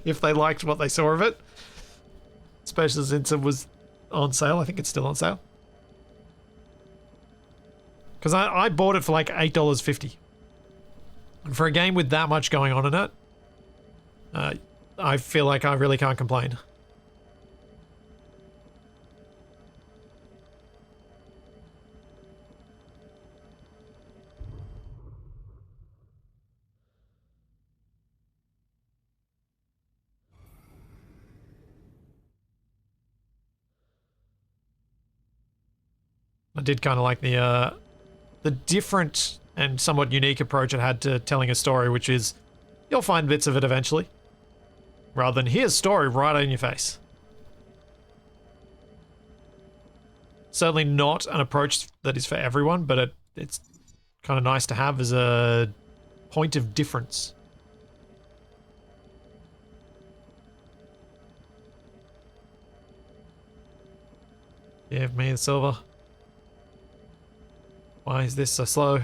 If they liked what they saw of it. Especially since it was on sale. I think it's still on sale. Because I bought it for like $8.50. And for a game with that much going on in it, I feel like I really can't complain. I did kind of like the different and somewhat unique approach it had to telling a story, which is you'll find bits of it eventually, rather than here's story right in your face. Certainly not an approach that is for everyone, but it's kind of nice to have as a point of difference. Give me the silver. Why is this so slow?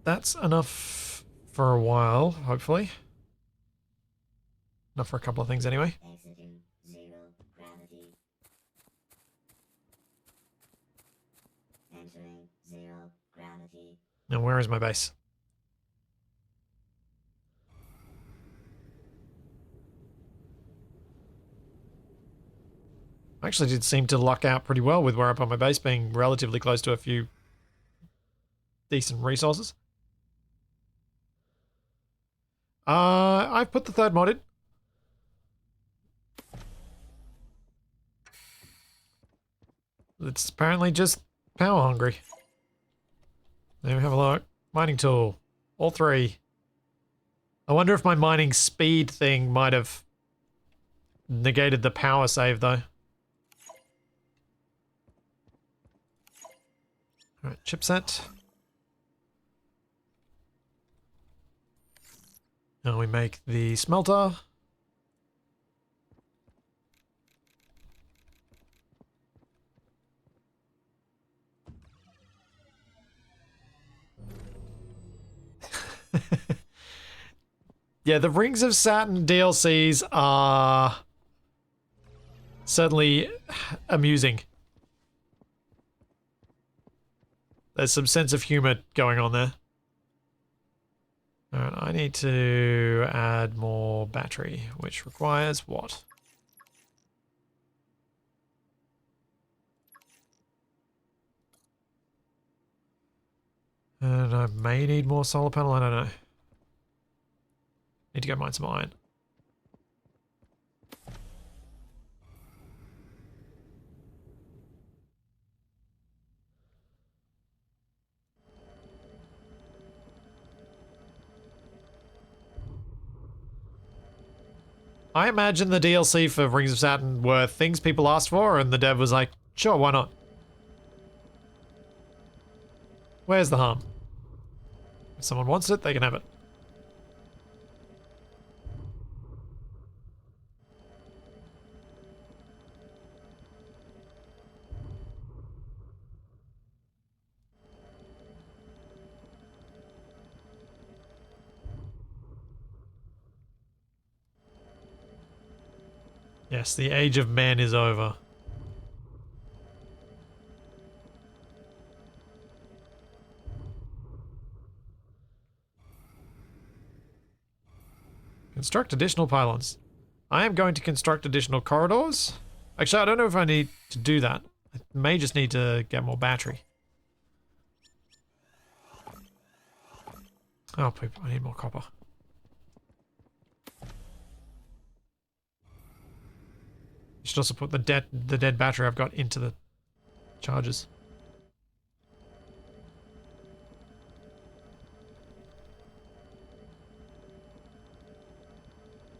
that's enough for a while, hopefully. Enough for a couple of things anyway. Exiting zero gravity. Entering zero gravity. Now, where is my base? I actually did seem to luck out pretty well with where I put my base, being relatively close to a few decent resources. I've put the third mod in. It's apparently just power hungry. There we have a look. Mining tool. All three. I wonder if my mining speed thing might have negated the power save though. Alright, chipset. Now we make the smelter. Yeah, the Rings of Saturn DLCs are certainly amusing. There's some sense of humor going on there. Alright, I need to add more battery, which requires what? And I may need more solar panel, I don't know. Need to go mine some iron. I imagine the DLC for Rings of Saturn were things people asked for, and the dev was like, sure, why not? Where's the harm? If someone wants it, they can have it. Yes, the age of man is over. Construct additional pylons. I am going to construct additional corridors. Actually, I don't know if I need to do that. I may just need to get more battery. Oh, people, I need more copper. You should also put the dead battery I've got into the chargers.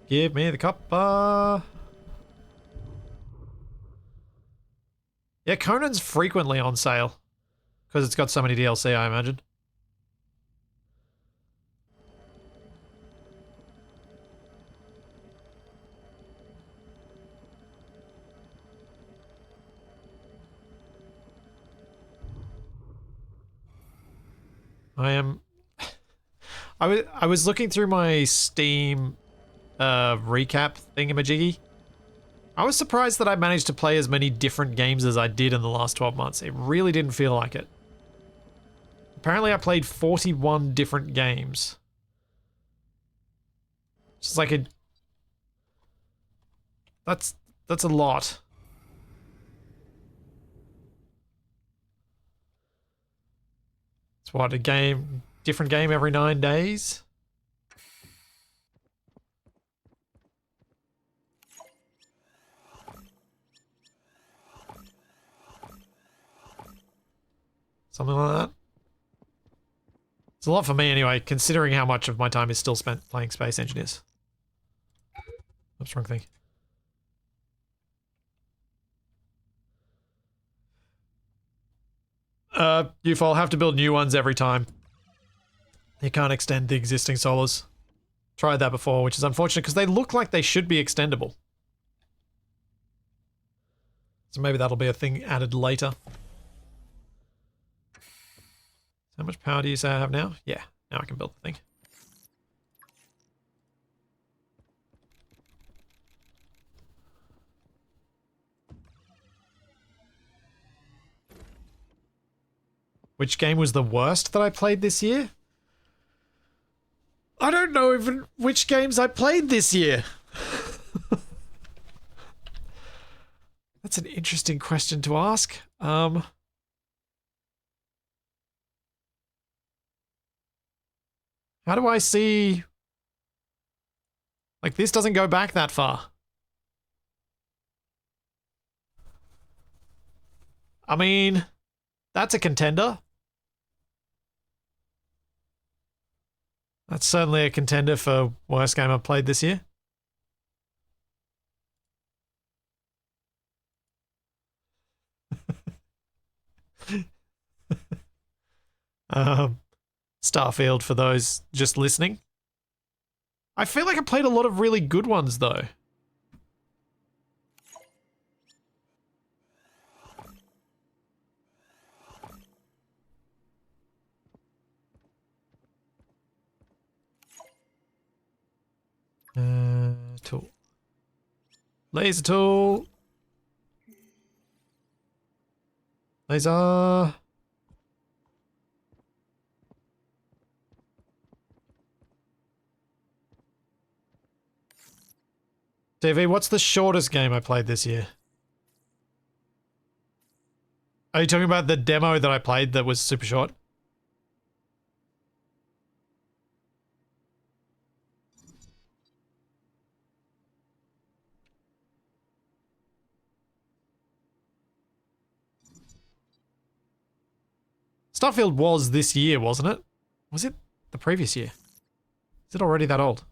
Give me the copper. Yeah, Conan's frequently on sale because it's got so many DLC, I imagine. I was looking through my Steam recap thingamajiggy. I was surprised that I managed to play as many different games as I did in the last 12 months. It really didn't feel like it. Apparently I played 41 different games. It's just like a... That's a lot. It's what, a game... different game every 9 days? Something like that. It's a lot for me anyway, considering how much of my time is still spent playing Space Engineers. Oops, wrong thing. UFO, I'll have to build new ones every time. You can't extend the existing solars. Tried that before, which is unfortunate because they look like they should be extendable. So maybe that'll be a thing added later. How much power do you say I have now? Yeah, Now I can build the thing. Which game was the worst that I played this year? I don't know even which games I played this year. That's an interesting question to ask. How do I see... Like, this doesn't go back that far. I mean, that's a contender. That's certainly a contender for worst game I've played this year. um, Starfield for those just listening. I feel like I played a lot of really good ones though. Tool. Laser tool. Laser. TV, what's the shortest game I played this year? Are you talking about the demo that I played that was super short? Starfield was this year, wasn't it? Was it the previous year? Is it already that old?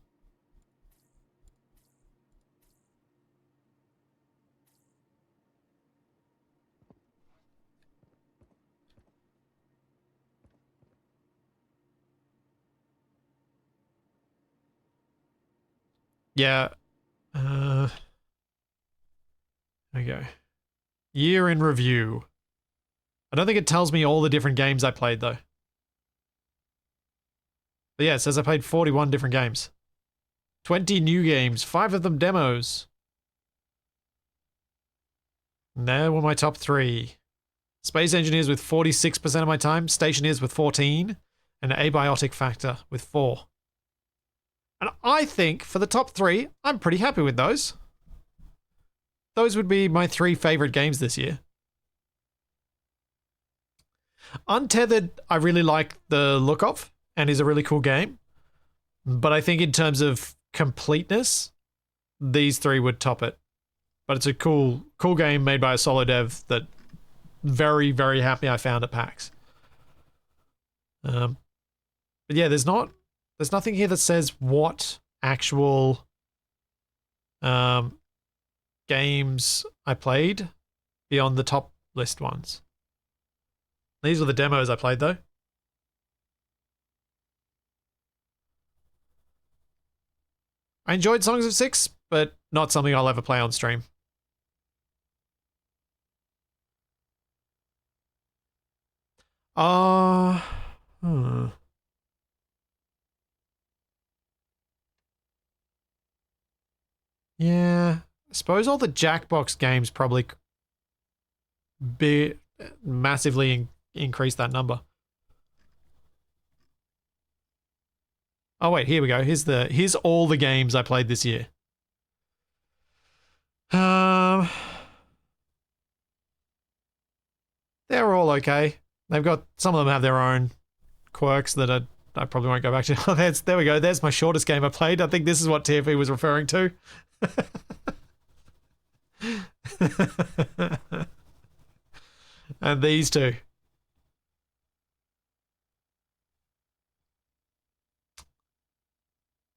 Yeah. There we go. Year in review. I don't think it tells me all the different games I played though. But yeah, it says I played 41 different games. 20 new games, 5 of them demos. And there were my top 3. Space Engineers with 46% of my time, Stationeers with 14, and Abiotic Factor with 4. And I think for the top 3, I'm pretty happy with those. Those would be my 3 favorite games this year. Untethered, I really like the look of, and is a really cool game. But I think in terms of completeness, these 3 would top it. But it's a cool game made by a solo dev that very, very happy I found at PAX. But yeah, there's nothing here that says what actual games I played beyond the top list ones. These were the demos I played though. I enjoyed Songs of Six, but not something I'll ever play on stream. Uh, hmm. Yeah, I suppose all the Jackbox games probably be massively increase that number. Oh wait, here we go. Here's all the games I played this year. They're all okay. They've got some of them have their own quirks that I probably won't go back to. Oh, there we go. There's my shortest game I played. I think this is what TFE was referring to. And these two.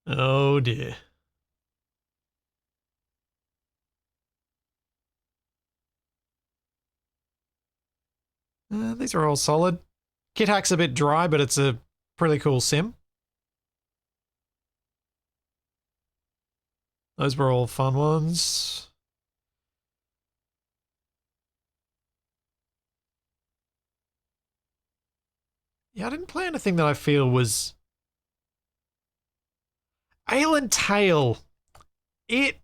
Oh dear. These are all solid. Kit Hack's a bit dry, but it's a pretty cool sim. Those were all fun ones. Yeah, I didn't play anything that I feel was Island Tale. It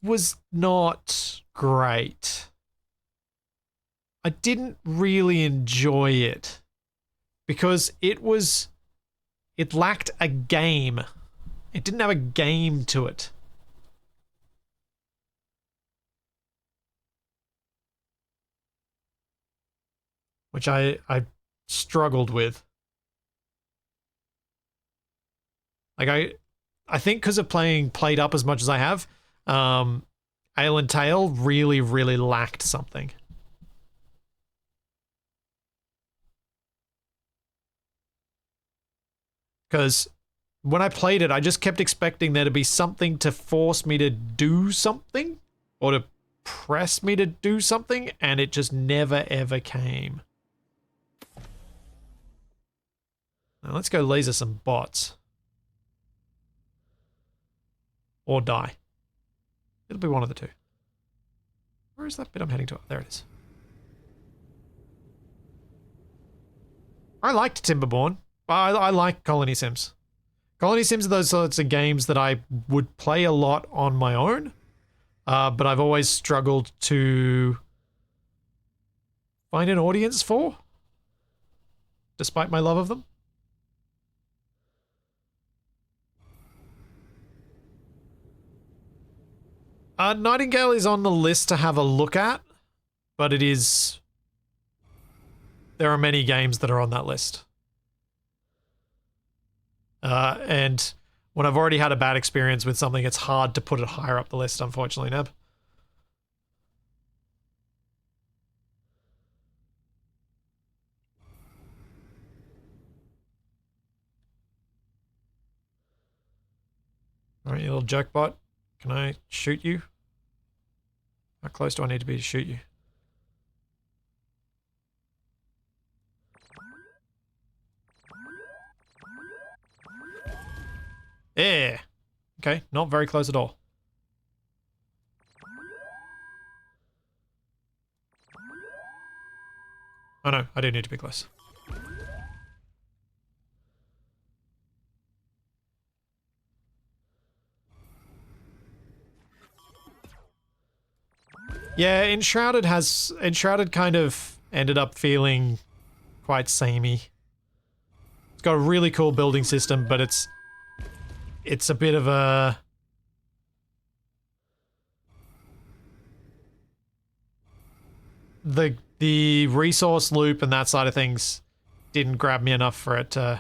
was not great. I didn't really enjoy it because it lacked a game. It didn't have a game to it. Which I struggled with. Like I think because of played up as much as I have, Island Tale really, really lacked something. Because when I played it, I just kept expecting there to be something to force me to do something or to press me to do something, and it just never ever came. Now let's go laser some bots. Or die. It'll be one of the two. Where is that bit I'm heading to? There it is. I liked Timberborn. I like Colony Sims. Colony Sims are those sorts of games that I would play a lot on my own, but I've always struggled to find an audience for, despite my love of them. Nightingale is on the list to have a look at, but it is... There are many games that are on that list. And when I've already had a bad experience with something, it's hard to put it higher up the list, unfortunately, Neb. Alright, you little jerkbot. Can I shoot you? How close do I need to be to shoot you? Yeah. Okay, not very close at all. Oh no, I do need to be close. Yeah, Enshrouded kind of ended up feeling quite samey. It's got a really cool building system, but it's a bit of a... The resource loop and that side of things didn't grab me enough for it for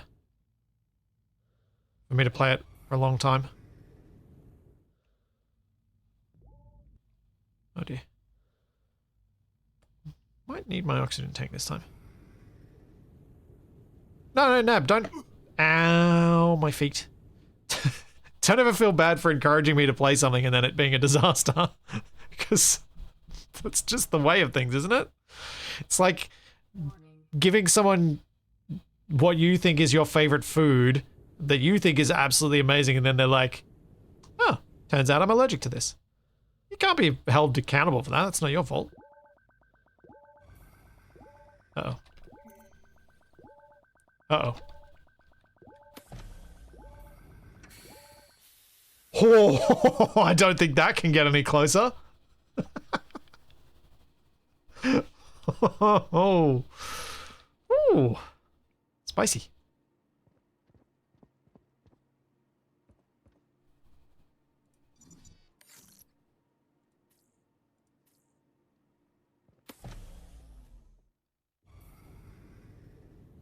me to play it for a long time. Oh dear. Might need my oxygen tank this time. No, Nab, don't... Ow, my feet. Don't ever feel bad for encouraging me to play something and then it being a disaster. Because that's just the way of things, isn't it? It's like giving someone what you think is your favorite food that you think is absolutely amazing, and then they're like, oh, turns out I'm allergic to this. You can't be held accountable for that. That's not your fault. Uh-oh. Uh-oh. Oh, I don't think that can get any closer. Oh. Ooh. Spicy.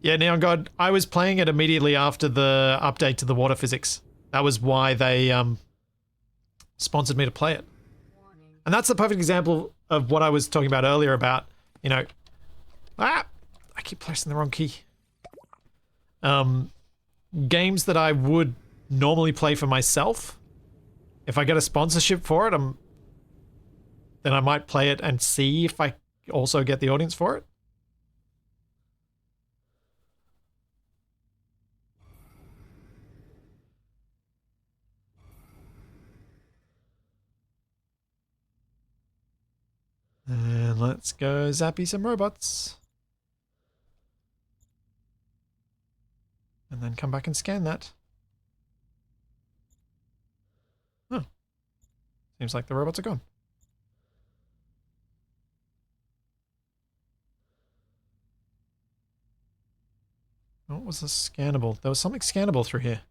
Yeah, Neon God, I was playing it immediately after the update to the water physics. That was why they sponsored me to play it. And that's the perfect example of what I was talking about earlier about, you know... I keep pressing the wrong key. Games that I would normally play for myself. If I get a sponsorship for it, then I might play it and see if I also get the audience for it. And let's go zappy some robots. And then come back and scan that. Seems like the robots are gone. What was the scannable? There was something scannable through here.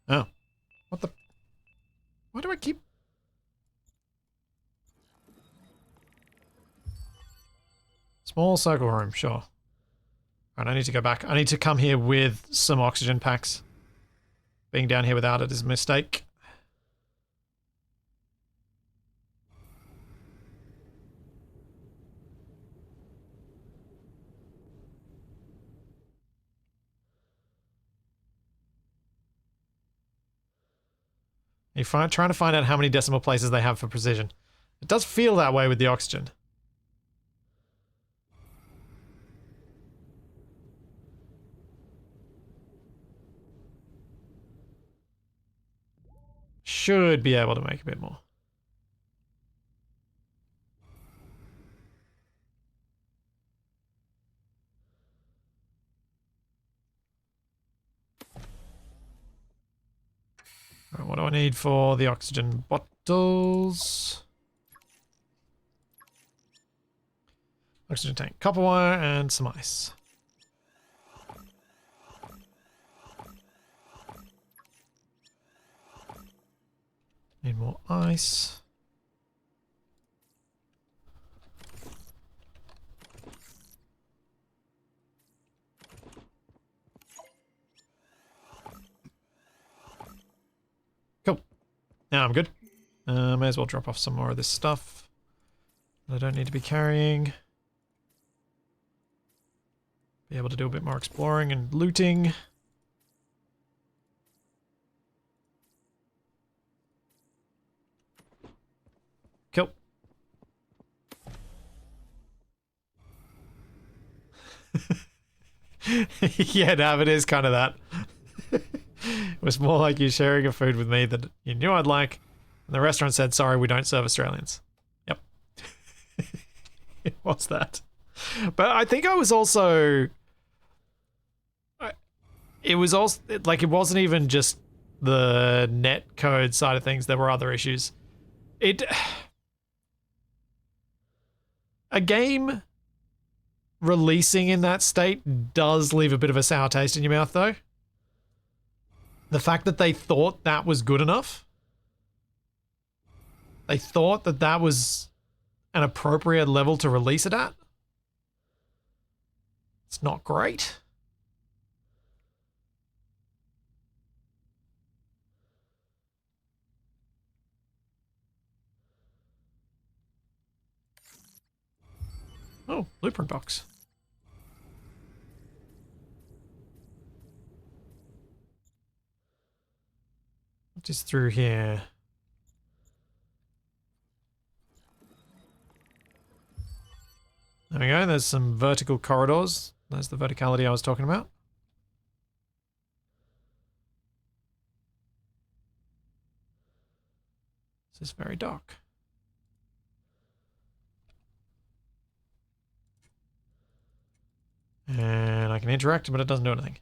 Oh. What the? Why do I keep... Small circle room, sure. Alright, I need to go back. I need to come here with some oxygen packs. Being down here without it is a mistake. You're trying to find out how many decimal places they have for precision. It does feel that way with the oxygen. Should be able to make a bit more. Right, what do I need for the oxygen bottles? Oxygen tank, copper wire, and some ice. Need more ice. Cool. Now I'm good. May as well drop off some more of this stuff that I don't need to be carrying. Be able to do a bit more exploring and looting. Cool. Yeah, no, it is kind of that. It was more like you sharing a food with me that you knew I'd like, and the restaurant said, sorry, we don't serve Australians. Yep. It was that. But I think I was also... It was also... Like, it wasn't even just the net code side of things. There were other issues. A game releasing in that state does leave a bit of a sour taste in your mouth, though. The fact that they thought that was good enough. They thought that that was an appropriate level to release it at. It's not great. Oh, blueprint box. What is through here? There we go. There's some vertical corridors. There's the verticality I was talking about. This is very dark. And I can interact, but it doesn't do anything.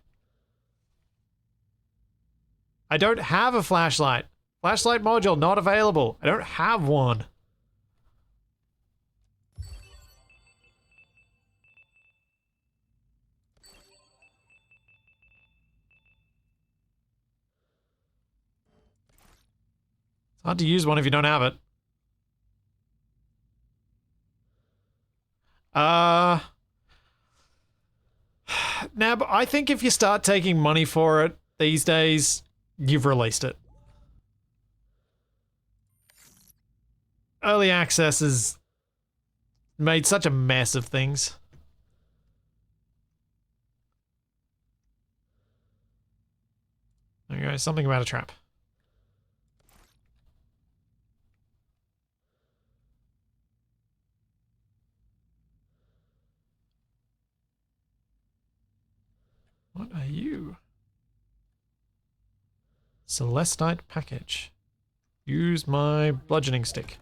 I don't have a flashlight. Flashlight module not available. I don't have one. It's hard to use one if you don't have it. Nab, I think if you start taking money for it these days, you've released it. Early access has made such a mess of things. There you go, something about a trap. What are you? Celestite package. use my bludgeoning stick.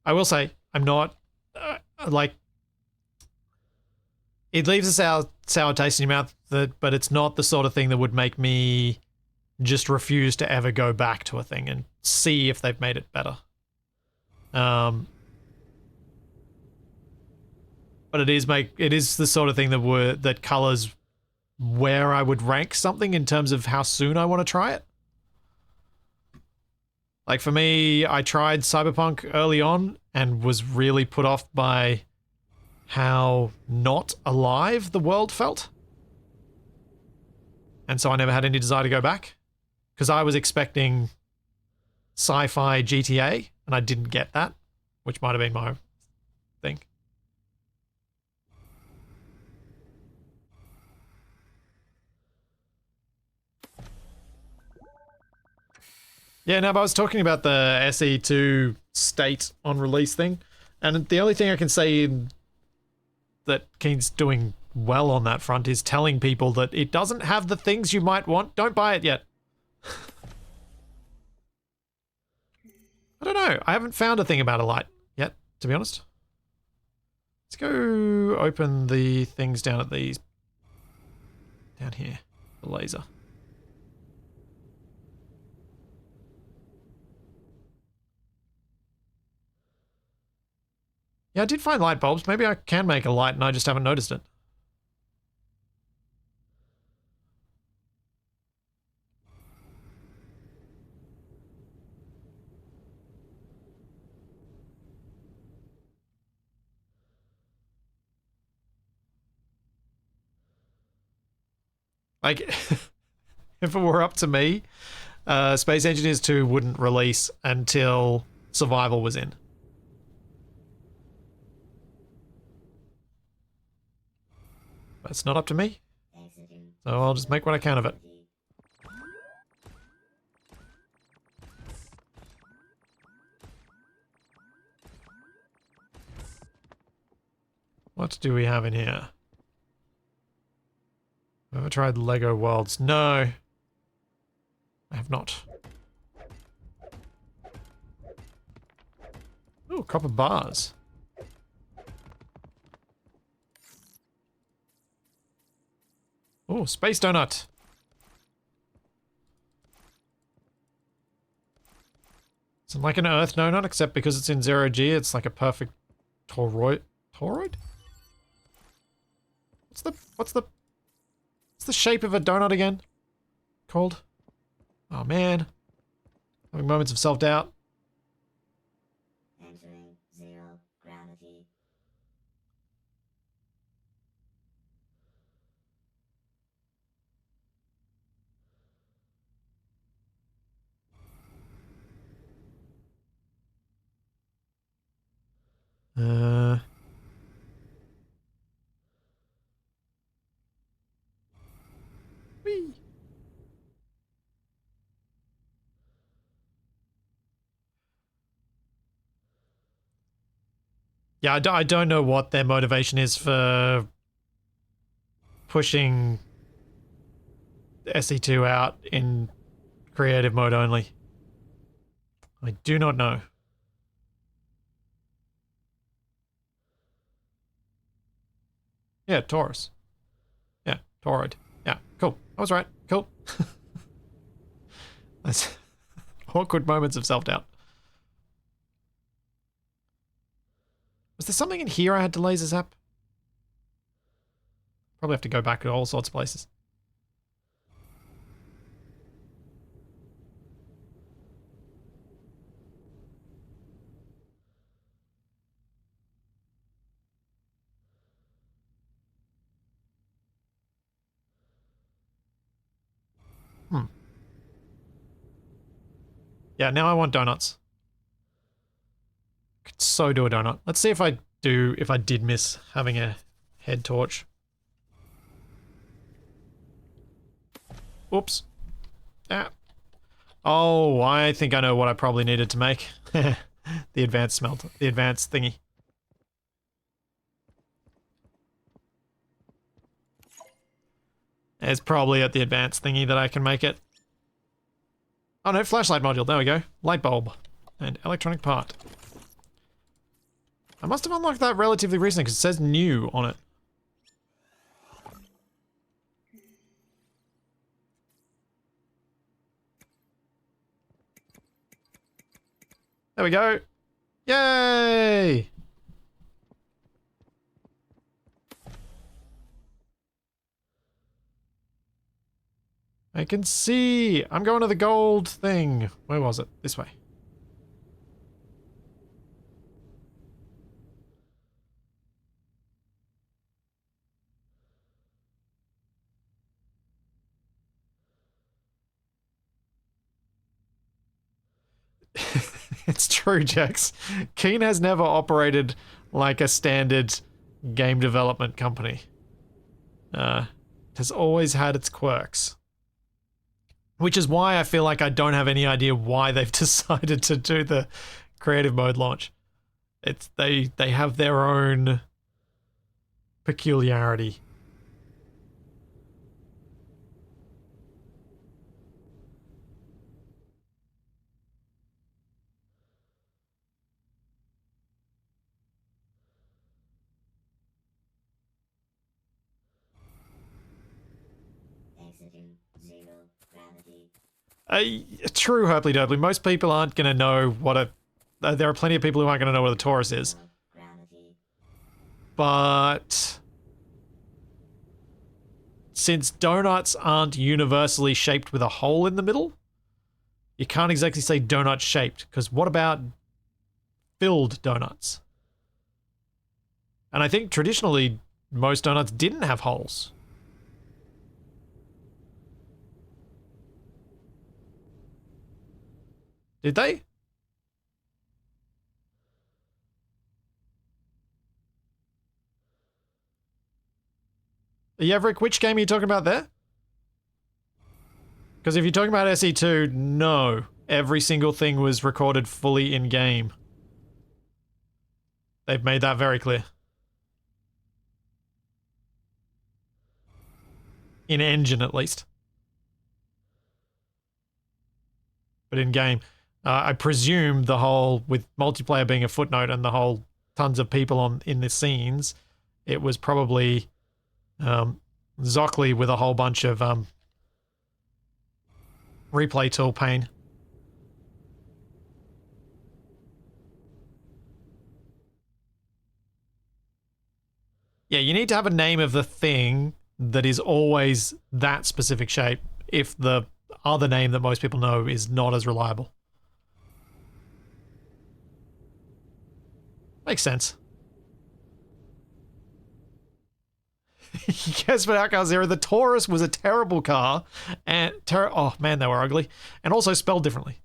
I will say, I'm not, like, it leaves a sour taste in your mouth, but it's not the sort of thing that would make me just refuse to ever go back to a thing and see if they've made it better. But it is the sort of thing that colors where I would rank something in terms of how soon I want to try it. Like for me, I tried Cyberpunk early on and was really put off by how not alive the world felt. And so I never had any desire to go back. Because I was expecting sci-fi GTA, and I didn't get that, which might have been my thing. Yeah, no, but I was talking about the SE2 state on release thing, and the only thing I can say that Keen's doing well on that front is telling people that it doesn't have the things you might want. Don't buy it yet. I don't know. I haven't found a thing about a light yet, to be honest. Let's go open the things down at these. Down here. The laser. Yeah, I did find light bulbs. Maybe I can make a light and I just haven't noticed it. Like, if it were up to me, Space Engineers 2 wouldn't release until Survival was in. But it's not up to me, so I'll just make what I can of it. What do we have in here? Have I ever tried Lego Worlds? No. I have not. Oh, copper bars. Oh, space donut. It's like an Earth donut, except because it's in 0G, it's like a perfect toroid. Toroid? What's the shape of a donut again? Called? Oh man. Having moments of self-doubt. Entering zero gravity. Whee. Yeah, I don't know what their motivation is for pushing SE2 out in creative mode only. I do not know. Yeah, Taurus. Yeah, toroid. Yeah, cool. I was right. Cool. That's awkward moments of self-doubt. Was there something in here I had to laser zap? Probably have to go back to all sorts of places. Yeah, now I want donuts. Could so do a donut. Let's see if I did miss having a head torch. Oops. Ah. Oh, I think I know what I probably needed to make. The advanced smelter. The advanced thingy. It's probably at the advanced thingy that I can make it. Oh no, flashlight module. There we go. Light bulb. And electronic part. I must have unlocked that relatively recently because it says new on it. There we go. Yay! I can see. I'm going to the gold thing. Where was it? This way. It's true, Jax. Keen has never operated like a standard game development company. It has always had its quirks. Which is why I feel like I don't have any idea why they've decided to do the creative mode launch. It's they have their own peculiarity. Exiting zero gravity. True, Herply Derply. Most people aren't going to know what a... there are plenty of people who aren't going to know what a torus is. Zero gravity. But... since donuts aren't universally shaped with a hole in the middle, you can't exactly say donut shaped, because what about filled donuts? And I think traditionally most donuts didn't have holes. Did they? Yaverick, which game are you talking about there? Because if you're talking about SE2, no. Every single thing was recorded fully in-game. They've made that very clear. In engine, at least. But in-game. I presume the whole, with multiplayer being a footnote and the whole tons of people in the scenes, it was probably Zockley with a whole bunch of replay tool pain. Yeah, you need to have a name of the thing that is always that specific shape if the other name that most people know is not as reliable. Makes sense. Yes, but Outcar Zero, the Taurus was a terrible car, and oh man, they were ugly, and also spelled differently.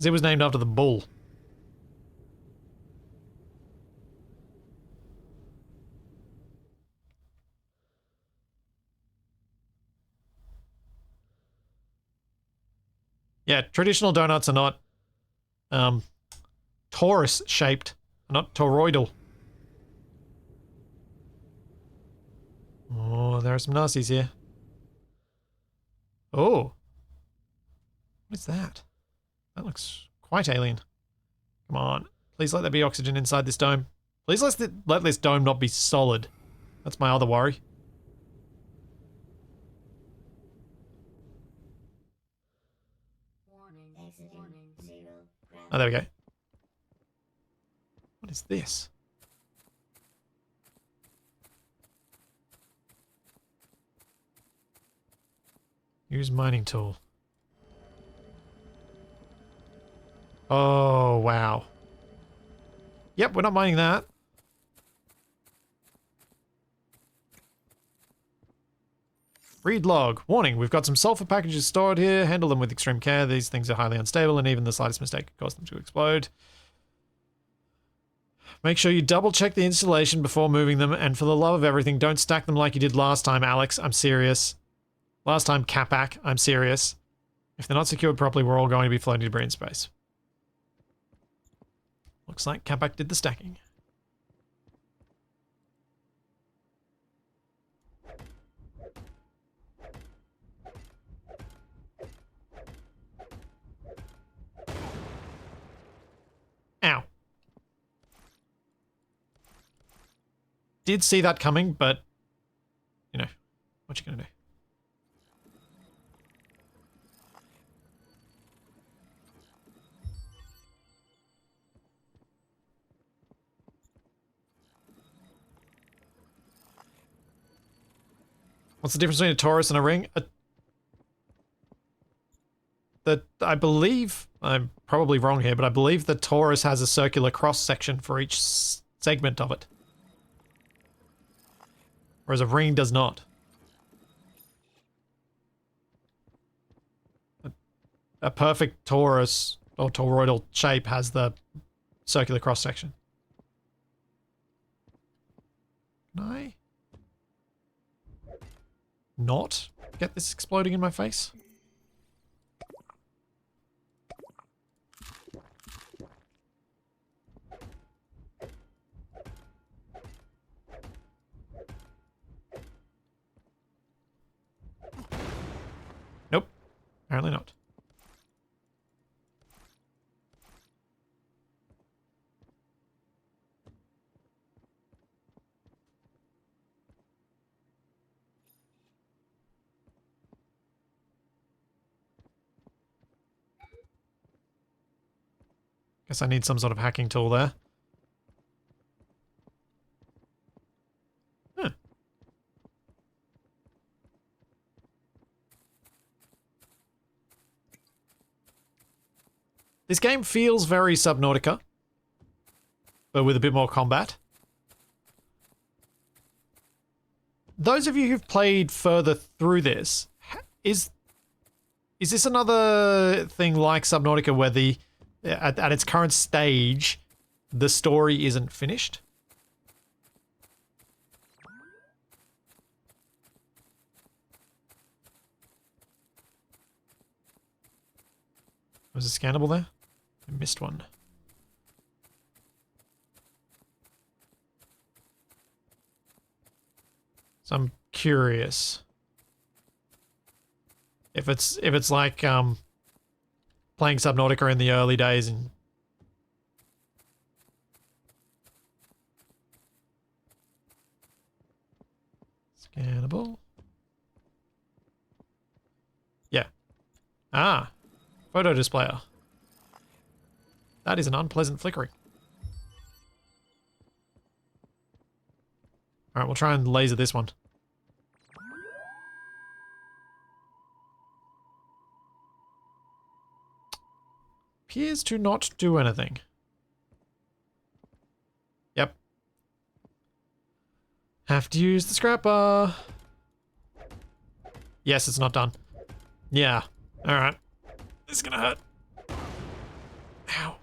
It was named after the bull. Yeah, traditional donuts are not torus shaped, not toroidal. Oh, there are some Nazis here. Oh. What is that? That looks quite alien. Come on. Please let there be oxygen inside this dome. Please let this dome not be solid. That's my other worry. Oh, there we go. What is this? Use mining tool. Oh, wow. Yep, we're not mining that. Read log. Warning, we've got some sulfur packages stored here. Handle them with extreme care. These things are highly unstable and even the slightest mistake could cause them to explode. Make sure you double check the installation before moving them, and for the love of everything, don't stack them like you did last time, Alex. I'm serious. Last time, Capac, I'm serious. If they're not secured properly, we're all going to be floating debris in space. Looks like Capac did the stacking. Ow. Did see that coming, but, you know, what you gonna do? What's the difference between a torus and a ring? I believe, I'm probably wrong here, but I believe the torus has a circular cross section for each segment of it. Whereas a ring does not. A perfect torus or toroidal shape has the circular cross section. Can I not get this exploding in my face? Nope. Apparently not. Guess I need some sort of hacking tool there. Huh. This game feels very Subnautica, but with a bit more combat. Those of you who've played further through this, is this another thing like Subnautica where the at its current stage, the story isn't finished? Was it scannable there? I missed one. So I'm curious if it's like playing Subnautica in the early days and scannable. Yeah. Ah, photo displayer. That is an unpleasant flickering. All right, we'll try and laser this one. Appears to not do anything. Yep. Have to use the scrapper. Yes, it's not done. Yeah. All right. This is gonna hurt. Ow.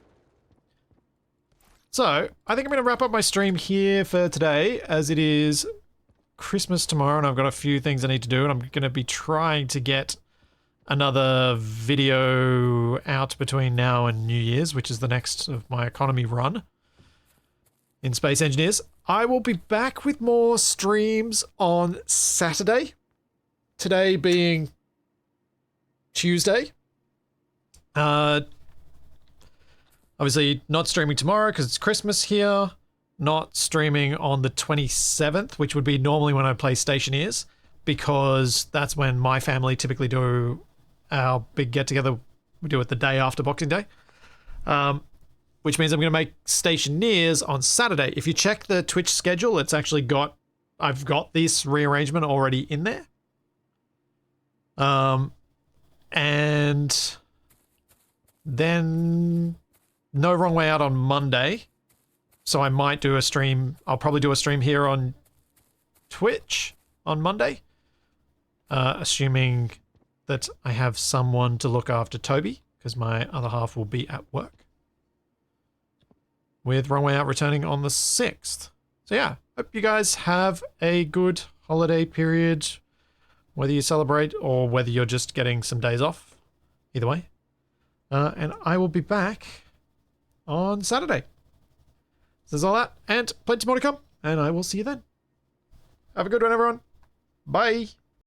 So, I think I'm going to wrap up my stream here for today, as it is Christmas tomorrow and I've got a few things I need to do, and I'm going to be trying to get another video out between now and New Year's, which is the next of my economy run in Space Engineers. I will be back with more streams on Saturday, today being Tuesday. Obviously not streaming tomorrow because it's Christmas here. Not streaming on the 27th, which would be normally when I play Stationeers, because that's when my family typically do our big get-together. We do it the day after Boxing Day. Which means I'm going to make Stationeers on Saturday. If you check the Twitch schedule, it's actually got... I've got this rearrangement already in there. And then No Wrong Way Out on Monday. So I might do a stream. I'll probably do a stream here on Twitch on Monday. Assuming that I have someone to look after Toby, because my other half will be at work. With Wrong Way Out returning on the 6th. So yeah, hope you guys have a good holiday period. whether you celebrate or whether you're just getting some days off. Either way. And I will be back on Saturday. So there's all that, and plenty more to come, and I will see you then. Have a good one, everyone. Bye.